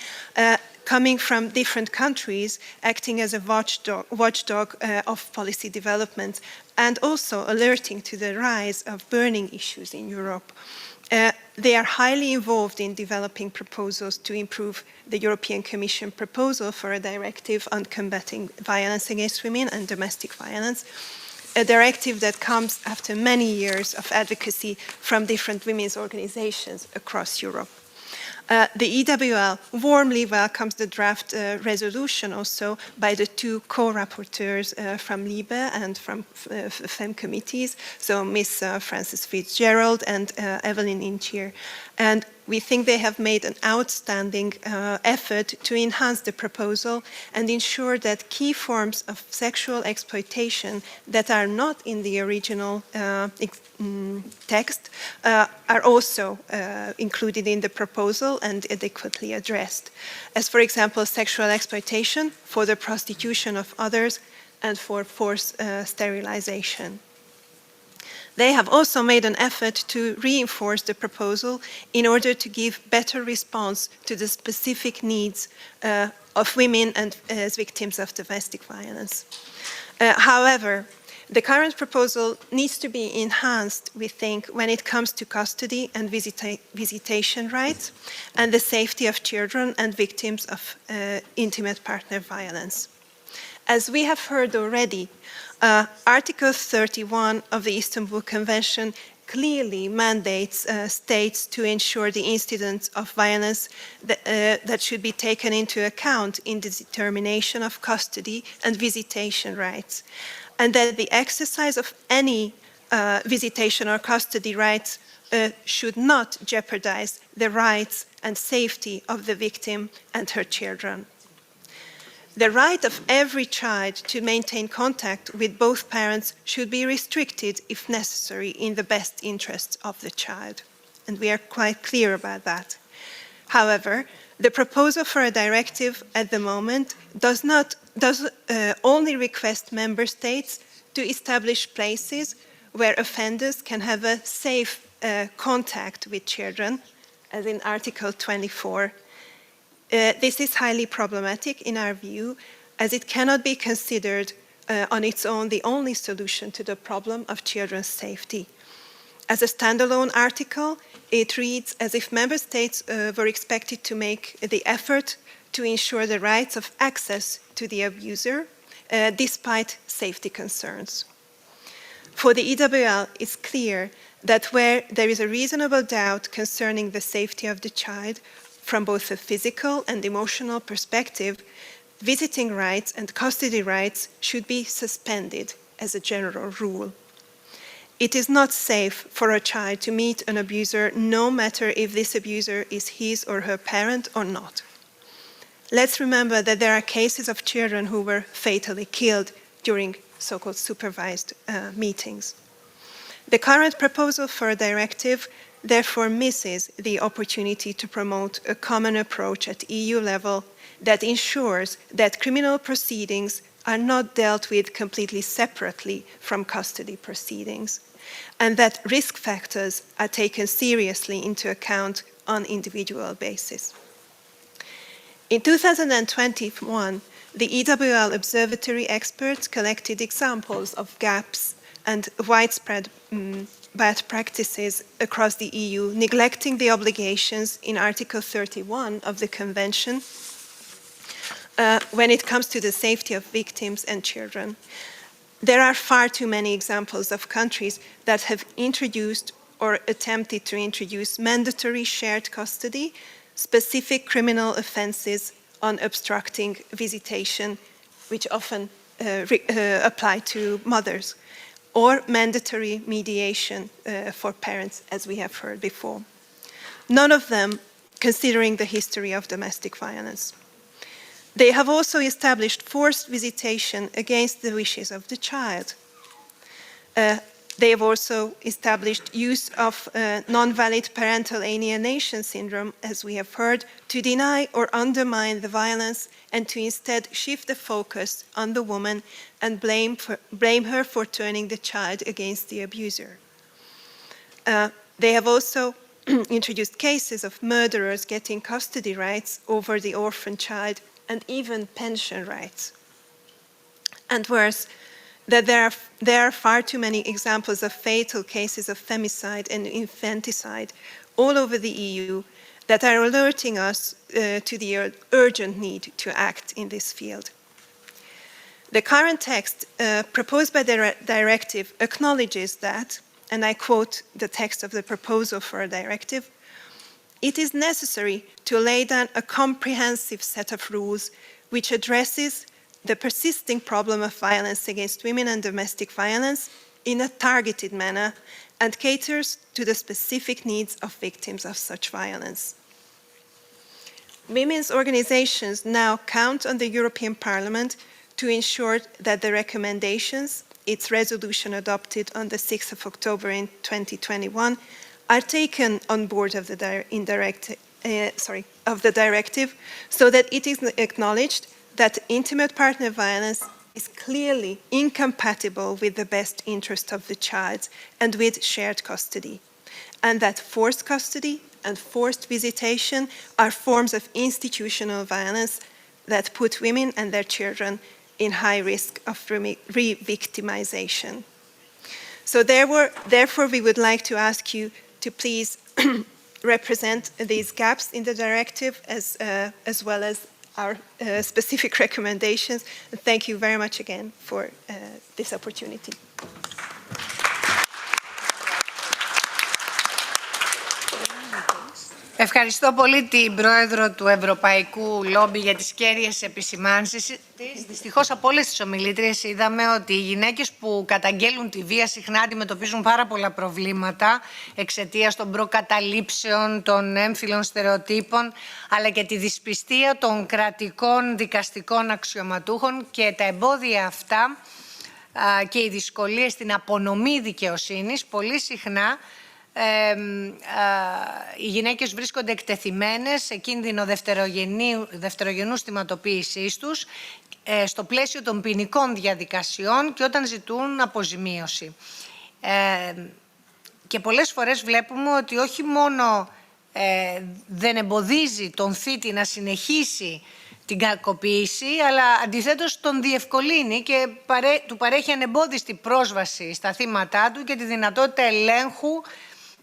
coming from different countries, acting as a watchdog of policy development and also alerting to the rise of burning issues in Europe. They are highly involved in developing proposals to improve the European Commission proposal for a directive on combating violence against women and domestic violence, a directive that comes after many years of advocacy from different women's organizations across Europe. The EWL warmly welcomes the draft resolution also by the two co-rapporteurs from LIBE and from FEM committees, so Ms. Frances Fitzgerald and Evelyn Inchier. And we think they have made an outstanding effort to enhance the proposal and ensure that key forms of sexual exploitation that are not in the original text are also included in the proposal and adequately addressed. As for example, sexual exploitation for the prostitution of others and for forced sterilization. They have also made an effort to reinforce the proposal in order to give better response to the specific needs of women and as victims of domestic violence. However, the current proposal needs to be enhanced, we think, when it comes to custody and visitation rights and the safety of children and victims of intimate partner violence. As we have heard already, Article 31 of the Istanbul Convention clearly mandates states to ensure the incidents of violence that should be taken into account in the determination of custody and visitation rights, and that the exercise of any visitation or custody rights should not jeopardize the rights and safety of the victim and her children. The right of every child to maintain contact with both parents should be restricted if necessary in the best interests of the child. And we are quite clear about that. However, the proposal for a directive at the moment does only request member states to establish places where offenders can have a safe contact with children, as in Article 24. This is highly problematic in our view, as it cannot be considered on its own the only solution to the problem of children's safety. As a standalone article, it reads as if member states were expected to make the effort to ensure the rights of access to the abuser, despite safety concerns. For the EWL, it's clear that where there is a reasonable doubt concerning the safety of the child, from both a physical and emotional perspective, visiting rights and custody rights should be suspended as a general rule. It is not safe for a child to meet an abuser, no matter if this abuser is his or her parent or not. Let's remember that there are cases of children who were fatally killed during so-called supervised meetings. The current proposal for a directive therefore misses the opportunity to promote a common approach at EU level that ensures that criminal proceedings are not dealt with completely separately from custody proceedings, and that risk factors are taken seriously into account on individual basis. In 2021, the EWL Observatory experts collected examples of gaps and widespread bad practices across the EU, neglecting the obligations in Article 31 of the Convention when it comes to the safety of victims and children. There are far too many examples of countries that have introduced or attempted to introduce mandatory shared custody, specific criminal offenses on obstructing visitation, which often apply to mothers, or mandatory mediation for parents, as we have heard before. None of them considering the history of domestic violence. They have also established forced visitation against the wishes of the child. They have also established use of non-valid parental alienation syndrome, as we have heard, to deny or undermine the violence and to instead shift the focus on the woman and blame her for turning the child against the abuser. They have also introduced cases of murderers getting custody rights over the orphan child and even pension rights. And worse, that there are far too many examples of fatal cases of femicide and infanticide all over the EU that are alerting us to the urgent need to act in this field. The current text proposed by the directive acknowledges that, and I quote the text of the proposal for a directive, "It is necessary to lay down a comprehensive set of rules which addresses the persisting problem of violence against women and domestic violence in a targeted manner and caters to the specific needs of victims of such violence." Women's organizations now count on the European Parliament to ensure that the recommendations, its resolution adopted on the 6th of October in 2021, are taken on board of the directive, so that it is acknowledged that intimate partner violence is clearly incompatible with the best interest of the child and with shared custody, and that forced custody and forced visitation are forms of institutional violence that put women and their children in high risk of re-victimization. So therefore, we would like to ask you to please represent these gaps in the directive as well as our specific recommendations. And thank you very much again for this opportunity. Ευχαριστώ πολύ την Πρόεδρο του Ευρωπαϊκού Λόμπι για τις κέρυες επισημάνσεις της. Δυστυχώς από όλες τις ομιλήτριες είδαμε ότι οι γυναίκες που καταγγέλουν τη βία συχνά αντιμετωπίζουν πάρα πολλά προβλήματα εξαιτίας των προκαταλήψεων, των έμφυλων στερεοτύπων, αλλά και τη δυσπιστία των κρατικών δικαστικών αξιωματούχων, και τα εμπόδια αυτά και οι δυσκολίες στην απονομή δικαιοσύνης πολύ συχνά οι γυναίκες βρίσκονται εκτεθειμένες σε κίνδυνο δευτερογενούς θυματοποίησής τους στο πλαίσιο των ποινικών διαδικασιών και όταν ζητούν αποζημίωση. Και πολλές φορές βλέπουμε ότι όχι μόνο δεν εμποδίζει τον θήτη να συνεχίσει την κακοποίηση, αλλά αντιθέτως τον διευκολύνει και του παρέχει ανεμπόδιστη πρόσβαση στα θύματά του και τη δυνατότητα ελέγχου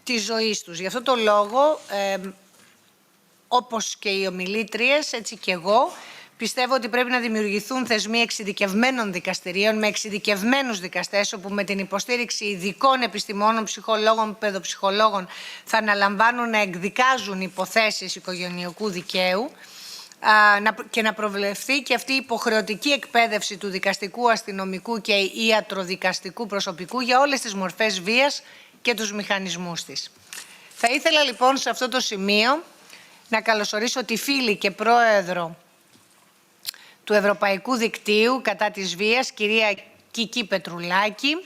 της ζωής τους. Γι' αυτό το λόγο, όπως και οι ομιλήτριες, έτσι και εγώ, πιστεύω ότι πρέπει να δημιουργηθούν θεσμοί εξειδικευμένων δικαστηρίων με εξειδικευμένους δικαστές, όπου με την υποστήριξη ειδικών επιστημόνων, ψυχολόγων, παιδοψυχολόγων θα αναλαμβάνουν να εκδικάζουν υποθέσεις οικογενειακού δικαίου και να προβλεφθεί και αυτή η υποχρεωτική εκπαίδευση του δικαστικού, αστυνομικού και ιατροδικαστικού προσωπικού για όλες τις μορφές βίας και τους μηχανισμούς της. Θα ήθελα λοιπόν σε αυτό το σημείο να καλωσορίσω τη φίλη και πρόεδρο του Ευρωπαϊκού Δικτύου κατά της βίας, κυρία Κική Πετρουλάκη.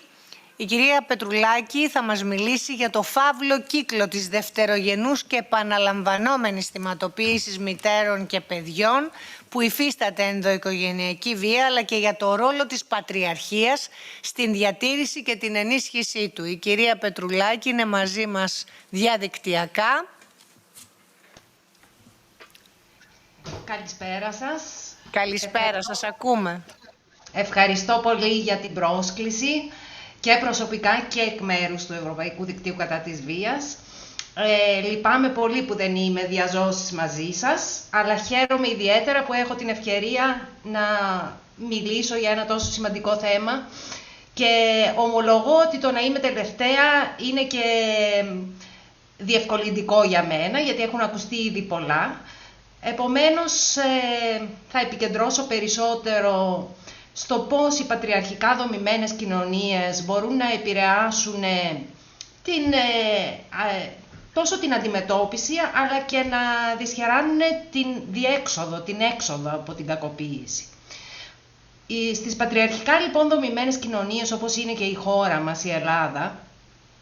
Η κυρία Πετρουλάκη θα μας μιλήσει για το φαύλο κύκλο της δευτερογενούς και επαναλαμβανόμενης θυματοποίησης μητέρων και παιδιών που υφίσταται ενδοοικογενειακή βία, αλλά και για το ρόλο της πατριαρχίας στην διατήρηση και την ενίσχυσή του. Η κυρία Πετρουλάκη είναι μαζί μας διαδικτυακά. Καλησπέρα σας. Καλησπέρα, σας ακούμε. Ευχαριστώ πολύ για την πρόσκληση και προσωπικά και εκ μέρους του Ευρωπαϊκού Δικτύου κατά της βίας. Λυπάμαι πολύ που δεν είμαι διαζώσεις μαζί σας, αλλά χαίρομαι ιδιαίτερα που έχω την ευκαιρία να μιλήσω για ένα τόσο σημαντικό θέμα και ομολογώ ότι το να είμαι τελευταία είναι και διευκολυντικό για μένα, γιατί έχουν ακουστεί ήδη πολλά. Επομένως, θα επικεντρώσω περισσότερο στο πώς οι πατριαρχικά δομημένες κοινωνίες μπορούν να επηρεάσουν τόσο την αντιμετώπιση, αλλά και να δυσχεράνουν την διέξοδο, την έξοδο από την κακοποίηση. Στις πατριαρχικά λοιπόν δομημένες κοινωνίες, όπως είναι και η χώρα μας, η Ελλάδα,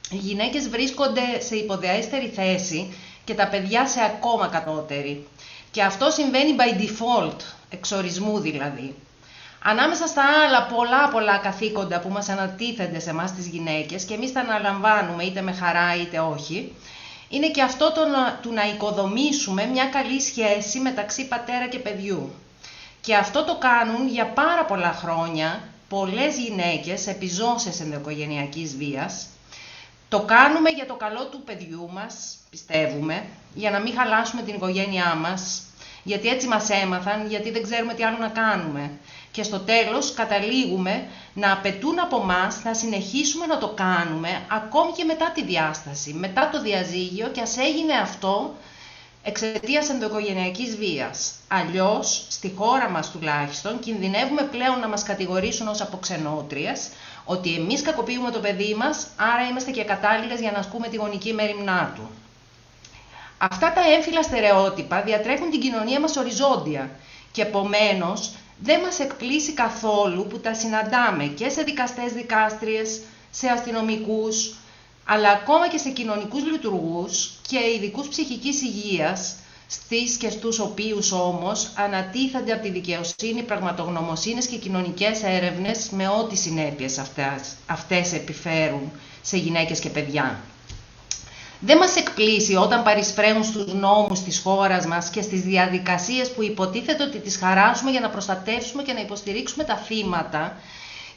οι γυναίκες βρίσκονται σε υποδεέστερη θέση και τα παιδιά σε ακόμα κατώτερη. Και αυτό συμβαίνει by default, εξορισμού δηλαδή. Ανάμεσα στα άλλα πολλά καθήκοντα που μας ανατίθενται σε εμάς τις γυναίκες και εμείς τα αναλαμβάνουμε είτε με χαρά είτε όχι, είναι και αυτό του να οικοδομήσουμε μια καλή σχέση μεταξύ πατέρα και παιδιού. Και αυτό το κάνουν για πάρα πολλά χρόνια πολλές γυναίκες επιζώσες ενδοοικογενειακής βίας. Το κάνουμε για το καλό του παιδιού μας, πιστεύουμε, για να μην χαλάσουμε την οικογένειά μας, γιατί έτσι μας έμαθαν, γιατί δεν ξέρουμε τι άλλο να κάνουμε. Και στο τέλος καταλήγουμε να απαιτούν από μας να συνεχίσουμε να το κάνουμε ακόμη και μετά τη διάσταση, μετά το διαζύγιο, και ας έγινε αυτό εξαιτίας ενδοοικογενειακής βίας. Αλλιώς, στη χώρα μας τουλάχιστον, κινδυνεύουμε πλέον να μας κατηγορήσουν ως αποξενότριες, ότι εμείς κακοποιούμε το παιδί μας, άρα είμαστε και κατάλληλες για να ασκούμε τη γονική μεριμνά του. Αυτά τα έμφυλα στερεότυπα διατρέχουν την κοινωνία μας οριζόντια και επομένως δεν μας εκπλήσει καθόλου που τα συναντάμε και σε δικαστές-δικάστριες, σε αστυνομικούς, αλλά ακόμα και σε κοινωνικούς λειτουργούς και ειδικούς ψυχικής υγείας, στις και στους οποίους όμως ανατίθενται από τη δικαιοσύνη πραγματογνωμοσύνες και κοινωνικές έρευνες με ό,τι συνέπειες αυτές επιφέρουν σε γυναίκες και παιδιά. Δεν μας εκπλήσει όταν παρισφραίουν στους νόμους της χώρας μας και στις διαδικασίες που υποτίθεται ότι τις χαράσουμε για να προστατεύσουμε και να υποστηρίξουμε τα θύματα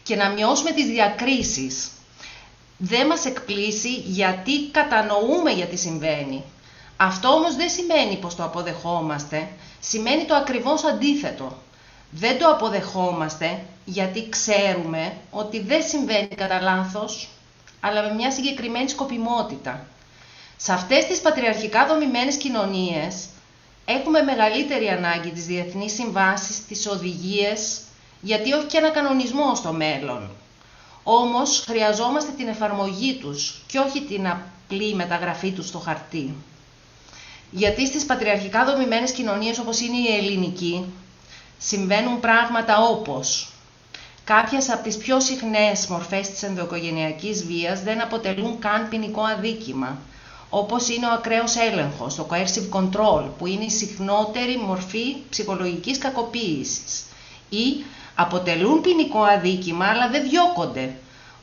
και να μειώσουμε τις διακρίσεις. Δεν μας εκπλήσει γιατί κατανοούμε γιατί συμβαίνει. Αυτό όμως δεν σημαίνει πως το αποδεχόμαστε, σημαίνει το ακριβώς αντίθετο. Δεν το αποδεχόμαστε γιατί ξέρουμε ότι δεν συμβαίνει κατά λάθος, αλλά με μια συγκεκριμένη σκοπιμότητα. Σε αυτές τις πατριαρχικά δομημένες κοινωνίες έχουμε μεγαλύτερη ανάγκη τις διεθνείς συμβάσεις, τις οδηγίες, γιατί όχι και ένα κανονισμό στο μέλλον. Όμως χρειαζόμαστε την εφαρμογή τους και όχι την απλή μεταγραφή τους στο χαρτί. Γιατί στις πατριαρχικά δομημένες κοινωνίες όπως είναι η ελληνική συμβαίνουν πράγματα όπως κάποιες από τις πιο συχνές μορφές της ενδοοικογενειακής βίας δεν αποτελούν καν ποινικό αδίκημα, όπως είναι ο ακραίος έλεγχος, το coercive control, που είναι η συχνότερη μορφή ψυχολογικής κακοποίησης, ή αποτελούν ποινικό αδίκημα αλλά δεν διώκονται,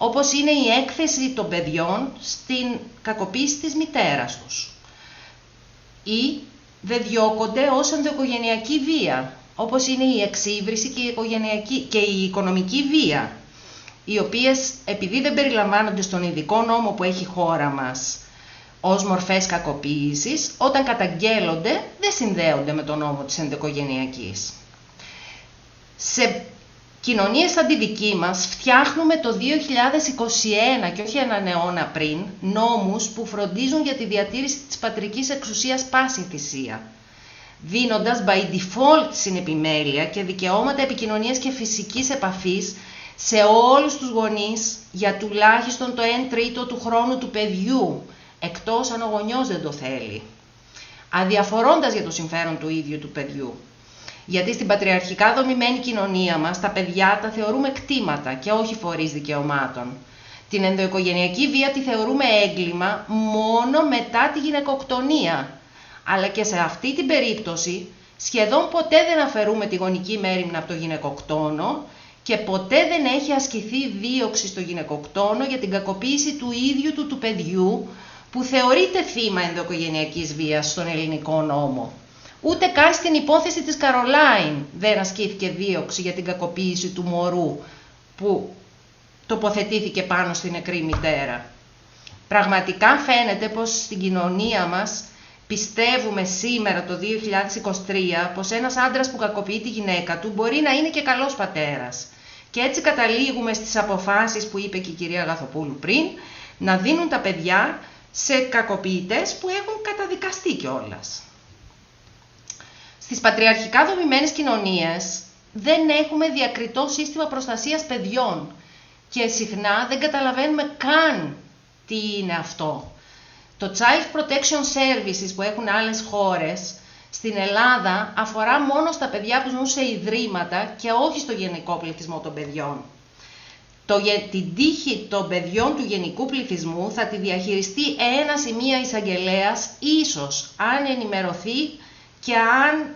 όπως είναι η έκθεση των παιδιών στην κακοποίηση της μητέρας τους. Ή δεν διώκονται ως ενδοοικογενειακή βία, όπως είναι η εξύβριση και η οικονομική βία, οι οποίες, επειδή δεν περιλαμβάνονται στον ειδικό νόμο που έχει η χώρα μας ως μορφές κακοποίησης, όταν καταγγέλλονται δεν συνδέονται με τον νόμο της ενδοοικογενειακής. Σε κοινωνίες σαν τη δική μας φτιάχνουμε το 2021 και όχι έναν αιώνα πριν νόμους που φροντίζουν για τη διατήρηση της πατρικής εξουσίας πάση θυσία, δίνοντας by default συνεπιμέλεια και δικαιώματα επικοινωνίας και φυσικής επαφής σε όλους τους γονείς για τουλάχιστον το 1/3 του χρόνου του παιδιού, εκτός αν ο γονιός δεν το θέλει, αδιαφορώντας για το συμφέρον του ίδιου του παιδιού. Γιατί στην πατριαρχικά δομημένη κοινωνία μας τα παιδιά τα θεωρούμε κτήματα και όχι φορείς δικαιωμάτων. Την ενδοοικογενειακή βία τη θεωρούμε έγκλημα μόνο μετά τη γυναικοκτονία. Αλλά και σε αυτή την περίπτωση σχεδόν ποτέ δεν αφαιρούμε τη γονική μέριμνα από το γυναικοκτόνο και ποτέ δεν έχει ασκηθεί δίωξη στο γυναικοκτόνο για την κακοποίηση του ίδιου του παιδιού που θεωρείται θύμα ενδοοικογενειακής βίας στον ελληνικό νόμο. Ούτε καν στην υπόθεση της Καρολάιν δεν ασκήθηκε δίωξη για την κακοποίηση του μωρού που τοποθετήθηκε πάνω στην νεκρή μητέρα. Πραγματικά φαίνεται πως στην κοινωνία μας πιστεύουμε σήμερα το 2023 πως ένας άντρας που κακοποιεί τη γυναίκα του μπορεί να είναι και καλός πατέρας. Και έτσι καταλήγουμε στις αποφάσεις που είπε και η κυρία Γαθοπούλου πριν, να δίνουν τα παιδιά σε κακοποιητές που έχουν καταδικαστεί κιόλας. Στις πατριαρχικά δομημένες κοινωνίες δεν έχουμε διακριτό σύστημα προστασίας παιδιών και συχνά δεν καταλαβαίνουμε καν τι είναι αυτό. Το Child Protection Services που έχουν άλλες χώρες, στην Ελλάδα αφορά μόνο στα παιδιά που ζουν σε ιδρύματα και όχι στο γενικό πληθυσμό των παιδιών. Την τύχη των παιδιών του γενικού πληθυσμού θα τη διαχειριστεί ένας ή μία εισαγγελέας, ίσως αν ενημερωθεί και αν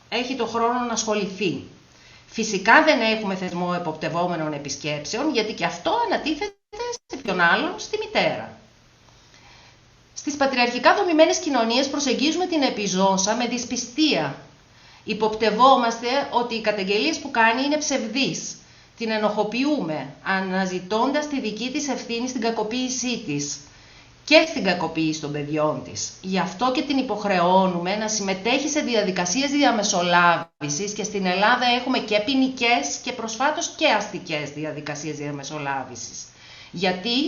έχει το χρόνο να ασχοληθεί. Φυσικά δεν έχουμε θεσμό εποπτευόμενων επισκέψεων, γιατί και αυτό ανατίθεται σε ποιον άλλον, στη μητέρα. Στις πατριαρχικά δομημένες κοινωνίες προσεγγίζουμε την επιζώσα με δυσπιστία. Υποπτευόμαστε ότι οι καταγγελίες που κάνει είναι ψευδείς. Την ενοχοποιούμε, αναζητώντας τη δική της ευθύνη στην κακοποίησή της και στην κακοποίηση των παιδιών της. Γι' αυτό και την υποχρεώνουμε να συμμετέχει σε διαδικασίες διαμεσολάβησης και στην Ελλάδα έχουμε και ποινικές και προσφάτως και αστικές διαδικασίες διαμεσολάβησης.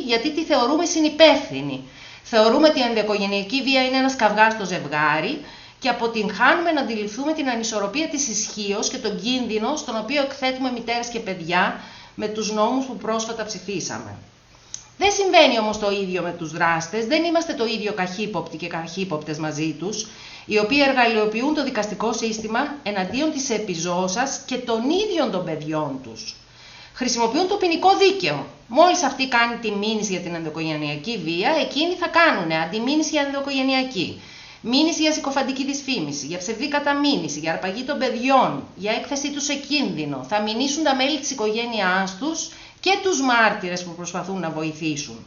Γιατί τη θεωρούμε συνυπεύθυνη. Θεωρούμε ότι η ενδοοικογενειακή βία είναι ένας καυγάς στο ζευγάρι και αποτυγχάνουμε να αντιληφθούμε την ανισορροπία της ισχύως και τον κίνδυνο στον οποίο εκθέτουμε μητέρες και παιδιά με τους νόμους που πρόσφατα ψηφίσαμε. Δεν συμβαίνει όμως το ίδιο με τους δράστες, δεν είμαστε το ίδιο καχύποπτοι και καχύποπτες μαζί τους, οι οποίοι εργαλειοποιούν το δικαστικό σύστημα εναντίον της επιζώσας και των ίδιων των παιδιών τους. Χρησιμοποιούν το ποινικό δίκαιο. Μόλις αυτή κάνει τη μήνυση για την ενδοοικογενειακή βία, εκείνοι θα κάνουν αντιμήνυση για ενδοοικογενειακή. Μήνυση για συκοφαντική δυσφήμιση, για ψευδή καταμήνυση, για αρπαγή των παιδιών, για έκθεσή τους σε κίνδυνο. Θα μηνύσουν τα μέλη της οικογένειάς τους και τους μάρτυρες που προσπαθούν να βοηθήσουν.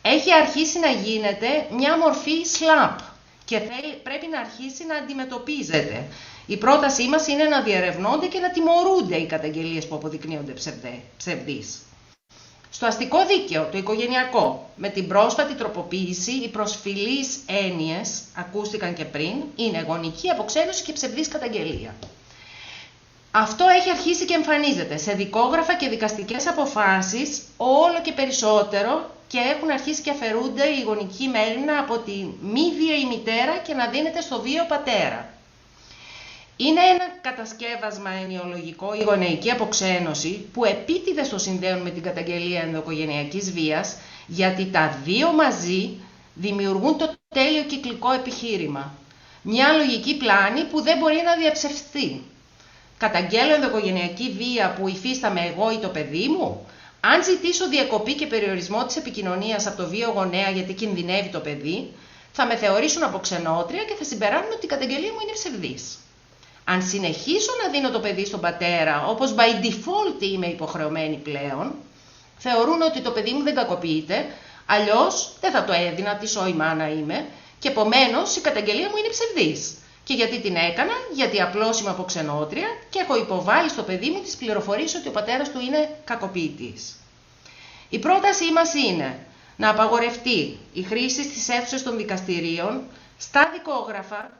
Έχει αρχίσει να γίνεται μια μορφή slap και πρέπει να αρχίσει να αντιμετωπίζεται. Η πρότασή μας είναι να διερευνώνται και να τιμωρούνται οι καταγγελίες που αποδεικνύονται ψευδείς. Στο αστικό δίκαιο, το οικογενειακό, με την πρόσφατη τροποποίηση, οι προσφυλείς έννοιες, ακούστηκαν και πριν, είναι γονική αποξένωση και ψευδής καταγγελία. Αυτό έχει αρχίσει και εμφανίζεται σε δικόγραφα και δικαστικές αποφάσεις όλο και περισσότερο και έχουν αρχίσει και αφαιρούνται η γονική μέριμνα από τη μη βίαιη μητέρα και να δίνεται στο βίαιο πατέρα. Είναι ένα κατασκεύασμα ενοιολογικό η γονεϊκή αποξένωση που επίτηδες το συνδέουν με την καταγγελία ενδοοικογενειακής βίας, γιατί τα δύο μαζί δημιουργούν το τέλειο κυκλικό επιχείρημα. Μια λογική πλάνη που δεν μπορεί να διαψευστεί. Καταγγέλλω ενδοοικογενειακή βία που υφίσταμαι εγώ ή το παιδί μου. Αν ζητήσω διακοπή και περιορισμό της επικοινωνίας από το βίαιο γονέα γιατί κινδυνεύει το παιδί, θα με θεωρήσουν αποξενότρια και θα συμπεράνουν ότι η καταγγελία μου είναι ψευδής. Αν συνεχίσω να δίνω το παιδί στον πατέρα, όπως by default είμαι υποχρεωμένη πλέον, θεωρούν ότι το παιδί μου δεν κακοποιείται, αλλιώς δεν θα το έδινα, τι σόη μάνα είμαι, και επομένως η καταγγελία μου είναι ψευδής. Και γιατί την έκανα? Γιατί απλώς είμαι από ξενότρια και έχω υποβάλει στο παιδί μου τις πληροφορίες ότι ο πατέρας του είναι κακοποιητής. Η πρότασή μας είναι να απαγορευτεί η χρήση στις αίθουσες των δικαστηρίων, στα δικόγραφα,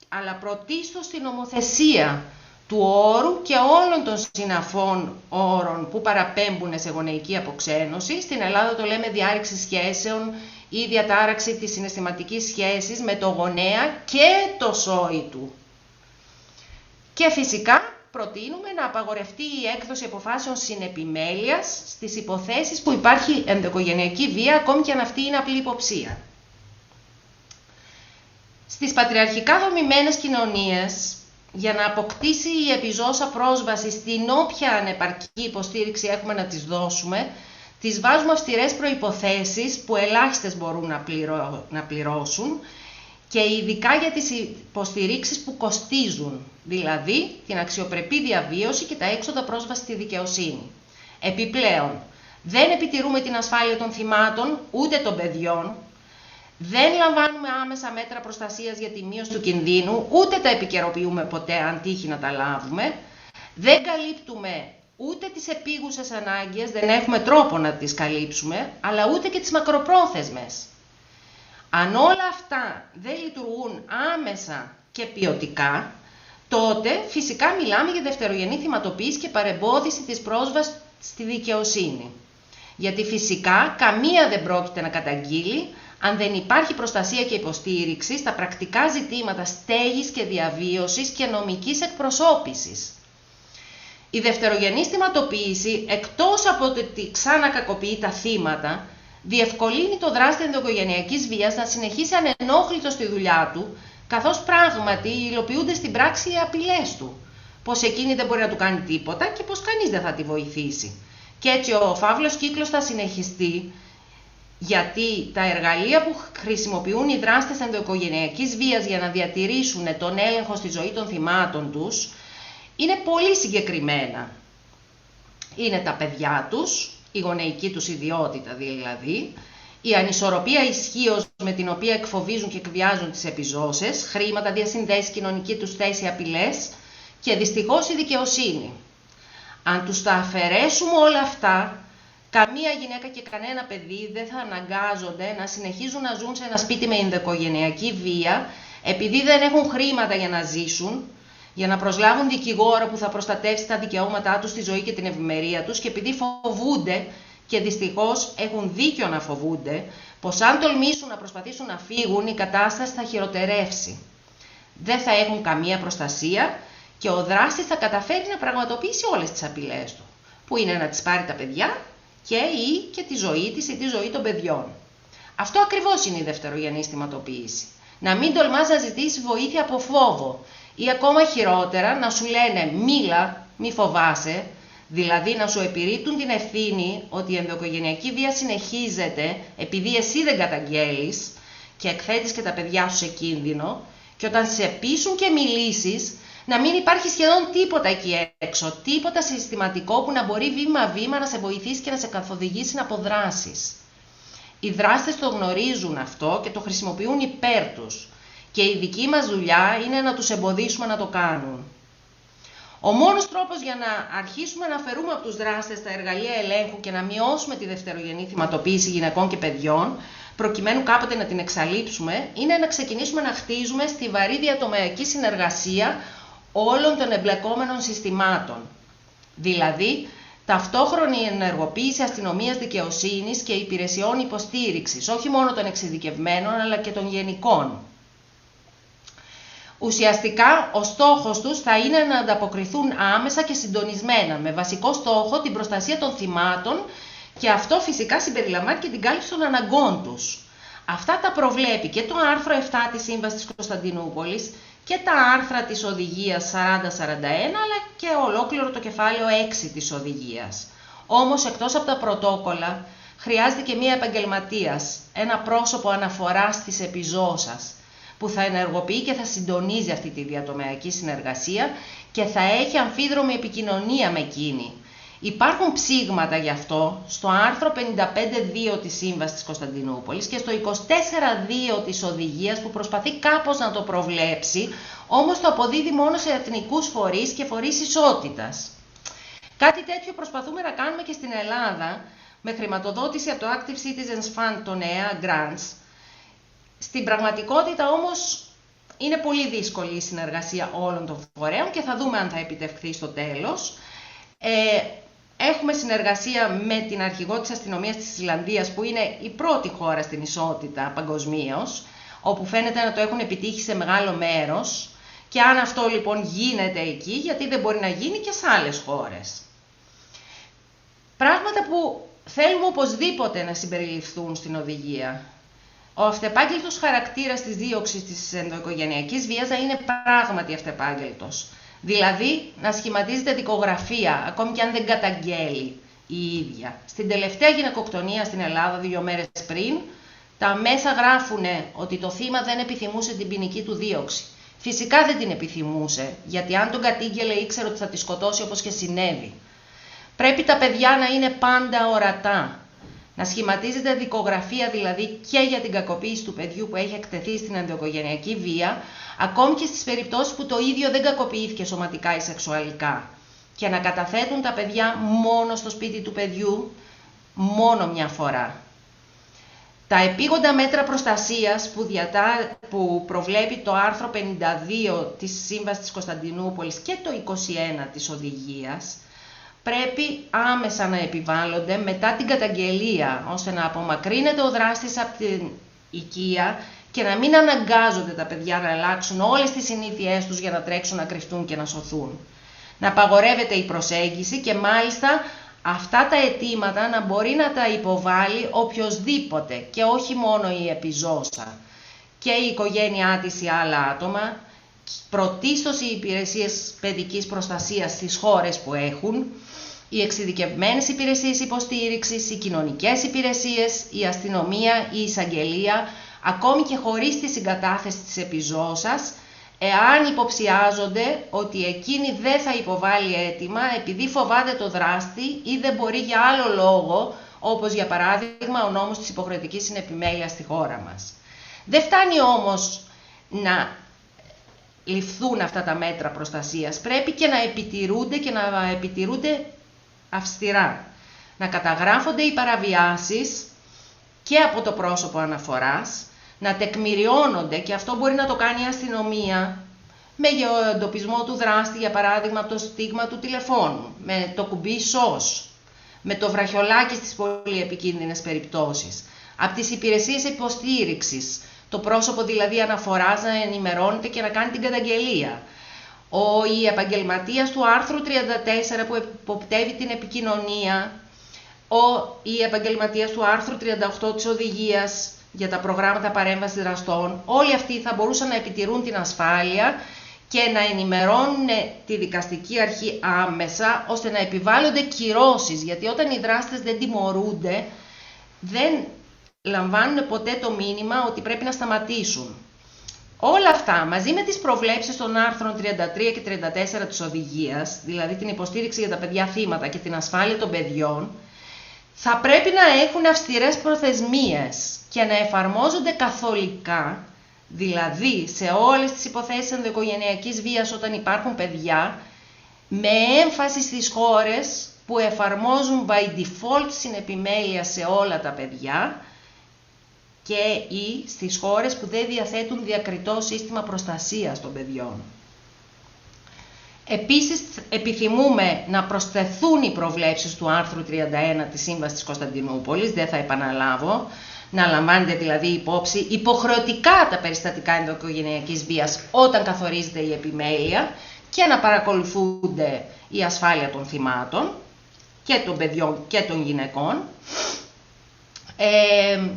αλλά πρωτίστως στην νομοθεσία του όρου και όλων των συναφών όρων που παραπέμπουν σε γονεϊκή αποξένωση. Στην Ελλάδα το λέμε διάρρηξη σχέσεων ή διατάραξη της συναισθηματικής σχέσης με το γονέα και το σόι του. Και φυσικά προτείνουμε να απαγορευτεί η έκδοση αποφάσεων συνεπιμέλειας στις υποθέσεις που υπάρχει ενδοοικογενειακή βία, ακόμη και αν αυτή είναι απλή υποψία. Στις πατριαρχικά δομημένες κοινωνίες, για να αποκτήσει η επιζώσα πρόσβαση στην όποια ανεπαρκή υποστήριξη έχουμε να της δώσουμε, τις βάζουμε αυστηρές προϋποθέσεις που ελάχιστες μπορούν να πληρώσουν και ειδικά για τις υποστηρίξεις που κοστίζουν, δηλαδή την αξιοπρεπή διαβίωση και τα έξοδα πρόσβαση στη δικαιοσύνη. Επιπλέον, δεν επιτηρούμε την ασφάλεια των θυμάτων ούτε των παιδιών, δεν λαμβάνουμε άμεσα μέτρα προστασίας για τη μείωση του κινδύνου, ούτε τα επικαιροποιούμε ποτέ αν τύχει να τα λάβουμε, δεν καλύπτουμε ούτε τις επίγουσες ανάγκες, δεν έχουμε τρόπο να τις καλύψουμε, αλλά ούτε και τις μακροπρόθεσμες. Αν όλα αυτά δεν λειτουργούν άμεσα και ποιοτικά, τότε φυσικά μιλάμε για δευτερογενή θυματοποίηση και παρεμπόδιση της πρόσβασης στη δικαιοσύνη. Γιατί φυσικά καμία δεν πρόκειται να καταγγείλει αν δεν υπάρχει προστασία και υποστήριξη στα πρακτικά ζητήματα στέγης και διαβίωσης και νομικής εκπροσώπησης. Η δευτερογενής θυματοποίηση, εκτός από το ότι ξανακακοποιεί τα θύματα, διευκολύνει το δράστη ενδοοικογενειακής βίας να συνεχίσει ανενόχλητο στη δουλειά του, καθώς πράγματι υλοποιούνται στην πράξη οι απειλές του. Πως εκείνη δεν μπορεί να του κάνει τίποτα και πως κανείς δεν θα τη βοηθήσει. Και έτσι ο φαύλος κύκλος θα συνεχιστεί, γιατί τα εργαλεία που χρησιμοποιούν οι δράστες ενδοοικογενειακής βίας για να διατηρήσουν τον έλεγχο στη ζωή των θυμάτων τους είναι πολύ συγκεκριμένα. Είναι τα παιδιά τους, η γονεϊκή τους ιδιότητα δηλαδή, η ανισορροπία ισχύως με την οποία εκφοβίζουν και εκβιάζουν τις επιζώσες, χρήματα, διασυνδέσεις, κοινωνική τους θέση, απειλές και δυστυχώς η δικαιοσύνη. Αν τους τα αφαιρέσουμε όλα αυτά, καμία γυναίκα και κανένα παιδί δεν θα αναγκάζονται να συνεχίζουν να ζουν σε ένα σπίτι με ενδοοικογενειακή βία, επειδή δεν έχουν χρήματα για να ζήσουν, για να προσλάβουν δικηγόρο που θα προστατεύσει τα δικαιώματά τους, τη ζωή και την ευημερία τους, και επειδή φοβούνται, και δυστυχώς έχουν δίκιο να φοβούνται, πως αν τολμήσουν να προσπαθήσουν να φύγουν, η κατάσταση θα χειροτερεύσει. Δεν θα έχουν καμία προστασία και ο δράστης θα καταφέρει να πραγματοποιήσει όλες τις απειλές του, που είναι να τις πάρει τα παιδιά και τη ζωή της ή τη ζωή των παιδιών. Αυτό ακριβώς είναι η δευτερογενής θυματοποίηση. Να μην τολμάς να ζητήσεις βοήθεια από φόβο ή ακόμα χειρότερα να σου λένε μίλα, μη φοβάσαι, δηλαδή να σου επιρρύπτουν την ευθύνη ότι η ενδοοικογενειακή βία συνεχίζεται επειδή εσύ δεν καταγγέλεις και εκθέτεις και τα παιδιά σου σε κίνδυνο, και όταν σε πείσουν και μιλήσεις να μην υπάρχει σχεδόν τίποτα εκεί έξω, τίποτα συστηματικό που να μπορεί βήμα-βήμα να σε βοηθήσει και να σε καθοδηγήσει να αποδράσεις. Οι δράστες το γνωρίζουν αυτό και το χρησιμοποιούν υπέρ τους και η δική μας δουλειά είναι να τους εμποδίσουμε να το κάνουν. Ο μόνος τρόπος για να αρχίσουμε να αφαιρούμε από τους δράστες τα εργαλεία ελέγχου και να μειώσουμε τη δευτερογενή θυματοποίηση γυναικών και παιδιών, προκειμένου κάποτε να την εξαλείψουμε, είναι να ξεκινήσουμε να χτίζουμε στιβαρή διατομεακή συνεργασία όλων των εμπλεκόμενων συστημάτων. Δηλαδή, ταυτόχρονη ενεργοποίηση αστυνομίας, δικαιοσύνης και υπηρεσιών υποστήριξης, όχι μόνο των εξειδικευμένων αλλά και των γενικών. Ουσιαστικά, ο στόχος τους θα είναι να ανταποκριθούν άμεσα και συντονισμένα, με βασικό στόχο την προστασία των θυμάτων, και αυτό φυσικά συμπεριλαμβάνει και την κάλυψη των αναγκών τους. Αυτά τα προβλέπει και το άρθρο 7 της Σύμβασης της Κωνσταντινούπολης και τα άρθρα της Οδηγίας 4041, αλλά και ολόκληρο το κεφάλαιο 6 της Οδηγίας. Όμως, εκτός από τα πρωτόκολλα, χρειάζεται και μία επαγγελματίας, ένα πρόσωπο αναφοράς της επιζώσας, που θα ενεργοποιεί και θα συντονίζει αυτή τη διατομεακή συνεργασία και θα έχει αμφίδρομη επικοινωνία με εκείνη. Υπάρχουν ψήγματα γι' αυτό στο άρθρο 55.2 της Σύμβασης της Κωνσταντινούπολης και στο 24.2 της Οδηγίας που προσπαθεί κάπως να το προβλέψει, όμως το αποδίδει μόνο σε εθνικούς φορείς και φορείς ισότητας. Κάτι τέτοιο προσπαθούμε να κάνουμε και στην Ελλάδα με χρηματοδότηση από το Active Citizens Fund, το νέα grants. Στην πραγματικότητα όμως είναι πολύ δύσκολη η συνεργασία όλων των φορέων και θα δούμε αν θα επιτευχθεί στο τέλος. Έχουμε συνεργασία με την αρχηγό της αστυνομίας της Ισλανδίας, που είναι η πρώτη χώρα στην ισότητα παγκοσμίως, όπου φαίνεται να το έχουν επιτύχει σε μεγάλο μέρος. Και αν αυτό λοιπόν γίνεται εκεί, γιατί δεν μπορεί να γίνει και σε άλλες χώρες. Πράγματα που θέλουμε οπωσδήποτε να συμπεριληφθούν στην οδηγία. Ο αυτεπάγγελτος χαρακτήρας της δίωξης της ενδοοικογενειακής βίας να είναι πράγματι αυτεπάγγελτος. Δηλαδή να σχηματίζεται δικογραφία, ακόμη και αν δεν καταγγέλει η ίδια. Στην τελευταία γυναικοκτονία στην Ελλάδα 2 μέρες πριν, τα μέσα γράφουνε ότι το θύμα δεν επιθυμούσε την ποινική του δίωξη. Φυσικά δεν την επιθυμούσε, γιατί αν τον κατήγγελε ήξερε ότι θα τη σκοτώσει, όπως και συνέβη. Πρέπει τα παιδιά να είναι πάντα ορατά. Να σχηματίζεται δικογραφία δηλαδή και για την κακοποίηση του παιδιού που έχει εκτεθεί στην ενδοοικογενειακή βία, ακόμη και στις περιπτώσεις που το ίδιο δεν κακοποιήθηκε σωματικά ή σεξουαλικά. Και να καταθέτουν τα παιδιά μόνο στο σπίτι του παιδιού, μόνο μια φορά. Τα επίγοντα μέτρα προστασίας που προβλέπει το άρθρο 52 της Σύμβασης της Κωνσταντινούπολης και το 21 της Οδηγίας, πρέπει άμεσα να επιβάλλονται μετά την καταγγελία, ώστε να απομακρύνεται ο δράστης από την οικία και να μην αναγκάζονται τα παιδιά να αλλάξουν όλες τις συνήθειές τους για να τρέξουν, να κρυφτούν και να σωθούν. Να απαγορεύεται η προσέγγιση και μάλιστα αυτά τα αιτήματα να μπορεί να τα υποβάλει οποιοσδήποτε και όχι μόνο η επιζώσα και η οικογένειά της ή άλλα άτομα, πρωτίστως οι υπηρεσίες παιδικής προστασίας στις χώρες που έχουν, οι εξειδικευμένες υπηρεσίες υποστήριξης, οι κοινωνικές υπηρεσίες, η αστυνομία, η εισαγγελία, ακόμη και χωρίς τη συγκατάθεση της επιζώσας, εάν υποψιάζονται ότι εκείνη δεν θα υποβάλει αίτημα επειδή φοβάται το δράστη ή δεν μπορεί για άλλο λόγο, όπως για παράδειγμα ο νόμος της υποχρεωτικής συνεπιμέλειας στη χώρα μας. Δεν φτάνει όμως να ληφθούν αυτά τα μέτρα προστασίας, πρέπει και να επιτηρούνται αυστηρά. Να καταγράφονται οι παραβιάσεις και από το πρόσωπο αναφοράς, να τεκμηριώνονται, και αυτό μπορεί να το κάνει η αστυνομία, με εντοπισμό του δράστη, για παράδειγμα από το στίγμα του τηλεφώνου, με το κουμπί SOS, με το βραχιολάκι στις πολύ επικίνδυνες περιπτώσεις, από τις υπηρεσίες υποστήριξης, το πρόσωπο δηλαδή αναφοράς να ενημερώνεται και να κάνει την καταγγελία. Η επαγγελματίας του άρθρου 34 που εποπτεύει την επικοινωνία, η επαγγελματίας του άρθρου 38 της Οδηγίας για τα προγράμματα παρέμβασης δραστών, όλοι αυτοί θα μπορούσαν να επιτηρούν την ασφάλεια και να ενημερώνουν τη δικαστική αρχή άμεσα, ώστε να επιβάλλονται κυρώσεις, γιατί όταν οι δράστες δεν τιμωρούνται, δεν λαμβάνουν ποτέ το μήνυμα ότι πρέπει να σταματήσουν. Όλα αυτά, μαζί με τις προβλέψεις των άρθρων 33 και 34 της Οδηγίας, δηλαδή την υποστήριξη για τα παιδιά θύματα και την ασφάλεια των παιδιών, θα πρέπει να έχουν αυστηρές προθεσμίες και να εφαρμόζονται καθολικά, δηλαδή σε όλες τις υποθέσεις ενδοοικογενειακής βίας όταν υπάρχουν παιδιά, με έμφαση στις χώρες που εφαρμόζουν by default συνεπιμέλεια σε όλα τα παιδιά και ή στις χώρες που δεν διαθέτουν διακριτό σύστημα προστασίας των παιδιών. Επίσης, επιθυμούμε να προσθεθούν οι προβλέψεις του άρθρου 31 της Σύμβασης της Κωνσταντινούπολης, δεν θα επαναλάβω, να λαμβάνεται δηλαδή υπόψη υποχρεωτικά τα περιστατικά ενδοοικογενειακής βίας όταν καθορίζεται η επιμέλεια και να παρακολουθούνται η ασφάλεια των θυμάτων και των παιδιών και των γυναικών.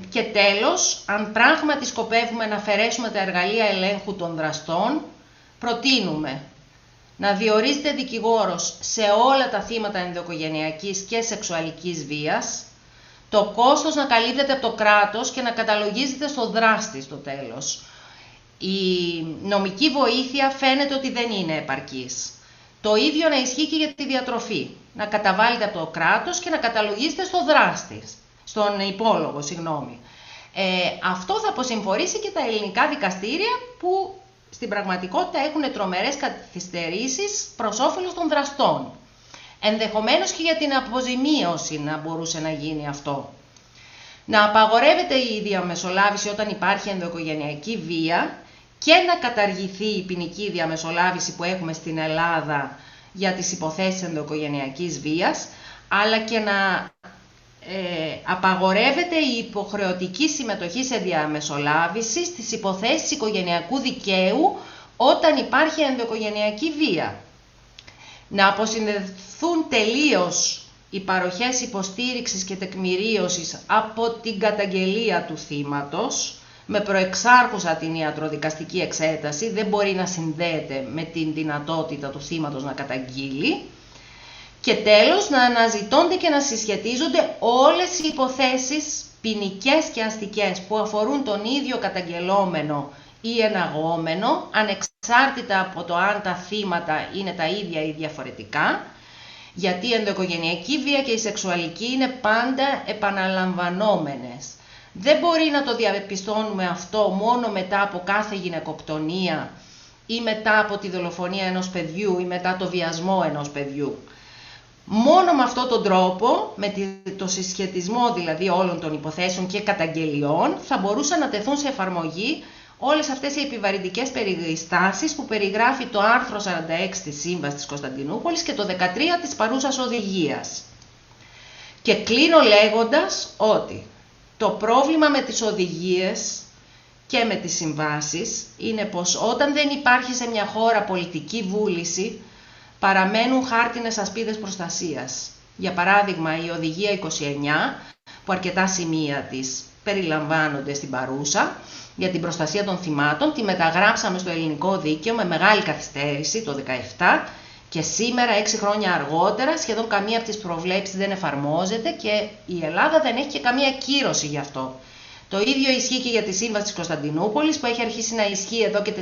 Και τέλος, αν πράγματι σκοπεύουμε να αφαιρέσουμε τα εργαλεία ελέγχου των δραστών, προτείνουμε να διορίζεται δικηγόρος σε όλα τα θύματα ενδοοικογενειακής και σεξουαλικής βίας, το κόστος να καλύπτεται από το κράτος και να καταλογίζεται στο δράστη στο τέλος. Η νομική βοήθεια φαίνεται ότι δεν είναι επαρκής. Το ίδιο να ισχύει και για τη διατροφή. Να καταβάλλεται από το κράτος και να καταλογίζεται στον υπόλογο, συγγνώμη. Αυτό θα αποσυμφορήσει και τα ελληνικά δικαστήρια που στην πραγματικότητα έχουν τρομερές καθυστερήσεις προς όφελος των δραστών. Ενδεχομένως και για την αποζημίωση να μπορούσε να γίνει αυτό. Να απαγορεύεται η διαμεσολάβηση όταν υπάρχει ενδοοικογενειακή βία και να καταργηθεί η ποινική διαμεσολάβηση που έχουμε στην Ελλάδα για τις υποθέσεις ενδοοικογενειακής βίας, αλλά και να απαγορεύεται η υποχρεωτική συμμετοχή σε διαμεσολάβηση στις υποθέσεις οικογενειακού δικαίου όταν υπάρχει ενδοοικογενειακή βία. Να αποσυνδεθούν τελείως οι παροχές υποστήριξης και τεκμηρίωσης από την καταγγελία του θύματος, με προεξάρχουσα την ιατροδικαστική εξέταση, δεν μπορεί να συνδέεται με την δυνατότητα του θύματος να καταγγείλει. Και τέλος, να αναζητώνται και να συσχετίζονται όλες οι υποθέσεις ποινικές και αστικές που αφορούν τον ίδιο καταγγελόμενο ή εναγόμενο, ανεξάρτητα από το αν τα θύματα είναι τα ίδια ή διαφορετικά, γιατί η ενδοοικογενειακή βία και η σεξουαλική είναι πάντα επαναλαμβανόμενες. Δεν μπορεί να το διαπιστώνουμε αυτό μόνο μετά από κάθε γυναικοκτονία ή μετά από τη δολοφονία ενός παιδιού ή μετά το βιασμό ενός παιδιού. Μόνο με αυτόν τον τρόπο, με το συσχετισμό δηλαδή όλων των υποθέσεων και καταγγελιών, θα μπορούσαν να τεθούν σε εφαρμογή όλες αυτές οι επιβαρυντικές περιστάσεις που περιγράφει το άρθρο 46 της Σύμβασης της Κωνσταντινούπολης και το 13 της παρούσας οδηγίας. Και κλείνω λέγοντας ότι το πρόβλημα με τις οδηγίες και με τις συμβάσεις είναι πως όταν δεν υπάρχει σε μια χώρα πολιτική βούληση, παραμένουν χάρτινες ασπίδες προστασίας. Για παράδειγμα, η Οδηγία 29, που αρκετά σημεία της περιλαμβάνονται στην παρούσα, για την προστασία των θυμάτων, τη μεταγράψαμε στο ελληνικό δίκαιο με μεγάλη καθυστέρηση το 2017 και σήμερα, 6 χρόνια αργότερα, σχεδόν καμία από τις προβλέψεις δεν εφαρμόζεται και η Ελλάδα δεν έχει και καμία κύρωση γι' αυτό. Το ίδιο ισχύει και για τη Σύμβαση της Κωνσταντινούπολης που έχει αρχίσει να ισχύει εδώ και 4,5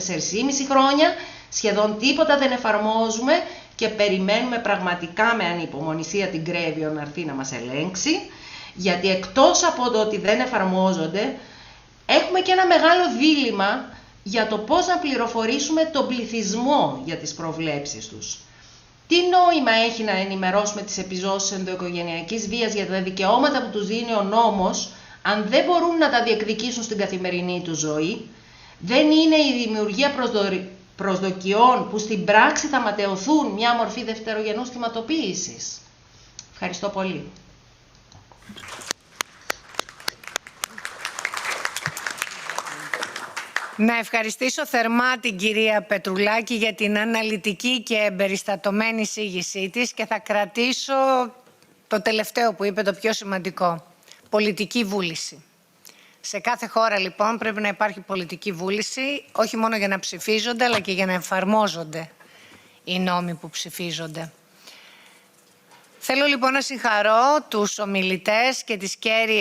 χρόνια, σχεδόν τίποτα δεν εφαρμόζουμε και περιμένουμε πραγματικά με ανυπομονησία την Γκρέβιο να έρθει να μας ελέγξει, γιατί εκτός από το ότι δεν εφαρμόζονται, έχουμε και ένα μεγάλο δίλημμα για το πώς να πληροφορήσουμε τον πληθυσμό για τις προβλέψεις τους. Τι νόημα έχει να ενημερώσουμε τις επιζώσεις ενδοοικογενειακής βίας για τα δικαιώματα που τους δίνει ο νόμος, αν δεν μπορούν να τα διεκδικήσουν στην καθημερινή του ζωή? Δεν είναι η δημιουργία προσδοκιών που στην πράξη θα ματαιωθούν μια μορφή δευτερογενούς θυματοποίησης? Ευχαριστώ πολύ. Να ευχαριστήσω θερμά την κυρία Πετρουλάκη για την αναλυτική και εμπεριστατωμένη εισήγησή της και θα κρατήσω το τελευταίο που είπε, το πιο σημαντικό. Πολιτική βούληση. Σε κάθε χώρα λοιπόν πρέπει να υπάρχει πολιτική βούληση, όχι μόνο για να ψηφίζονται αλλά και για να εφαρμόζονται οι νόμοι που ψηφίζονται. Θέλω λοιπόν να συγχαρώ τους ομιλητές και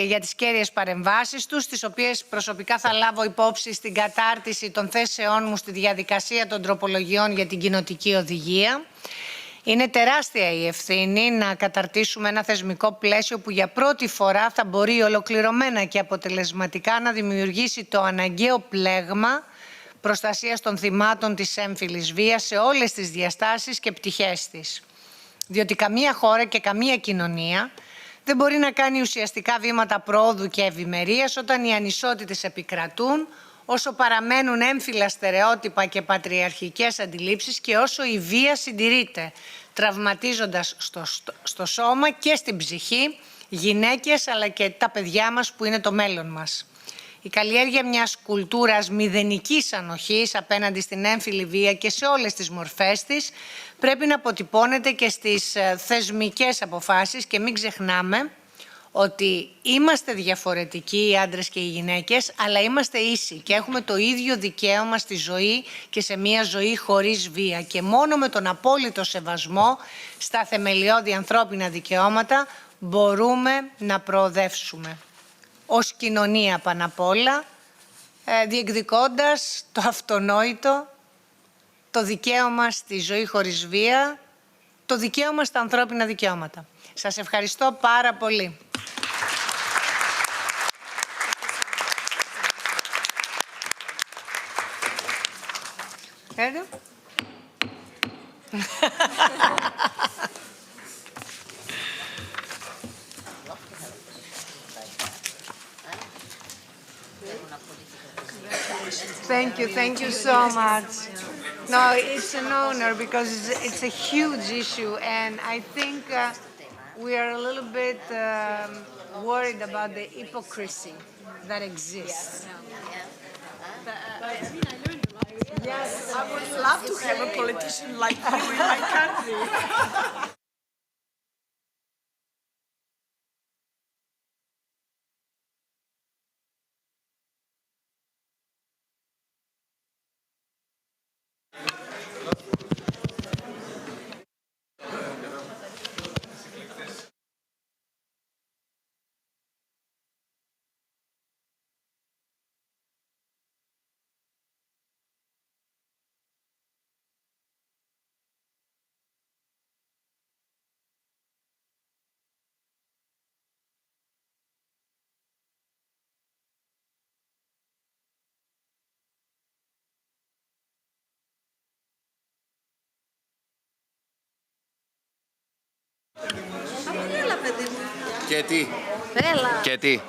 για τις κέρυες παρεμβάσεις τους, τις οποίες προσωπικά θα λάβω υπόψη στην κατάρτιση των θέσεών μου στη διαδικασία των τροπολογιών για την κοινοτική οδηγία. Είναι τεράστια η ευθύνη να καταρτήσουμε ένα θεσμικό πλαίσιο που για πρώτη φορά θα μπορεί ολοκληρωμένα και αποτελεσματικά να δημιουργήσει το αναγκαίο πλέγμα προστασίας των θυμάτων της έμφυλης βίας σε όλες τις διαστάσεις και πτυχές της. Διότι καμία χώρα και καμία κοινωνία δεν μπορεί να κάνει ουσιαστικά βήματα πρόοδου και ευημερίας όταν οι ανισότητες επικρατούν, όσο παραμένουν έμφυλα στερεότυπα και πατριαρχικές αντιλήψεις και όσο η βία συντηρείται, τραυματίζοντας στο σώμα και στην ψυχή γυναίκες αλλά και τα παιδιά μας που είναι το μέλλον μας. Η καλλιέργεια μιας κουλτούρας μηδενικής ανοχής απέναντι στην έμφυλη βία και σε όλες τις μορφές της πρέπει να αποτυπώνεται και στις θεσμικές αποφάσεις και μην ξεχνάμε ότι είμαστε διαφορετικοί οι άντρες και οι γυναίκες, αλλά είμαστε ίσοι και έχουμε το ίδιο δικαίωμα στη ζωή και σε μια ζωή χωρίς βία. Και μόνο με τον απόλυτο σεβασμό στα θεμελιώδη ανθρώπινα δικαιώματα μπορούμε να προοδεύσουμε. Ως κοινωνία πάνω απ' όλα, διεκδικώντας το αυτονόητο, το δικαίωμα στη ζωή χωρίς βία το δικαίωμα στα ανθρώπινα δικαιώματα. Σας ευχαριστώ πάρα πολύ. Thank you so much. No, it's an honor because it's a huge issue, and I think we are a little bit worried about the hypocrisy that exists. Yes, I would love to have a politician like you in my country. Και τι. Έλα. Και τι.